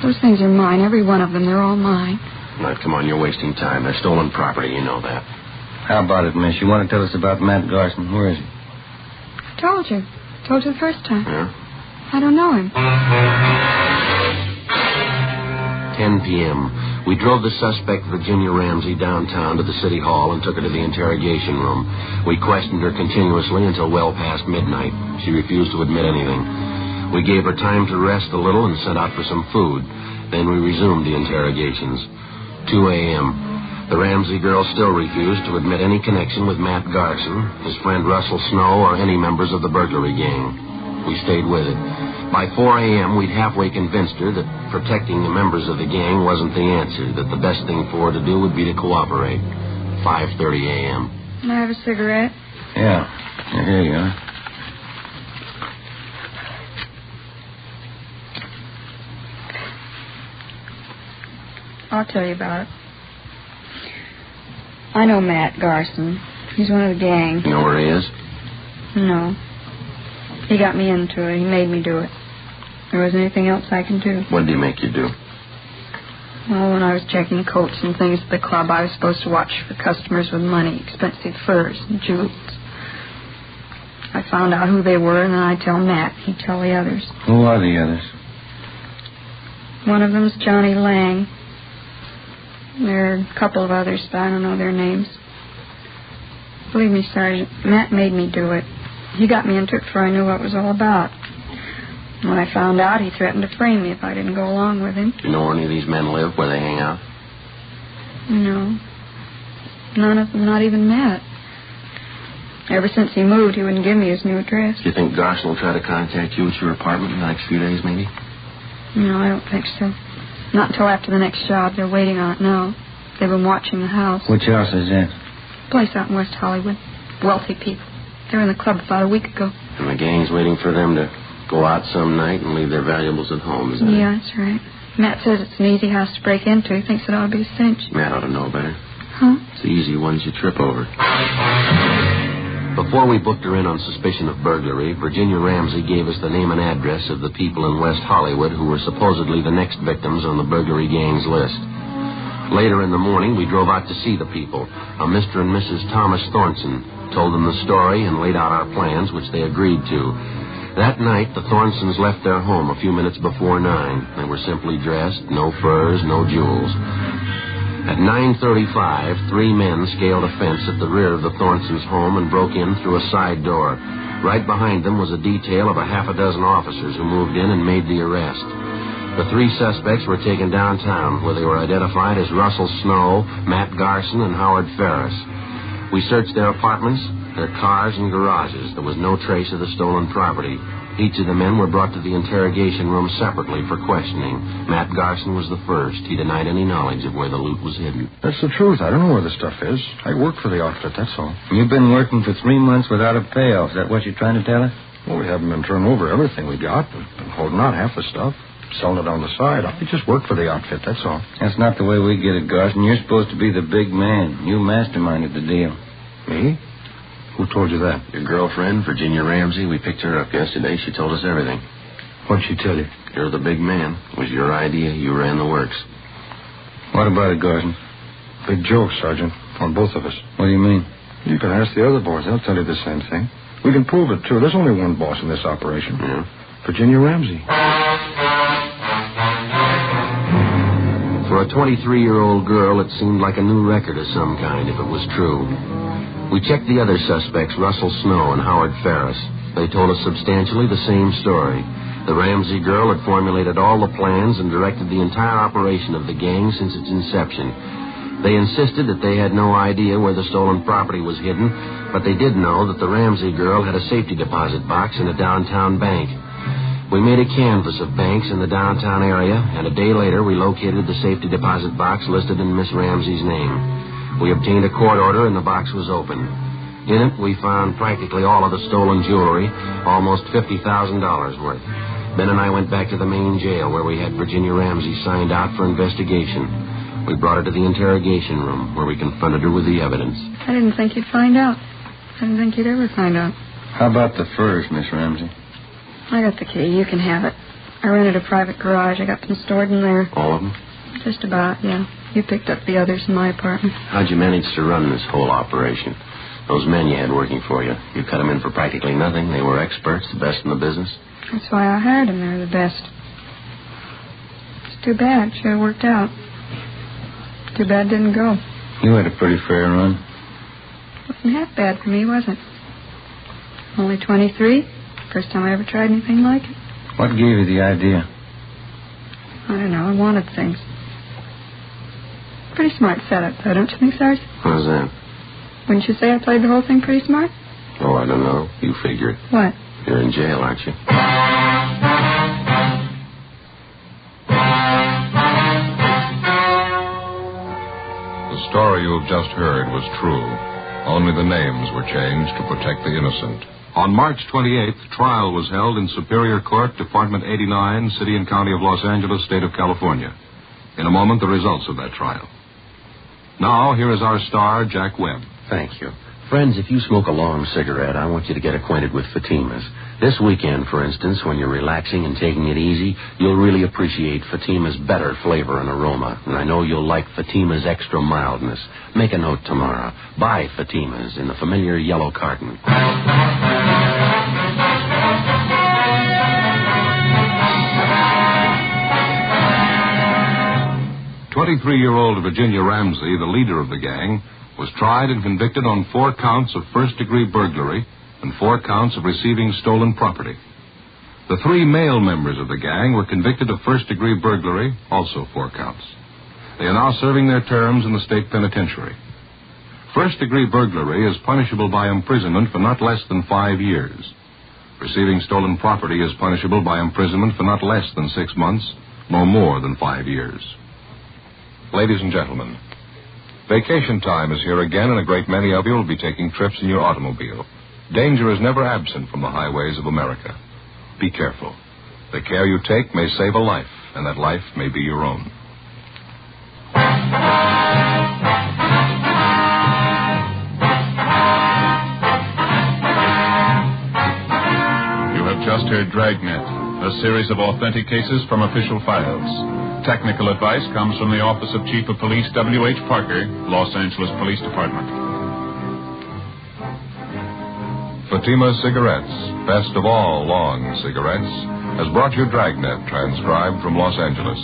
Those things are mine. Every one of them. They're all mine. Now, come on, you're wasting time. They're stolen property. You know that. How about it, miss? You want to tell us about Matt Garson? Where is he? I told you. Told you the first time. Yeah? I don't know him. 10 p.m. We drove the suspect, Virginia Ramsey, downtown to the city hall and took her to the interrogation room. We questioned her continuously until well past midnight. She refused to admit anything. We gave her time to rest a little and sent out for some food. Then we resumed the interrogations. 2 a.m. The Ramsey girl still refused to admit any connection with Matt Garson, his friend Russell Snow, or any members of the burglary gang. We stayed with it. By 4 a.m., we'd halfway convinced her that protecting the members of the gang wasn't the answer, that the best thing for her to do would be to cooperate. 5:30 a.m. Can I have a cigarette? Yeah. Here you are. I'll tell you about it. I know Matt Garson. He's one of the gang. You know where he is? No. He got me into it. He made me do it. There wasn't anything else I can do. What did he make you do? Well, when I was checking coats and things at the club, I was supposed to watch for customers with money, expensive furs and jewels. I found out who they were, and then I'd tell Matt. He'd tell the others. Who are the others? One of them's Johnny Lang. There are a couple of others, but I don't know their names. Believe me, Sergeant, Matt made me do it. He got me into it before I knew what it was all about. When I found out, he threatened to frame me if I didn't go along with him. Do you know where any of these men live, where they hang out? No. None of them, not even Matt. Ever since he moved, he wouldn't give me his new address. Do you think Garson will try to contact you at your apartment in the next few days, maybe? No, I don't think so. Not until after the next job. They're waiting on it now. They've been watching the house. Which house is that? Place out in West Hollywood. Wealthy people. They were in the club about a week ago. And the gang's waiting for them to go out some night and leave their valuables at home, isn't it? Yeah, that's right. Matt says it's an easy house to break into. He thinks it ought to be a cinch. Matt ought to know better. Huh? It's the easy ones you trip over. Before we booked her in on suspicion of burglary, Virginia Ramsey gave us the name and address of the people in West Hollywood who were supposedly the next victims on the burglary gang's list. Later in the morning, we drove out to see the people. A Mr. and Mrs. Thomas Thornton told them the story and laid out our plans, which they agreed to. That night, the Thorntons left their home a few minutes before 9. They were simply dressed, no furs, no jewels. At 9:35, 3 men scaled a fence at the rear of the Thorntons' home and broke in through a side door. Right behind them was a detail of a half a dozen officers who moved in and made the arrest. The 3 suspects were taken downtown, where they were identified as Russell Snow, Matt Garson, and Howard Ferris. We searched their apartments, their cars, and garages. There was no trace of the stolen property. Each of the men were brought to the interrogation room separately for questioning. Matt Garson was the first. He denied any knowledge of where the loot was hidden. That's the truth. I don't know where the stuff is. I work for the outfit, that's all. You've been working for 3 months without a payoff. Is that what you're trying to tell us? Well, we haven't been turning over everything we got. We've been holding out half the stuff, selling it on the side. I just work for the outfit, that's all. That's not the way we get it, Garson. You're supposed to be the big man. You masterminded the deal. Me? Who told you that? Your girlfriend, Virginia Ramsey. We picked her up yesterday. She told us everything. What'd she tell you? You're the big man. It was your idea. You ran the works. What about it, Gordon? Big joke, Sergeant, on both of us. What do you mean? You can ask the other boys. They'll tell you the same thing. We can prove it, too. There's only one boss in this operation. Yeah. Virginia Ramsey. For a 23-year-old girl, it seemed like a new record of some kind, if it was true. We checked the other suspects, Russell Snow and Howard Ferris. They told us substantially the same story. The Ramsey girl had formulated all the plans and directed the entire operation of the gang since its inception. They insisted that they had no idea where the stolen property was hidden, but they did know that the Ramsey girl had a safety deposit box in a downtown bank. We made a canvass of banks in the downtown area, and a day later we located the safety deposit box listed in Miss Ramsey's name. We obtained a court order, and the box was opened. In it, we found practically all of the stolen jewelry, almost $50,000 worth. Ben and I went back to the main jail, where we had Virginia Ramsey signed out for investigation. We brought her to the interrogation room, where we confronted her with the evidence. I didn't think you'd find out. I didn't think you'd ever find out. How about the furs, Miss Ramsey? I got the key. You can have it. I rented a private garage. I got them stored in there. All of them? Just about, yeah. You picked up the others in my apartment. How'd you manage to run this whole operation? Those men you had working for you, you cut them in for practically nothing. They were experts, the best in the business. That's why I hired them. They're the best. It's too bad. Should have worked out. Too bad it didn't go. You had a pretty fair run. Wasn't half bad for me, was it? Only 23. First time I ever tried anything like it. What gave you the idea? I don't know. I wanted things. Pretty smart setup, though, don't you think, Sarge? How's that? Wouldn't you say I played the whole thing pretty smart? Oh, I don't know. You figure it. What? You're in jail, aren't you? The story you have just heard was true. Only the names were changed to protect the innocent. On March 28th, trial was held in Superior Court, Department 89, City and County of Los Angeles, State of California. In a moment, the results of that trial. Now, here is our star, Jack Webb. Thank you. Friends, if you smoke a long cigarette, I want you to get acquainted with Fatima's. This weekend, for instance, when you're relaxing and taking it easy, you'll really appreciate Fatima's better flavor and aroma. And I know you'll like Fatima's extra mildness. Make a note tomorrow. Buy Fatima's in the familiar yellow carton. 23-year-old Virginia Ramsey, the leader of the gang, was tried and convicted on 4 counts of first-degree burglary and 4 counts of receiving stolen property. The 3 male members of the gang were convicted of first-degree burglary, also 4 counts. They are now serving their terms in the state penitentiary. First-degree burglary is punishable by imprisonment for not less than 5 years. Receiving stolen property is punishable by imprisonment for not less than 6 months, no more than 5 years. Ladies and gentlemen, vacation time is here again, and a great many of you will be taking trips in your automobile. Danger is never absent from the highways of America. Be careful. The care you take may save a life, and that life may be your own. You have just heard Dragnet, a series of authentic cases from official files. Technical advice comes from the Office of Chief of Police W.H. Parker, Los Angeles Police Department. Fatima Cigarettes, best of all long cigarettes, has brought you Dragnet, transcribed from Los Angeles.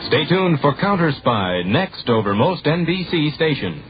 Stay tuned for Counter Spy, next over most NBC stations.